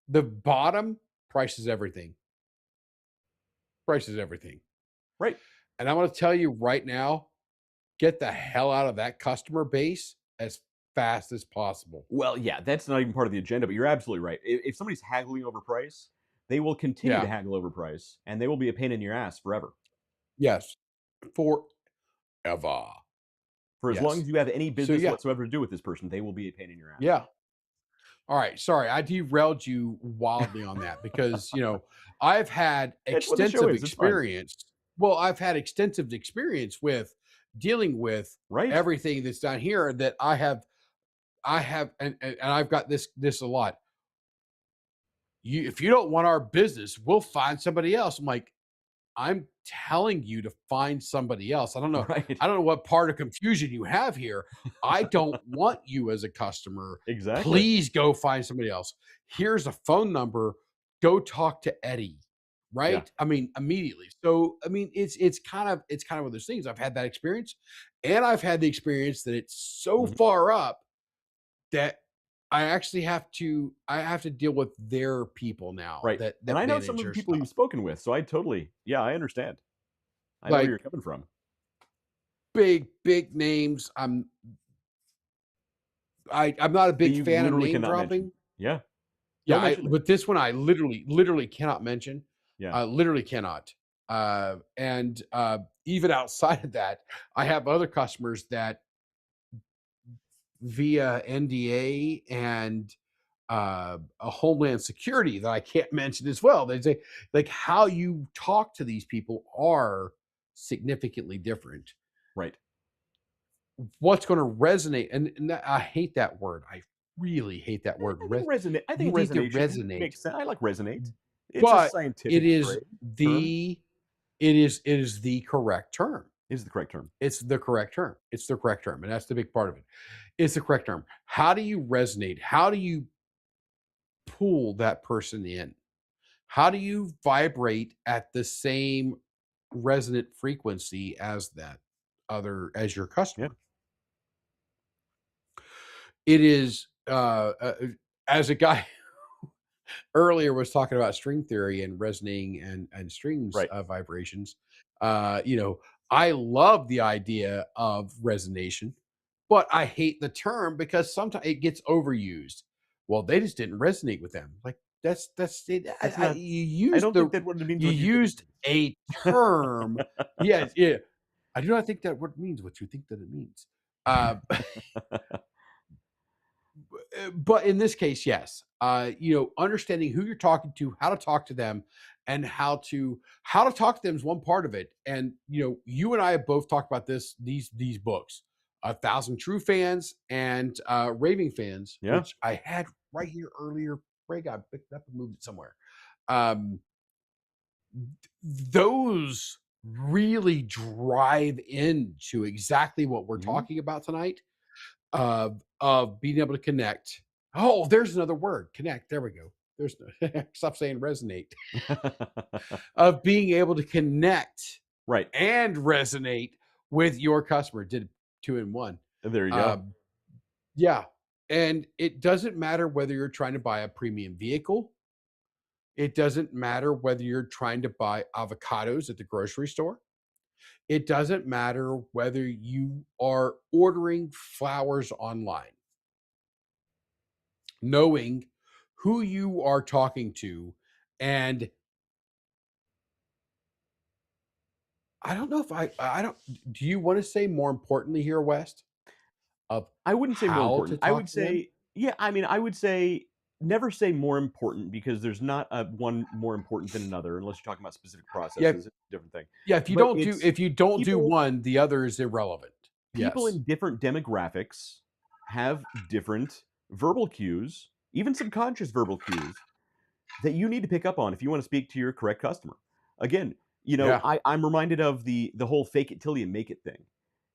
the bottom price is everything. Price is everything. Right. And I'm going to tell you right now, get the hell out of that customer base as fast as possible. Well, yeah, that's not even part of the agenda, but you're absolutely right. If somebody's haggling over price, they will continue to Yeah. haggle over price, and they will be a pain in your ass forever. Yes. Forever. For as long Yes. as you have any So business yeah. whatsoever to do with this person, they will be a pain in your ass. Yeah. All right. Sorry, I derailed you wildly on that because I've had That's what the show extensive is. It's fine. experience. Well, I've had extensive experience with dealing with Right? everything that's down here that I have and I've got this a lot. If you don't want our business, we'll find somebody else. I'm like, I'm telling you to find somebody else. Right. I don't know what part of confusion you have here. I don't want you as a customer. Exactly. Please go find somebody else. Here's a phone number. Go talk to Eddie. Yeah. Right? I mean, immediately. So, I mean, it's kind of one of those things. I've had that experience, and I've had the experience that it's so Mhm. far up that I have to deal with their people now Right. that And I know some manage of the their people you've stuff. spoken with, so I totally, yeah, I understand. I know where Like you're coming from. big names. I'm not a That big you fan of literally name cannot mention. dropping. Yeah. Yeah, Don't mention it. but this one I literally cannot mention. Yeah. I literally cannot. And even outside of that, I have other customers that via NDA and a Homeland Security that I can't mention as well. They say like how you talk to these people are significantly different. Right. What's going to resonate? And I hate that word. I really hate that word. I think resonate. I You think need to resonation resonate, makes sense. I like resonate. It's a but it scientific is phrase term. the it is the correct term. Is the correct term. It's the correct term. It's the correct term, and that's the big part of it. It's the correct term. How do you resonate? How do you pull that person in? How do you vibrate at the same resonant frequency as as your Yeah. customer? It is as a guy earlier was talking about string theory and resonating and strings Right. vibrations. You know, I love the idea of resonation, but I hate the term because sometimes it gets overused. Well, they just didn't resonate with them. Like that's it. That's not. You I used don't think that what it means. you What you think used a term. Yes, yeah. I do not think that word means what you think that it means. Uh, but in this case, yes. Understanding who you're talking to, how to talk to them, and how to talk to them is one part of it. And you and I have both talked about these books, A Thousand True Fans and Raving Fans, Yeah. which I had right here earlier. Ray got picked up and moved it somewhere. Um, those really drive into exactly what we're Mhm. talking about tonight of being able to connect. Oh, there's another word. Connect. There we go. There's no, stop saying resonate. Of being able to connect Right. and resonate with your customer. Did two in one. There you go. Um, yeah. And it doesn't matter whether you're trying to buy a premium vehicle. It doesn't matter whether you're trying to buy avocados at the grocery store. It doesn't matter whether you are ordering flowers online. Knowing who you are talking to. And I don't know if I don't, do you want to say more importantly here, West, of I wouldn't say more how to important. I talk would to them? say, yeah, I mean, I would say never say more important because there's not a one more important than another unless you're talking about specific Yeah. processes. It's a different thing. Yeah. But If you don't do people one, the other is irrelevant. people Yes. in different demographics have different verbal cues, even subconscious verbal cues that you need to pick up on if you want to speak to your correct customer. Again, Yeah. I'm reminded of the whole fake it till you make it thing,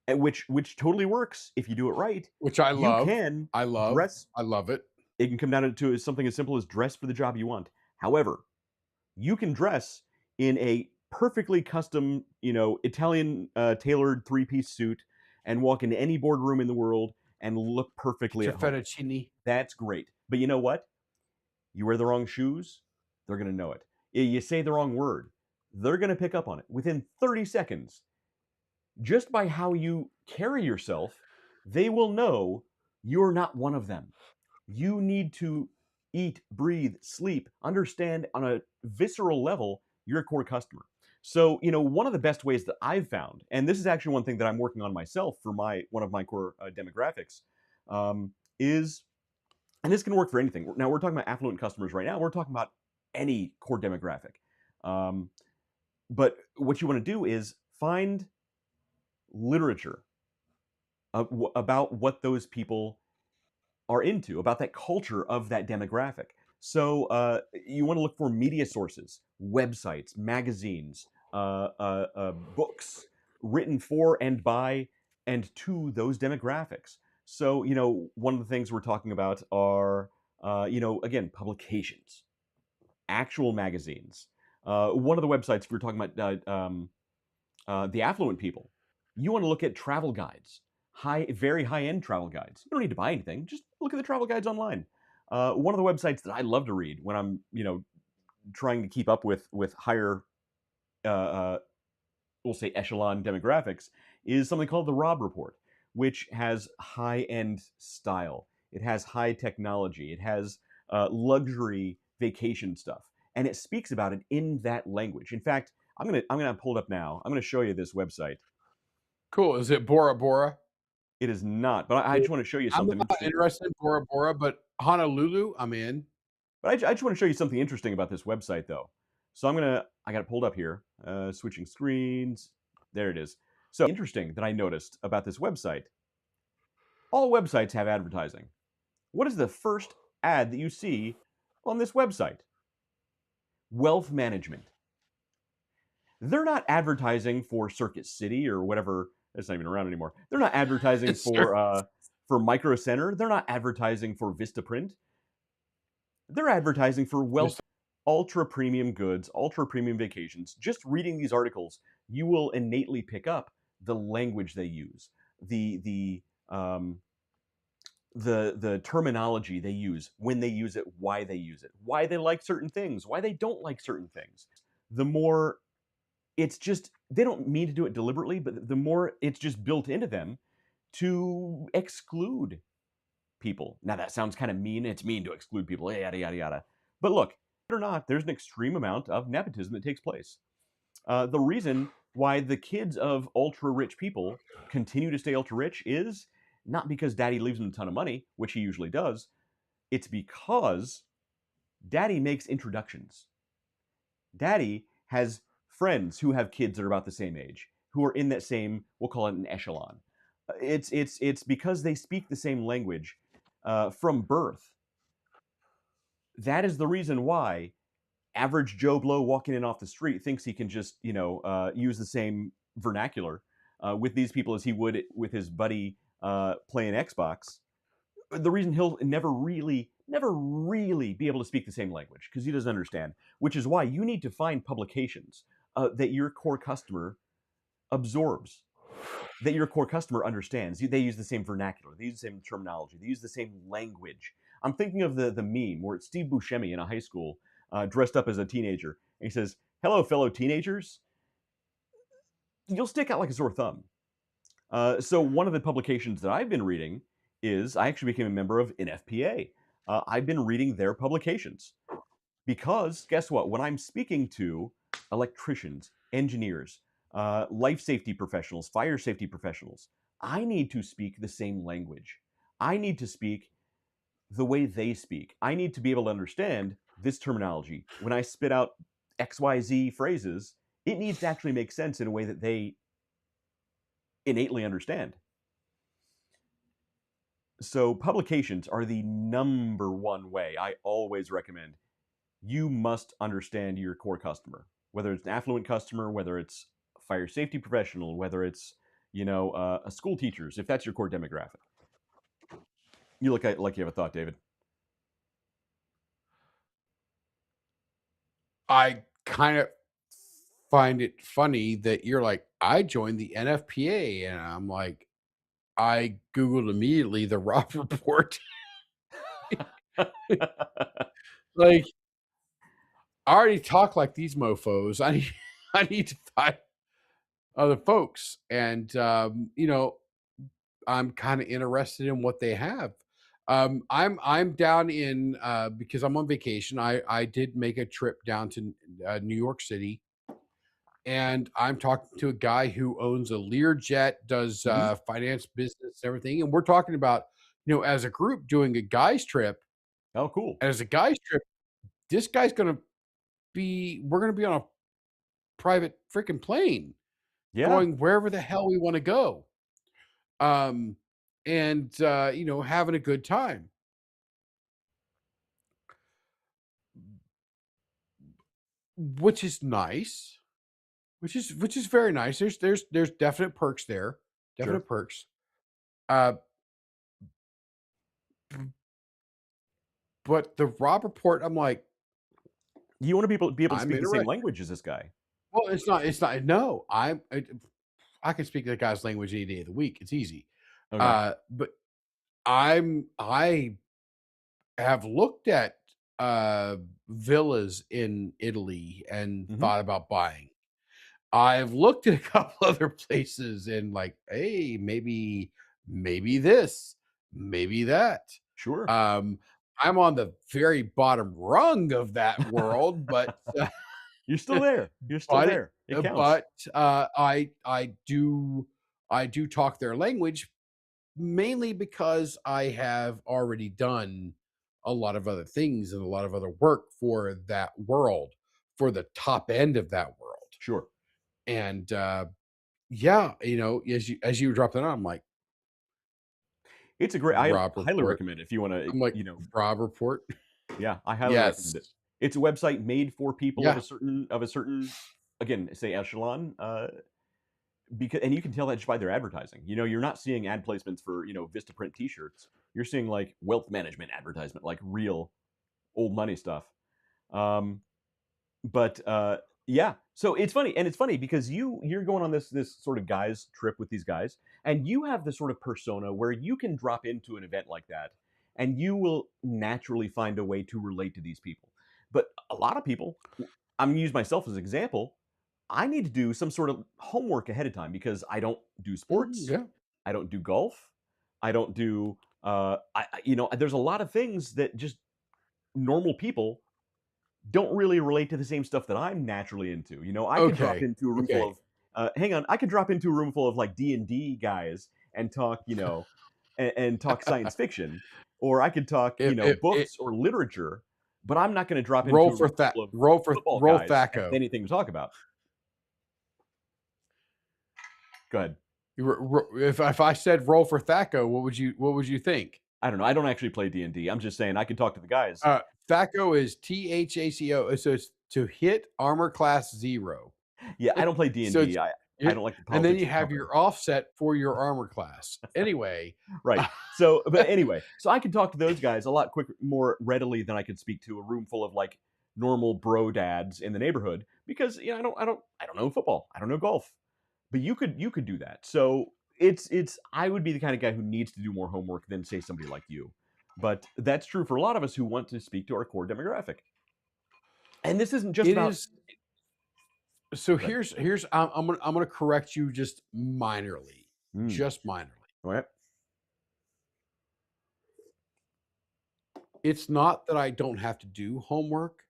and which totally works if you do it right. Which I You love. can I love. dress. I love it. It can come down to something as simple as dress for the job you want. However, you can dress in a perfectly custom, Italian tailored three-piece suit and walk into any boardroom in the world and look Get perfectly your at home. fettuccine. That's great. But you know what? You wear the wrong shoes, they're going to know it. You say the wrong word, they're going to pick up on it within 30 seconds. Just by how you carry yourself, they will know you're not one of them. You need to eat, breathe, sleep, understand on a visceral level your core customer. So, one of the best ways that I've found, and this is actually one thing that I'm working on myself for one of my core demographics, is, and this can work for anything. Now we're talking about affluent customers right now. We're talking about any core demographic. Um, but what you want to do is find literature about what those people are into, about that culture of that demographic. So you want to look for media sources, websites, magazines, books written for and by and to those demographics. So, one of the things we're talking about are, again, publications, actual magazines. One of the websites, if we're talking about the affluent people, you want to look at travel guides, very high end travel guides. You don't need to buy anything; just look at the travel guides online. One of the websites that I love to read when I'm, trying to keep up with higher, uh, uh, we'll say echelon demographics, is something called the Rob Report, which has high end style. It has high technology. It has luxury vacation stuff, and it speaks about it in that language. In fact, I'm gonna pull it up now. I'm gonna show you this website. Cool. Is it Bora Bora? It is not, but I Cool. just want to show you I'm something not interesting. interested in Bora Bora, but Honolulu, I'm in. But I just want to show you something interesting about this website, though. So I got it pulled up here. Switching screens. There it is. So interesting that I noticed about this website. All websites have advertising. What is the first ad that you see on this website? Wealth management. They're not advertising for Circuit City or whatever. It's not even around anymore. They're not advertising Sure. for Micro Center. They're not advertising for Vistaprint. They're advertising for wealth, ultra premium goods, ultra premium vacations. Just reading these articles, you will innately pick up the language they use, the terminology they use, when they use it, why they like certain things, why they don't like certain things. The more it's just, they don't mean to do it deliberately, but the more it's just built into them to exclude people. Now that sounds kind of mean. It's mean to exclude people, yada yada yada. But look, or not, there's an extreme amount of nepotism that takes place. The reason why the kids of ultra rich people continue to stay ultra rich is not because daddy leaves them a ton of money, which he usually does. It's because daddy makes introductions. Daddy has friends who have kids that are about the same age, who are in that same, we'll call it an echelon. It's because they speak the same language from birth. That is the reason why average Joe Blow walking in off the street thinks he can just, use the same vernacular with these people as he would with his buddy playing Xbox. The reason he'll never really be able to speak the same language because he doesn't understand, which is why you need to find publications that your core customer absorbs, that your core customer understands. They use the same vernacular, they use the same terminology, they use the same language. I'm thinking of the meme where it's Steve Buscemi in a high school dressed up as a teenager, and he says, "Hello, fellow teenagers." You'll stick out like a sore thumb. So one of the publications that I've been reading is, I actually became a member of NFPA. I've been reading their publications because guess what? When I'm speaking to electricians, engineers, life safety professionals, fire safety professionals, I need to speak the same language. I need to speak the way they speak. I need to be able to understand this terminology. When I spit out XYZ phrases, it needs to actually make sense in a way that they innately understand. So publications are the number one way I always recommend. You must understand your core customer, whether it's an affluent customer, whether it's a fire safety professional, whether it's a school teachers, if that's your core demographic. You look like you have a thought, David. I kind of find it funny that you're like, I joined the NFPA, and I'm like, I Googled immediately the Rob Report. Like, I already talk like these mofos. I need to find other folks, and I'm kind of interested in what they have. I'm down in because I'm on vacation. I did make a trip down to New York City, and I'm talking to a guy who owns a Learjet, does Mhm. finance business, and everything, and we're talking about as a group doing a guys trip. Oh, cool. As a guys trip, this guy's gonna be we're gonna be on a private freaking plane Yeah. going wherever the hell we want to go. Um, and having a good time. Which is nice. which is very nice. There's definite perks there, Sure. definite perks. Uh, but the Rob report, I'm like, You want to be able to I'm speak the same interested. language as this guy. Well, it's not. No, I can speak that guy's language any day of the week. It's easy. Okay. But I have looked at villas in Italy and Hmm. thought about buying. I've looked at a couple other places and like, hey, maybe this, maybe that. Sure. Um, I'm on the very bottom rung of that world, but You're still there. You're still but there. It counts. I do talk their language mainly because I have already done a lot of other things and a lot of other work for that world, for the top end of that world. Sure. And yeah, as you were dropping on, I'm like, It's a great. I Rob highly report. recommend it if you want to. I'm like, Rob report. Yeah, I highly recommend it. Yes. It's a website made for people Yeah. of a certain, again, say echelon. Because and you can tell that just by their advertising. You're not seeing ad placements for Vistaprint T-shirts. You're seeing like wealth management advertisement, like real old money stuff. Um, but yeah, so it's funny, and it's funny because you're going on this sort of guys trip with these guys, and you have this sort of persona where you can drop into an event like that, and you will naturally find a way to relate to these people. But a lot of people, I'm gonna use myself as an example. I need to do some sort of homework ahead of time because I don't do sports, Yeah. I don't do golf, I don't do there's a lot of things that just normal people don't really relate to the same stuff that I'm naturally into. I could drop Okay. into a room full Okay. of hang on, I could drop into a room full of like D&D guys and talk, and talk science fiction, or I could talk, It books or literature, but I'm not going to drop into a room full of football roll guys and have Thaco. anything to talk about. Go ahead. If I said roll for Thaco, what would you think? I don't know. I don't actually play D&D. I'm just saying I can talk to the guys. Thaco is THACO. So it's to hit armor class 0. Yeah, I don't play So D&D. I don't like the and then politics you of the have company. your offset for your armor class. Anyway, Right. So, but anyway, so I could talk to those guys a lot quicker, more readily than I could speak to a room full of like normal bro dads in the neighborhood because I don't know football. I don't know golf. But you could do that. So it's I would be the kind of guy who needs to do more homework than say somebody like you. But that's true for a lot of us who want to speak to our core demographic. And this isn't just it about. is. So Go ahead. here's I'm gonna correct you just minorly, just minorly. All right. It's not that I don't have to do homework.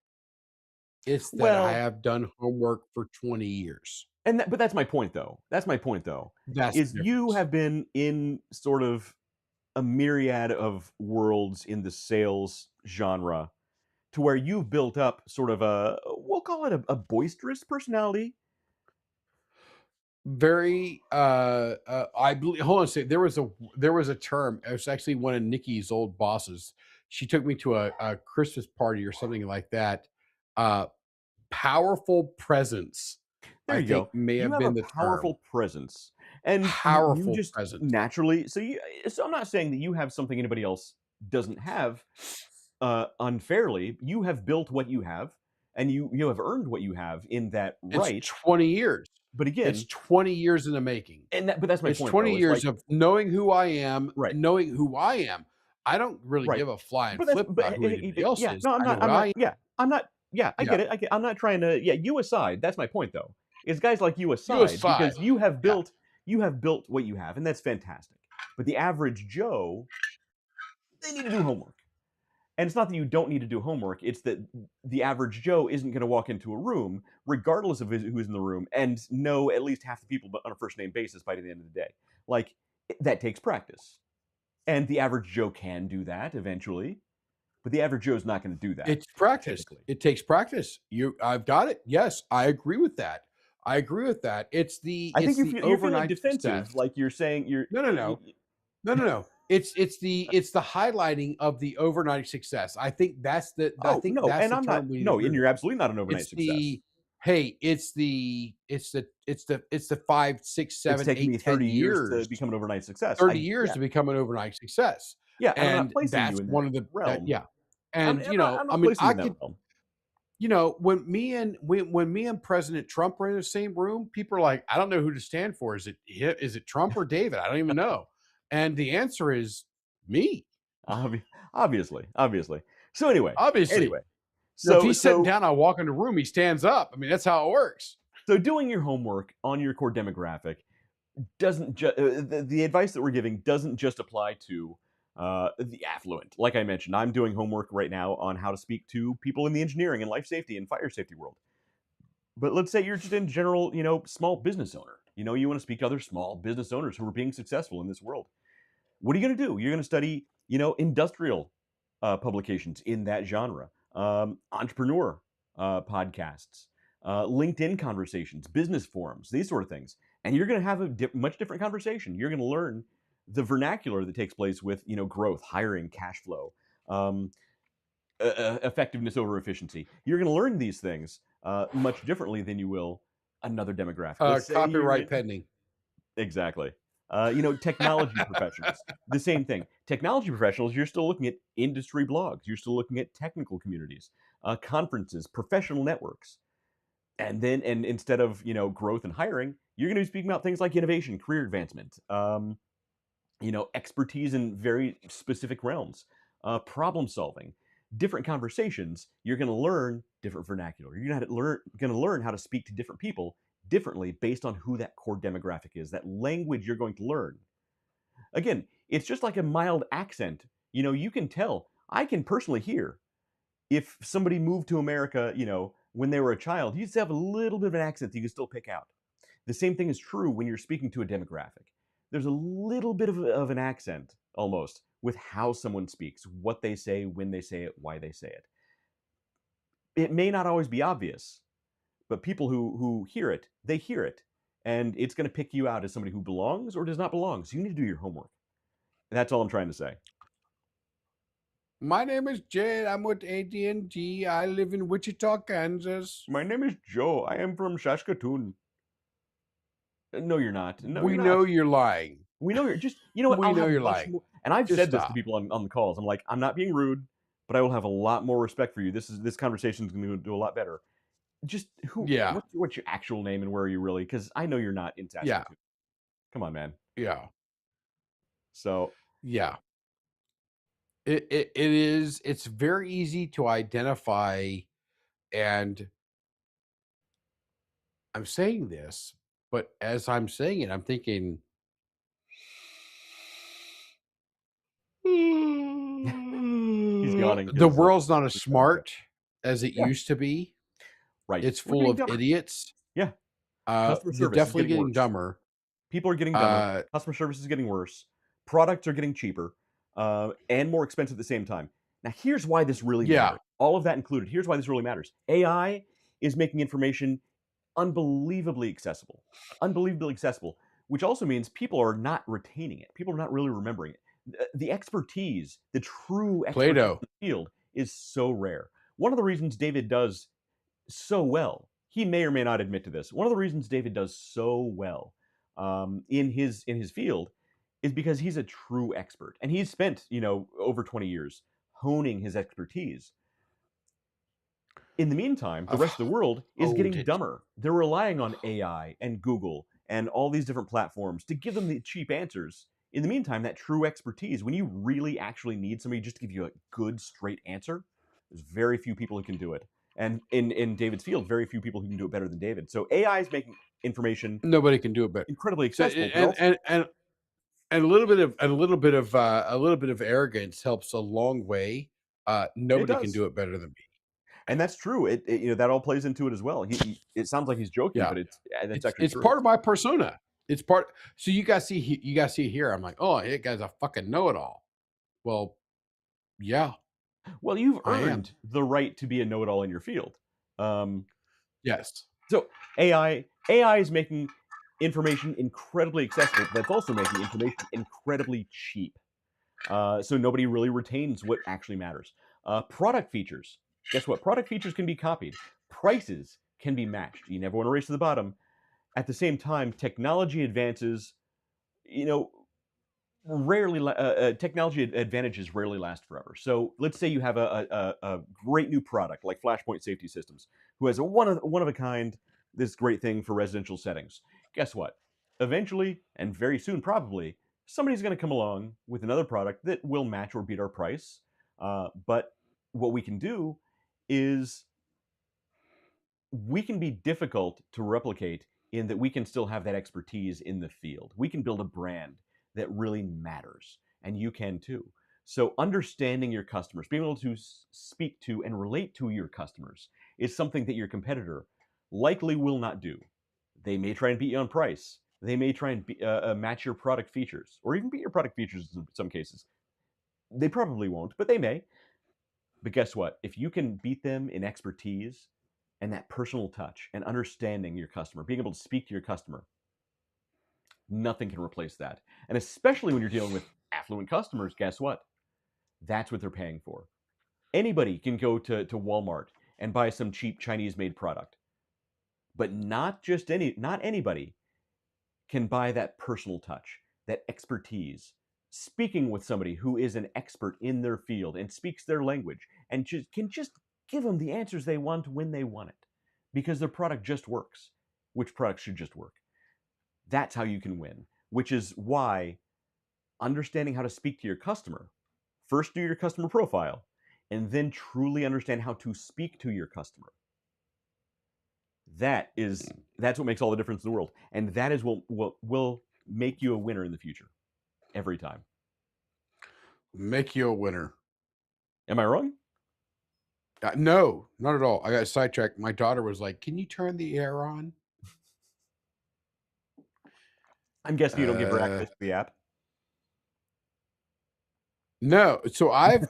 It's that I Well, have done homework for 20 years. but that's my point though. That's my point though. That's Is the you difference. have been in sort of a myriad of worlds in the sales genre to where you've built up sort of we'll call it a boisterous personality. Very I believe, hold on a second. There was a term. It was actually one of Nikki's old bosses. She took me to a Christmas party or something like that. Powerful presence, There I you go. think, may You have have a been the term. powerful presence, and you Powerful just presence. naturally. So I'm not saying that you have something anybody else doesn't have unfairly. You have built what you have, and you have earned what you have in that It's right. 20 years. But It's again, 20 years in the making. but that's my It's point 20 though. It's years like of knowing who I am, right, knowing who I am. I don't really right. give a flying But that's flip about who anybody else yeah. is. No, I know what I'm I not. am. Yeah, I'm not. Yeah, I Yeah. get it. I'm not trying to. Yeah, you aside. That's my point though. Is guys like you You aside aside. because you have Yeah. built what you have, and that's fantastic. But the average Joe, they need to do homework. And it's not that you don't need to do homework, it's that the average Joe isn't going to walk into a room, regardless of who's in the room, and know at least half the people on a first name basis by the end of the day. Like, that takes practice. And the average Joe can do that eventually, but the average Joe's not going to do that. It's practice. Typically. It takes practice. I've got it. Yes, I agree with that. I agree with that. It's the I think it's the you're feeling overnight defensive, success. like you're saying you're. No. It's the highlighting of the overnight success. I think that's the I Oh think no, that's and the I'm not. term we need to No, agree and with. you're absolutely not an overnight It's success. Hey, it's the 5, 6, It's 7, taken me 8, 10 30 years to years, become an overnight success. 30 years to become an overnight success. Yeah, and I'm not And placing you that's in that one of the that realm. yeah. And, I'm I not mean, placing you I in that could realm. when me and President Trump were in the same room, people are like, I don't know who to stand for. Is it Trump or David? I don't even know. And the answer is me. Obviously. So anyway, Obviously. anyway, If so he's sitting so down, I walk in the room, he stands up. I mean, that's how it works. so doing your homework on your core demographic doesn't the advice that we're giving doesn't just apply to the affluent. Like I mentioned, I'm doing homework right now on how to speak to people in the engineering and life safety and fire safety world. But let's say you're just in general, small business owner. You want to speak to other small business owners who are being successful in this world. What are you going to do? You're going to study, industrial publications in that genre, entrepreneur podcasts, LinkedIn conversations, business forums, these sort of things. And you're going to have a much different conversation. You're going to learn the vernacular that takes place with, growth, hiring, cash flow, um, effectiveness over efficiency. You're going to learn these things much differently than you will another demographic. Let's say you're Copyright in pending. exactly. Technology professionals, the same thing. Technology professionals, you're still looking at industry blogs, you're still looking at technical communities, conferences, professional networks, and instead of growth and hiring, you're going to be speaking about things like innovation, career advancement, expertise in very specific realms, problem solving, different conversations. You're going to learn different vernacular. You're going to learn how to speak to different people differently based on who that core demographic is, that language you're going to learn. Again, it's just like a mild accent. You can tell. I can personally hear if somebody moved to America, when they were a child, you used to have a little bit of an accent that you can still pick out. The same thing is true when you're speaking to a demographic. There's a little bit of an accent almost with how someone speaks, what they say, when they say it, why they say it. It may not always be obvious, but people who hear it, they hear it. And it's going to pick you out as somebody who belongs or does not belong. So you need to do your homework. That's all I'm trying to say. My name is Jed. I'm with AT&T. I live in Wichita, Kansas. My name is Joe. I am from Saskatoon. No, you're not. No, We you're know not. you're lying. We know you're just, you know what? We I'll know have you're much lying. more. And I've Just said this to stop. people on the calls. I'm like, I'm not being rude, but I will have a lot more respect for you. This conversation is going to do a lot better. Just Yeah. what's your actual name and where are you really? Because I know you're not in Yeah. Saskatoon. Come on, man. Yeah. So Yeah. It's very easy to identify, and I'm saying this, but as I'm saying it, I'm thinking he's yawning the because world's not as smart as it yeah, used to be. right. It's We're full getting of dumber. idiots. Yeah, customer They're service is definitely getting getting worse. dumber. People are getting dumber. Customer service is getting worse. Products are getting cheaper and more expensive at the same time. Now, here's why this really Yeah. matters. All of that included. Here's why this really matters. AI is making information unbelievably accessible. Unbelievably accessible, which also means people are not retaining it. People are not really remembering it. The expertise, the true expertise in Play-Doh. the field is so rare. One of the reasons David does so well, he may or may not admit to this. One of the reasons David does so well in his field is because he's a true expert, and he's spent over 20 years honing his expertise. In the meantime, the I've rest of the world is honed getting it. dumber. They're relying on AI and Google and all these different platforms to give them the cheap answers. In the meantime, that true expertise, when you really actually need somebody just to give you a good, straight answer, there's very few people who can do it. And in David's field, very few people who can do it better than David. So AI is making information Nobody can do it better. incredibly So, accessible, but also and a little bit of arrogance helps a long way. it Nobody can does. do it better than me. And that's true. That all plays into it as well. It sounds like he's joking, Yeah. but that's actually It's true. part of my persona. It's part. So you guys see here. I'm like, oh, that guy's a fucking know-it-all. Well, yeah, Well, you've I am. earned the right to be a know-it-all in your field. Yes. So AI is making information incredibly accessible, but that's also making information incredibly cheap. So nobody really retains what actually matters. Product features. Guess what? Product features can be copied. Prices can be matched. You never want to race to the bottom. At the same time, technology advances, you know, technology advantages rarely last forever. So let's say you have a great new product like Flashpoint Safety Systems, who has a one of a kind this great thing for residential settings. Guess what? Eventually, and very soon probably, somebody's going to come along with another product that will match or beat our price. But what we can do is we can be difficult to replicate in that we can still have that expertise in the field. We can build a brand that really matters, and you can too. So, understanding your customers, being able to speak to and relate to your customers is something that your competitor likely will not do. They may try and beat you on price. They may try and match your product features, or even beat your product features in some cases. They probably won't, but they may. But guess what? If you can beat them in expertise and that personal touch and understanding your customer, being able to speak to your customer, nothing can replace that. And especially when you're dealing with affluent customers, guess what? That's what they're paying for. Anybody can go to Walmart and buy some cheap Chinese made product. But not anybody can buy that personal touch, that expertise, speaking with somebody who is an expert in their field and speaks their language and can just give them the answers they want when they want it because their product just works. Which product should just work? That's how you can win, which is why understanding how to speak to your customer, first do your customer profile, and then truly understand how to speak to your customer. That's what makes all the difference in the world, and that is what will make you a winner in the future, every time. Make you a winner. Am I wrong? No, not at all. I got sidetracked. My daughter was like, "Can you turn the air on?" I'm guessing you don't give her access to the app. No, so I've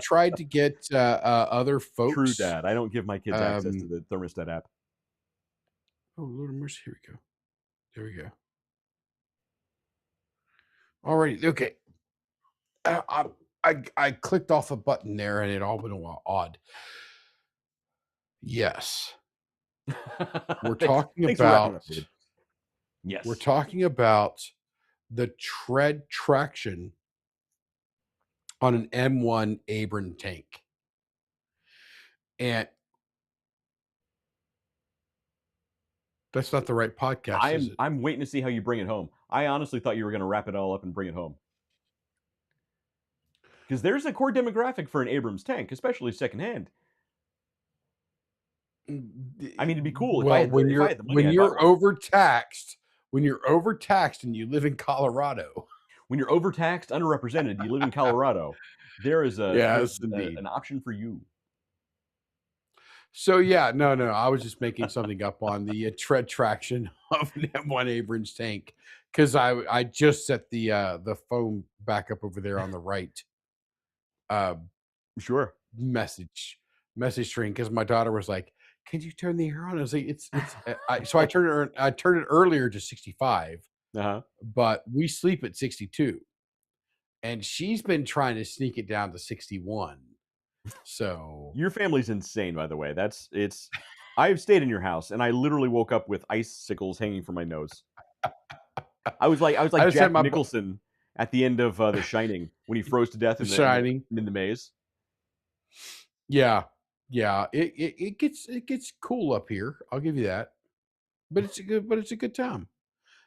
tried to get other folks. True, Dad. I don't give my kids access to the thermostat app. Oh, Lord of mercy! Here we go. There we go. All right. Okay. I clicked off a button there, and it all went odd. Yes, we're talking Thanks for wrapping about. up, David. Yes, We're talking about the tread traction on an M1 Abrams tank, and that's not the right podcast, is it? I'm waiting to see how you bring it home. I honestly thought you were going to wrap it all up and bring it home. Because there's a core demographic for an Abrams tank, especially secondhand. I mean, it'd be cool Well, if I had the money. when you're overtaxed, and you live in Colorado, when you're overtaxed, underrepresented, you live in Colorado, there is yes, an option for you. So yeah, no, I was just making something up on the tread traction of an M1 Abrams tank because I just set the phone back up over there on the right. Sure. Message string because my daughter was like, "Can you turn the air on?" I was like, "It's." So I turned it earlier to 65, but we sleep at 62, and she's been trying to sneak it down to 61. So your family's insane, by the way. I've stayed in your house, and I literally woke up with icicles hanging from my nose. I was like Jack Nicholson at the end of The Shining when he froze to death in the maze. Yeah, it gets cool up here. I'll give you that, but it's a good time.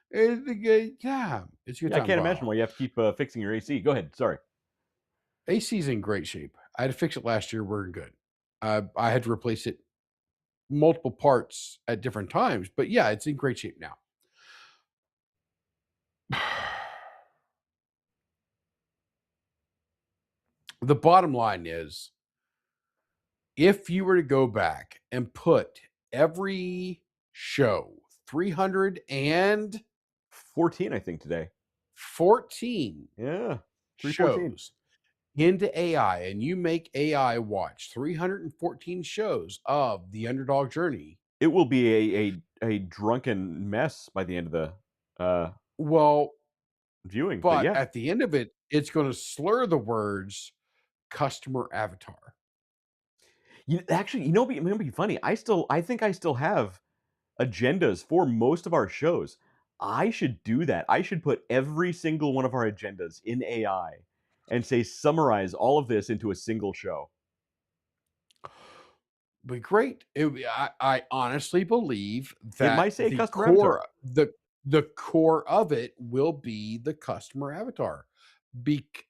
It's a good time. I can't imagine why you have to keep fixing your AC. Go ahead. Sorry. AC's in great shape. I had to fix it last year. We're good. I had to replace it multiple parts at different times, but yeah, it's in great shape now. The bottom line is, if you were to go back and put every show, 314, I think today. 14 yeah, shows into AI, and you make AI watch 314 shows of the Underdog journey, it will be a drunken mess by the end of the viewing. But yeah, at the end of it, it's going to slur the words customer avatar. Actually, it might be funny. I think I still have agendas for most of our shows. I should do that. I should put every single one of our agendas in AI and say summarize all of this into a single show. Be great. I honestly believe It that might say customer avatar. the core of it will be the customer avatar,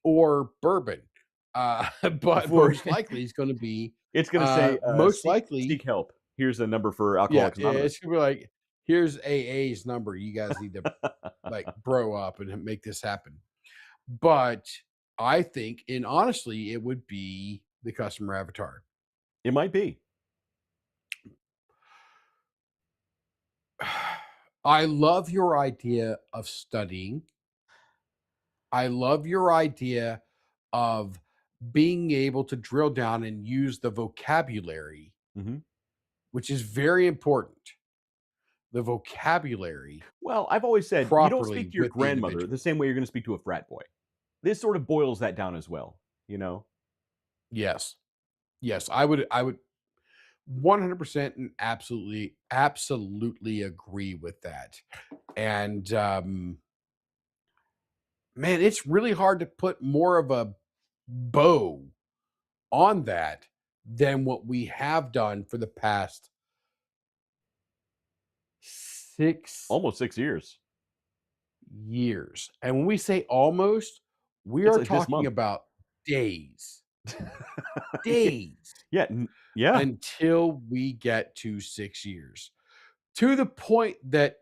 or bourbon. But For most likely it's going to be it's going to say most seek likely, help. Here's a number for yeah, Alcoholics it's Anonymous. gonna be like, here's AA's number. You guys need to like bro up and make this happen. But I think, and honestly, it would be the customer avatar. It might be. I love your idea of studying. I love your idea of being able to drill down and use the vocabulary, Mhm. which is very important. The vocabulary Well, I've always said you don't speak properly to your with the grandmother the individual. same way you're going to speak to a frat boy. This sort of boils that down as well, you know? Yes. Yes, I would 100% and absolutely agree with that. And man, it's really hard to put more of a bow on that than what we have done for the past 6 Almost 6 years. years. And when we say almost, we It's are like this talking month. about days, Yeah. days Yeah, yeah. until we get to 6 years. To the point that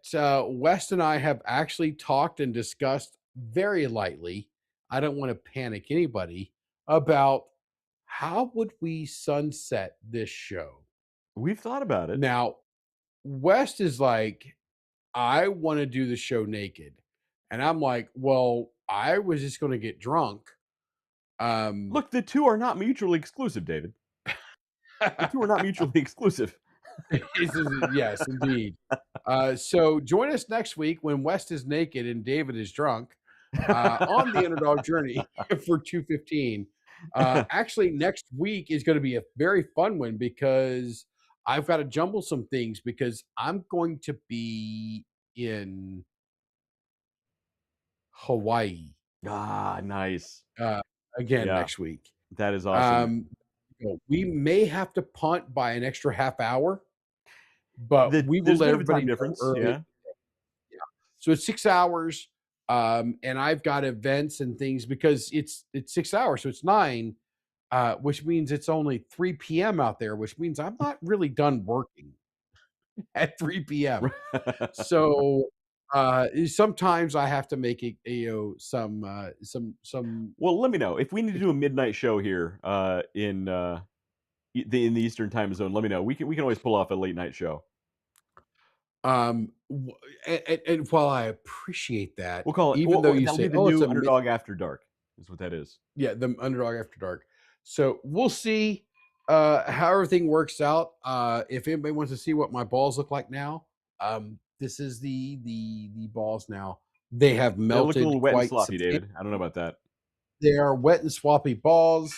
West and I have actually talked and discussed very lightly. I don't want to panic anybody about how would we sunset this show. We've thought about it. Now, West is like, I want to do the show naked. And I'm like, well, I was just going to get drunk. Um, Look, the 2 are not mutually exclusive, David. The 2 are not mutually exclusive. yes, indeed. So join us next week when West is naked and David is drunk on the underdog journey for 215. Actually, next week is going to be a very fun one because I've got to jumble some things because I'm going to be in Hawaii Ah, nice. uh, again Yeah, next week. that is awesome. Um, we may have to punt by an extra half hour, but we will There's a let bit of a time everybody know difference, early. yeah. Yeah. So it's 6 hours, and I've got events and things because it's 6 hours, so it's 9, which means it's only 3 PM out there, which means I'm not really done working at 3 PM. So, sometimes I have to make it, some Well, let me know. If we need to do a midnight show here, in the Eastern Time Zone, let me know. We can always pull off a late night show. w and while I appreciate that, We'll call it even though you that'll be say, the "Oh, it's new a Underdog After Dark, is what that is. yeah, the Underdog After Dark." So we'll see how everything works out. If anybody wants to see what my balls look like now, this is the balls now. They have They look a melted little wet and quite sloppy, substantially. David. I don't know about that. They are wet and swampy balls.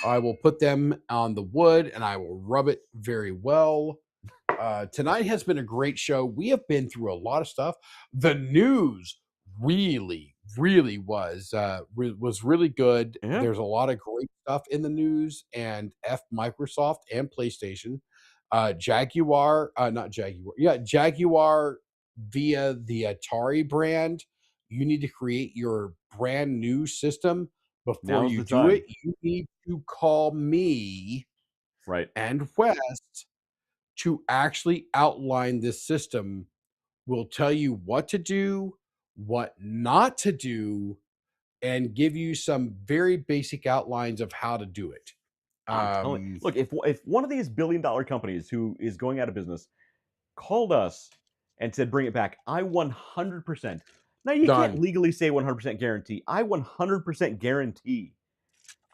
I will put them on the wood and I will rub it very well. Tonight has been a great show. We have been through a lot of stuff. The news really was really good. Yeah. There's a lot of great stuff in the news, and F Microsoft and PlayStation. Jaguar, not Jaguar, yeah, Jaguar via the Atari brand. You need to create your brand new system. Before Now's you the do time. it, you need to call me Right. and West to actually outline this system. Will tell you what to do, what not to do, and give you some very basic outlines of how to do it. I'm telling look, if one of these billion-dollar companies who is going out of business called us and said, "Bring it back," I 100%. Now, you can't Done. legally say 100% guarantee. I 100% guarantee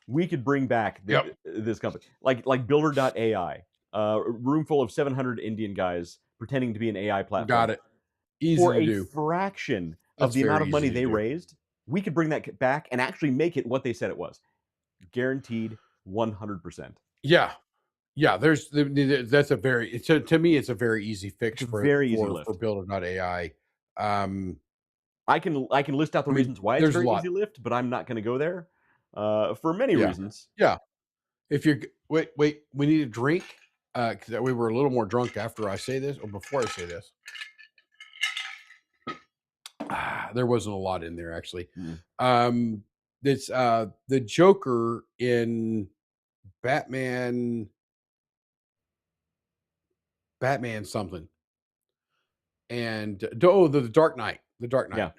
we could bring back Yep. this company. Like Builder.ai, a room full of 700 Indian guys pretending to be an AI Got platform. it. Easy For to a do. fraction of That's the amount very of money easy to they do. raised, we could bring that back and actually make it what they said it was. Guaranteed 100%. Yeah. Yeah, that's a very to me it's a very easy fix It's a very easy for lift. Builder.ai. Um, I can list out the I mean, reasons why it's a there's a very lot. easy lift, but I'm not going to go there for many Yeah, reasons. yeah. If you're wait, we need a drink because we were a little more drunk after I say this or before I say this. There wasn't a lot in there actually. Mm. This the Joker in Batman Batman something and the Dark Knight, the Dark Knight. Yeah.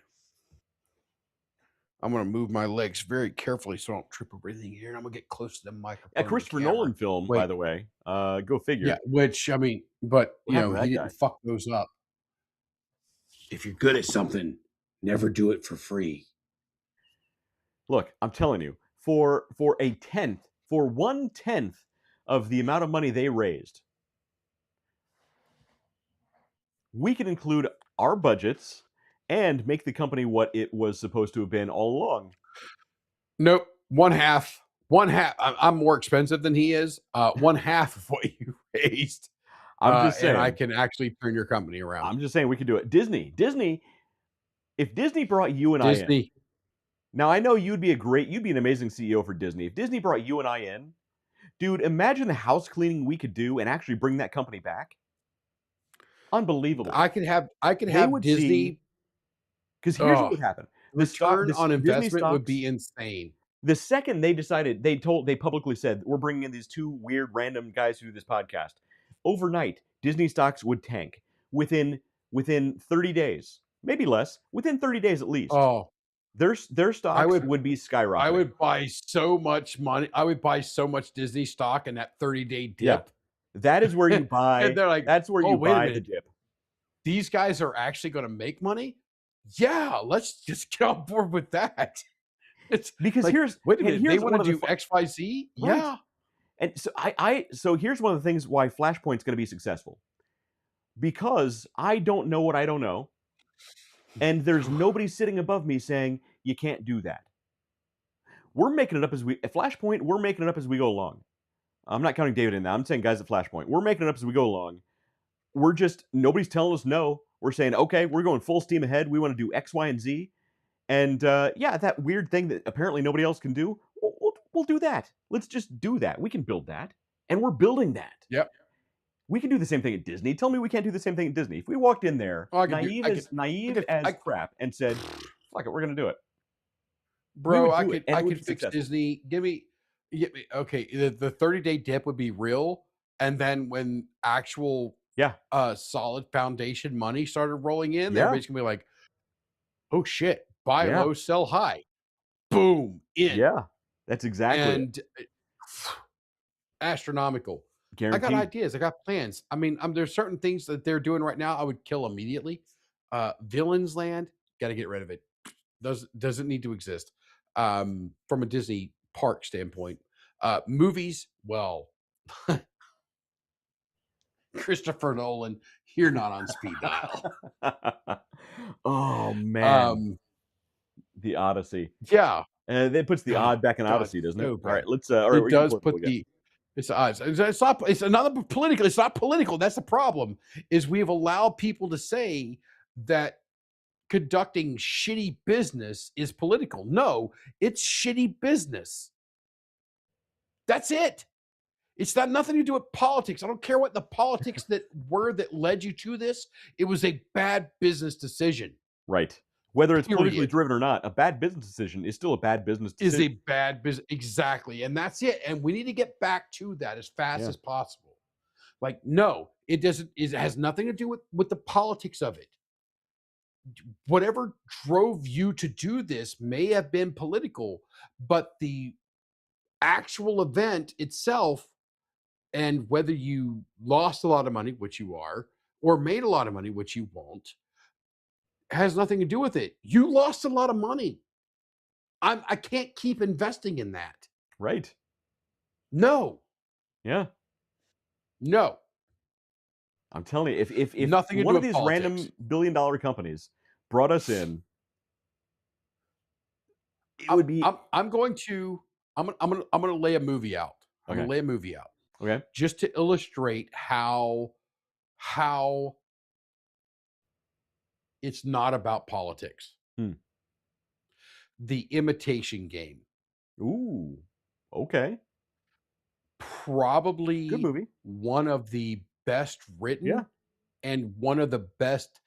I'm gonna move my legs very carefully so I don't trip over anything here, and I'm gonna get close to the A microphone and the Christopher camera. Nolan film, by Wait, the way. Go yeah, figure. which I mean, but What happened to he that didn't guy? fuck those up. If you're good at something, never do it for free. Look, I'm telling you, for a tenth, for 1/10 of the amount of money they raised, we can include our budgets and make the company what it was supposed to have been all along. Nope, one half. I'm more expensive than he is. One half of what you raised, I'm just and I saying. can actually turn your company around. I'm just saying we could do it. Disney. If Disney brought you and I in, Disney. now I know you'd be an amazing CEO for Disney. If Disney brought you and I in, dude, imagine the house cleaning we could do and actually bring that company back. Unbelievable. I could They have would see, Disney. because here's what Oh, would happen: return this on Disney investment would stocks. be insane. The second they decided, they publicly said we're bringing in these two weird random guys who do this podcast. Overnight, Disney stocks would tank within 30 days, maybe less. Within 30 days at least, Oh, their I stocks would would be I skyrocketing. would buy so much money. I would buy so much Disney stock in that 30-day Yeah, dip. that is where you And buy. they're like, That's where "Oh, you wait a buy the minute. dip. These guys are actually going to make money? Yeah, let's just get on board with that." It's Because like, wait a minute, they here's want one to of the do XYZ? right. Yeah. And so here's one of the things why Flashpoint's going to be successful, because I don't know what I don't know, and there's nobody sitting above me saying you can't do that. We're making it up at Flashpoint. We're making it up as we go along. I'm not counting David in that. I'm saying guys at Flashpoint. We're making it up as we go along. We're just nobody's telling us no. We're saying okay, we're going full steam ahead. We want to do X, Y, and Z. And yeah, that weird thing that apparently nobody else can do, we'll do that. Let's just do that. We can build that, and we're building that. Yep. We can do the same thing at Disney. Tell me we can't do the same thing at Disney. If we walked in there Oh, naive as crap and said, "Fuck it, we're going to do it," we bro, would do it, and I it would could be fix successful. Disney. Give me okay, the 30-day dip would be real. And then when actual Yeah, solid foundation money started rolling in, yeah, everybody's gonna be like, "Oh shit, buy yeah, low, sell high." Boom, in. yeah. That's exactly it. And astronomical. I got Guaranteed. ideas. I got plans. I mean, there's certain things that they're doing right now I would kill immediately. Villains Land, got to get rid of it. Doesn't need to exist. From a Disney park standpoint. Movies, well, Christopher Nolan, you're not on speed dial. Oh man, Um, the Odyssey. yeah. That puts the Oh, odd back in God, Odyssey, doesn't it? so All right, bad. let's. All right, It we're getting does political put again. it's odds. It's not. It's another political. It's not political. That's the problem. Is we have allowed people to say that conducting shitty business is political. No, it's shitty business. That's it. It's got nothing to do with politics. I don't care what the politics that were that led you to this. It was a bad business decision. Right. Whether it's politically Period. driven or not, a bad business decision is still a bad business Is decision. a bad business. Exactly. And that's it. And we need to get back to that as fast Yeah. as possible. Like, no, it doesn't, it has nothing to do with the politics of it. Whatever drove you to do this may have been political, but the actual event itself, and whether you lost a lot of money, which you are, or made a lot of money, which you won't, has nothing to do with it. You lost a lot of money. I can't keep investing in that. Right. No, Yeah. no, I'm telling you, if nothing to one do of with these politics. random billion-dollar companies brought us in, it would be I'm going to lay a movie out. I'm okay. gonna lay a movie out. Okay. just to illustrate how it's not about politics. Hmm. The Imitation Game. Ooh. Okay. Good Probably movie. one of the best Yeah. written and one of the best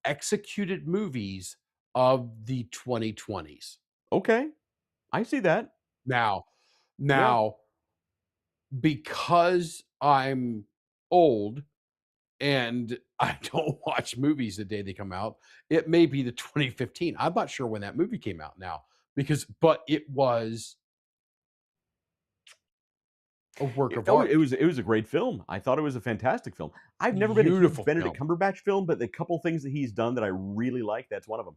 executed movies of the 2020s. Okay. I see that. Now Yeah. now, because I'm old and I don't watch movies the day they come out, it may be the 2015. I'm not sure when that movie came out now but it was a work of Oh, it art. was it was a great film. I thought it was a fantastic film. I've never been a huge Beautiful Benedict film. Cumberbatch film, but the couple things that he's done that I really like, that's one of them.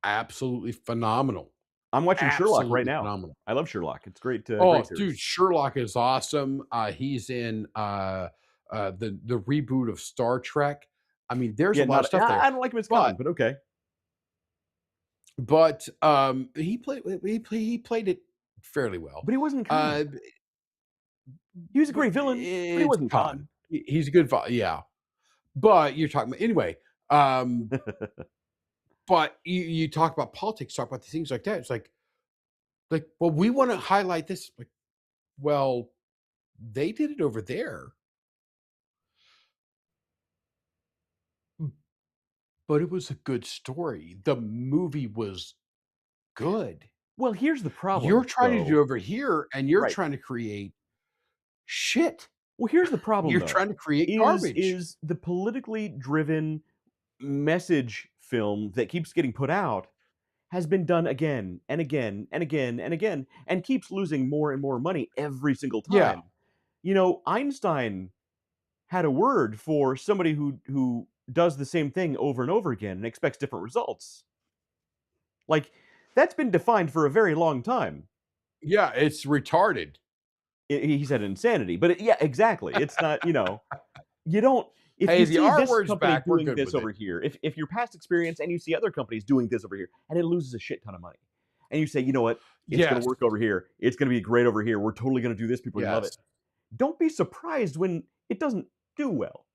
Absolutely phenomenal. I'm watching Sherlock right Absolutely now. phenomenal. I love Sherlock. It's great, Oh, great dude, series. Sherlock is awesome. He's in the reboot of Star Trek. I mean, there's a Yeah, lot of not stuff there. I don't like him as But Khan, but okay. he played it fairly well. But he wasn't Khan. Uh, He was a but great villain, but he it's wasn't Khan. Khan. He's a good yeah. But you're talking about anyway. Um, but you talk about politics, talk about things like that. It's like, well, we want to highlight this. Like, well, they did it over there, but it was a good story. The movie was good. Well, here's the You're problem, trying to do though. over here, and you're Right. trying to create shit. Well, here's the problem, You're though, trying to create is garbage. is the politically driven message film that keeps getting put out has been done again and again and again and again and keeps losing more and more money every single Yeah, time. You know, Einstein had a word for somebody who does the same thing over and over again and expects different results. Like, that's been defined for a very long time. yeah, it's retarded. He said insanity, but yeah, exactly. It's not, you don't if Hey, you the see R this word's company back. We're doing good this with it. over here, if your past experience and you see other companies doing this over here, and it loses a shit ton of money, and you say, you know what, it's going to Yes, work over here, it's going to be great over here, we're totally going to do this, people are going to love it. yes. Don't be surprised when it doesn't do well.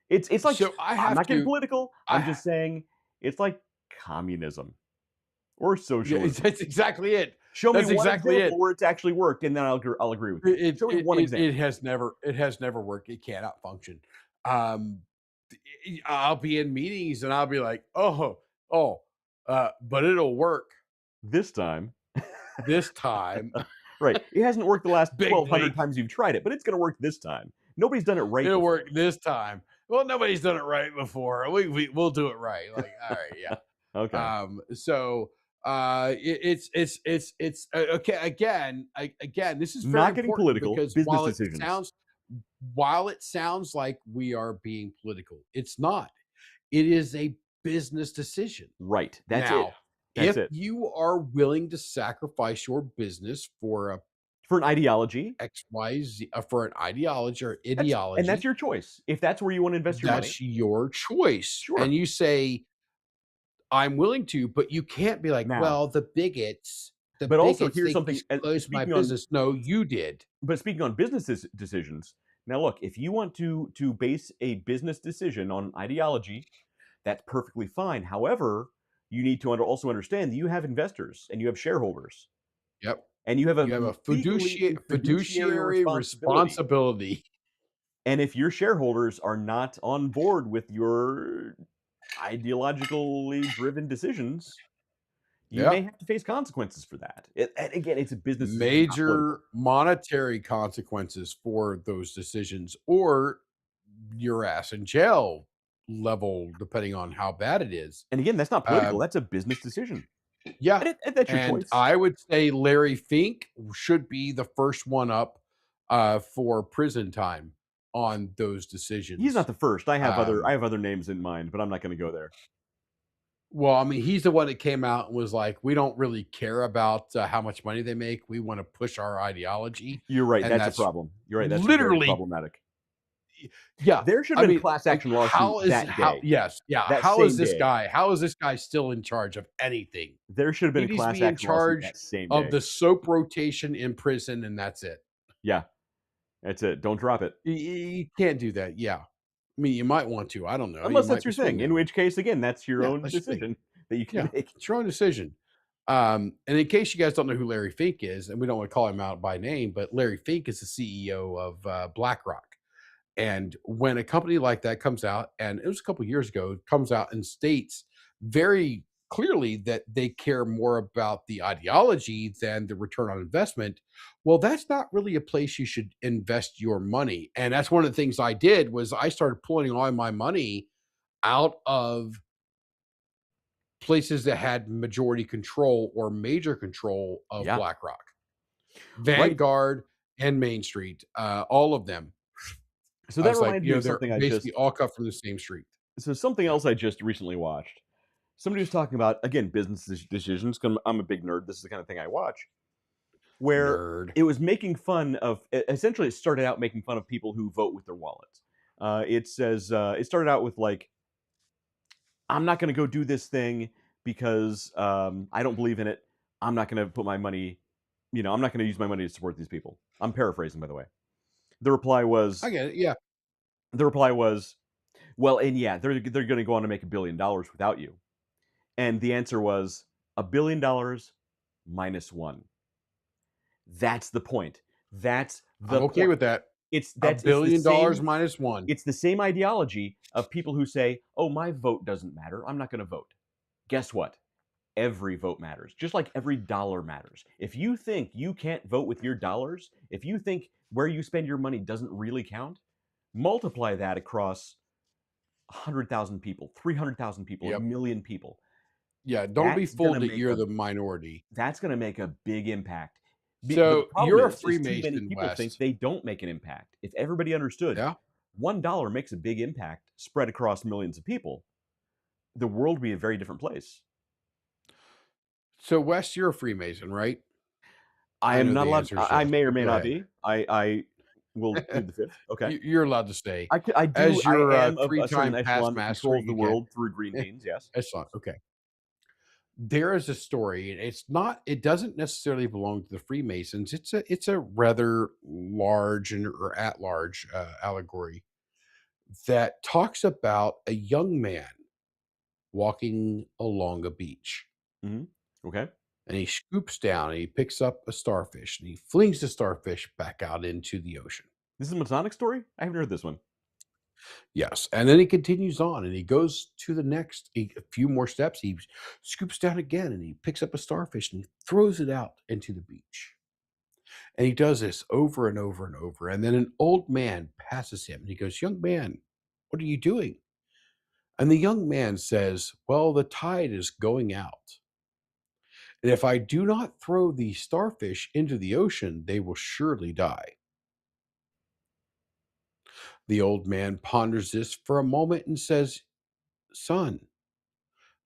It's like So I I'm have not getting to. political. I'm I just saying it's like communism or Yeah, socialism. that's exactly it. Show me That's one exactly example it. where it's actually worked, and then I'll agree with you. Show me one It example. has never worked. It cannot function. Um, I'll be in meetings and I'll be like, oh, but it'll work This time, this time. right? It hasn't worked the last Big 1,200 league. times you've tried it, but it's going to work this time. Nobody's done it right It'll before. work this time. Well, nobody's done it right before. We'll do it right. Like, all right, yeah. Okay. So it's okay. Again, this is very Not getting important political. because Business decisions. while it sounds like we are being political, it's not. It is a business decision. Right. That's it. Now, That's if it. you are willing to sacrifice your business for a For an ideology, XYZ, for an ideology or and that's ideology, your choice. If that's where you want to invest your money, that's your choice. And sure. you say, I'm willing to, but you can't be like, Now, well, the but also bigots here's think you something. should close my business. No, you did. But speaking on business decisions, now look, if you want to base a business decision on ideology, that's perfectly fine. However, you need to also understand that you have investors and you have shareholders, Yep. and you have a You have a fiduciary fiduciary responsibility. responsibility. And if your shareholders are not on board with your ideologically driven decisions, you may Yep. have to face consequences for that. And again, it's a business decision, not political. Major monetary consequences for those decisions, or your ass in jail level, depending on how bad it is. And again, that's not political. Um, That's a business decision. yeah. And that's your And choice. I would say Larry Fink should be the first one up for prison time on those decisions. He's not the first. I have Um, other names in mind, but I'm not going to go there. Well, I mean, he's the one that came out and was like, "We don't really care about how much money they make. We want to push our ideology," You're right. and That's a that's problem. You're right. That's very literally, problematic. yeah. There should I have been mean, a class like, action lawsuit that day. yes, yeah. That How is same this day. guy? How is this guy still in charge of anything? There should have been He a needs to class be in action lawsuit charge that same of day. the soap rotation in prison, and that's it. Yeah, that's it. Don't drop it. You can't do that. Yeah. I mean, you might want to. I don't know. You Unless that's might be your thing, in swinging. which case, again, that's your Yeah, own that's your thing. decision that you can Yeah, make. it's your own decision. And in case you guys don't know who Larry Fink is, and we don't want to call him out by name, but Larry Fink is the CEO of BlackRock. And when a company like that comes out, and it was a couple years ago, comes out and states very clearly that they care more about the ideology than the return on investment, well, that's not really a place you should invest your money. And that's one of the things I did was I started pulling all my money out of places that had majority control or major control of Yeah, BlackRock, right. Vanguard, and Main Street, all of them. So I that was like, reminds me of they're something I basically just all cut from the same street. something Yeah. else I just recently watched. Somebody was talking about, again, business decisions. 'Cause I'm a big nerd. This is the kind of thing I watch. Where Nerd. it was making fun of, essentially, it started out making fun of people who vote with their wallets. It says it started out with like, I'm not going to go do this thing because I don't believe in it. I'm not going to put my money, I'm not going to use my money to support these people. I'm paraphrasing, by the way. The reply I was, get it. Yeah. the reply was, well, and yeah, they're going to go on to make $1 billion without you. And the answer was $1 billion minus one. That's the point. That's I'm the okay point. with that. It's A that's it's the billion dollars same minus one. it's the same ideology of people who say, "Oh, my vote doesn't matter. I'm not going to vote." Guess what? Every vote matters. Just like every dollar matters. If you think you can't vote with your dollars, if you think where you spend your money doesn't really count, multiply that across 100,000 people, 300,000 people, a Yep. million people. Yeah. Don't be That's going to fooled that make you're a the minority. that's going to make a big impact. But the So problem you're a is too many Freemason, people think West. they don't make an impact. If everybody understood Yeah. $1 makes a big impact spread across millions of people, the world would be a very different place. So West, you're a Freemason, right? I I am know not the allowed. answer is I yes, may or but may go not ahead. be. I will plead the fifth. Okay. You're allowed to stay. I do. As I your am of a certain three-time past echelon that master, controls the you can. world through green beans. Yes. That's fine. Okay. There is a story, and it doesn't necessarily belong to the Freemasons. It's a rather large or at large allegory that talks about a young man walking along a beach, Hmm. Okay. and he scoops down and he picks up a starfish and he flings the starfish back out into the ocean. This is a Masonic story. I haven't heard this one. Yes, and then he continues on and he goes to the next a few more steps. He scoops down again and he picks up a starfish and he throws it out into the beach. And he does this over and over and over. And then an old man passes him and he goes, "Young man, what are you doing?" And the young man says, "Well, the tide is going out. And if I do not throw the starfish into the ocean, they will surely die." The old man ponders this for a moment and says, "Son,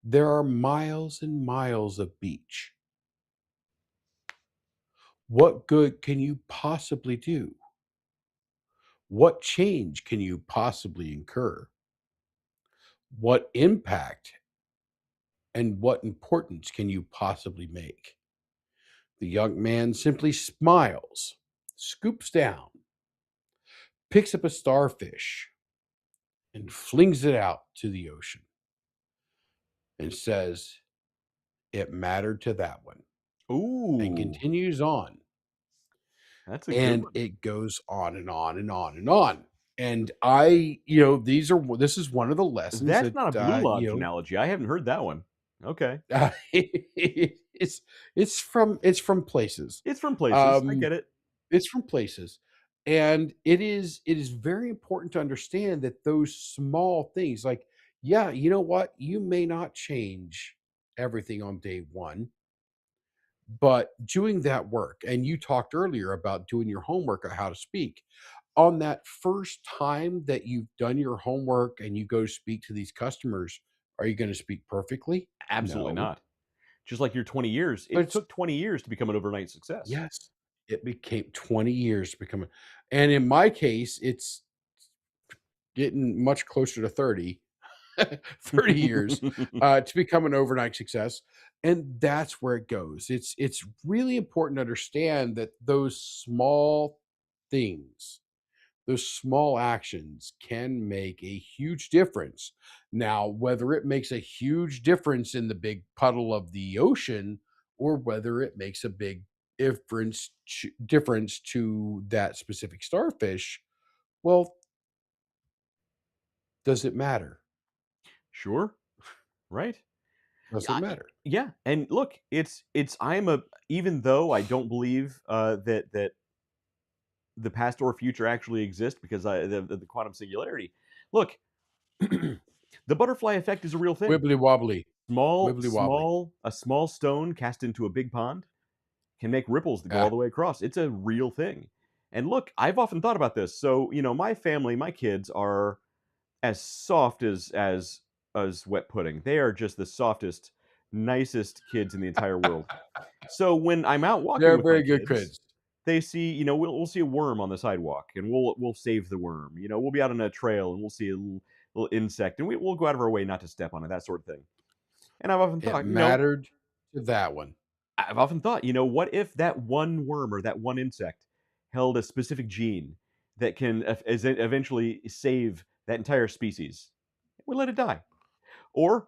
there are miles and miles of beach. What good can you possibly do? What change can you possibly incur? What impact and what importance can you possibly make?" The young man simply smiles, scoops down, picks up a starfish, and flings it out to the ocean and says, "It mattered to that one," and Ooh, continues on. that's a good And one. it goes on and on and on and on. And this is one of the lessons That's that, not a Blue Lodge analogy. I haven't heard that one. Okay. it's it's from places. It's from places. I Um, get it. it's from places. And it is very important to understand that those small things, like, yeah, you know what? You may not change everything on day one, but doing that work, and you talked earlier about doing your homework on how to speak. On that first time that you've done your homework and you go speak to these customers, are you going to speak perfectly? Absolutely No. not. Just like your 20 years. But It it's took 20 years to become an overnight success. yes, it became 20 years to become and in my case, it's getting much closer to 30, 30 years to become an overnight success. And that's where it goes. It's really important to understand that those small things, those small actions can make a huge difference. Now, whether it makes a huge difference in the big puddle of the ocean or whether it makes a big difference to that specific starfish, well, does it matter? Sure. Right. Does it matter? Yeah, and look, I'm a even though I don't believe that the past or future actually exist because the quantum singularity. Look, the butterfly effect is a real thing. Wibbly wobbly, Small, wibbly wobbly. small, a small stone cast into a big pond can make ripples that go all Ah, the way across. It's a real thing. And look, I've often thought about this. So, my family, my kids are as soft as wet pudding. They are just the softest, nicest kids in the entire world. So when I'm out walking they're with my very good kids, kids. they see, we'll see a worm on the sidewalk, and we'll save the worm. We'll be out on a trail, and we'll see a little insect, and we'll go out of our way not to step on it, that sort of thing. And It mattered to that one. I've often thought, what if that one worm or that one insect held a specific gene that can eventually save that entire species? We let it die. Or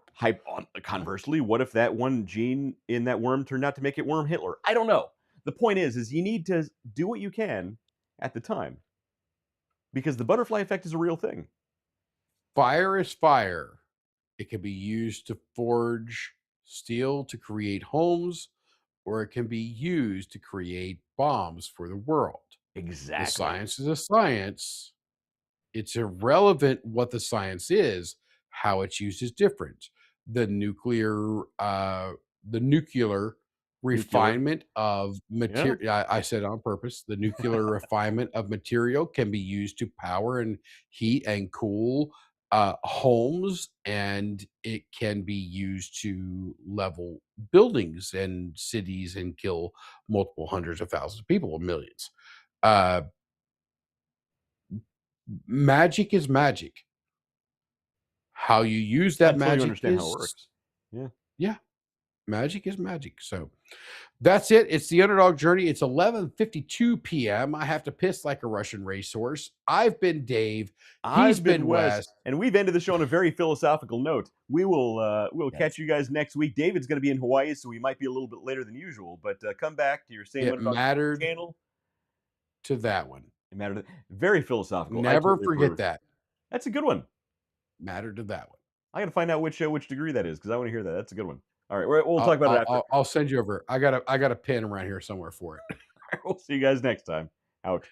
conversely, what if that one gene in that worm turned out to make it worm Hitler? I don't know. The point is you need to do what you can at the time because the butterfly effect is a real thing. Fire is fire. It can be used to forge steel to create homes, or it can be used to create bombs for the world. The Exactly. science is a science. It's irrelevant what the science is, how it's used is different. The nuclear, the nuclear Nuclear. refinement of Yeah. material. I said on purpose. The nuclear refinement of material can be used to power and heat and cool homes, and it can be used to level buildings and cities and kill multiple hundreds of thousands of people or millions. Uh, Magic is magic. How you use that Until you magic understand how it is, works. Yeah. yeah, magic is magic. So that's it. It's the underdog journey. It's 11:52 p.m. I have to piss like a Russian racehorse. I've been Dave. He's I've been been Wes, Wes. and we've ended the show on a very philosophical note. We'll catch Yes. you guys next week. David's going to be in Hawaii, so we might be a little bit later than usual. But come back to your same It Underdog mattered channel. to that one. It mattered. Very philosophical. I Never totally forget approve. that. That's a good one. Mattered to that one. I got to find out which degree that is because I want to hear that. That's a good one. All right, we'll talk I'll, about it I'll, after. I'll I'll send you over. I got a pin around here somewhere for it. We'll see you guys next time. Out.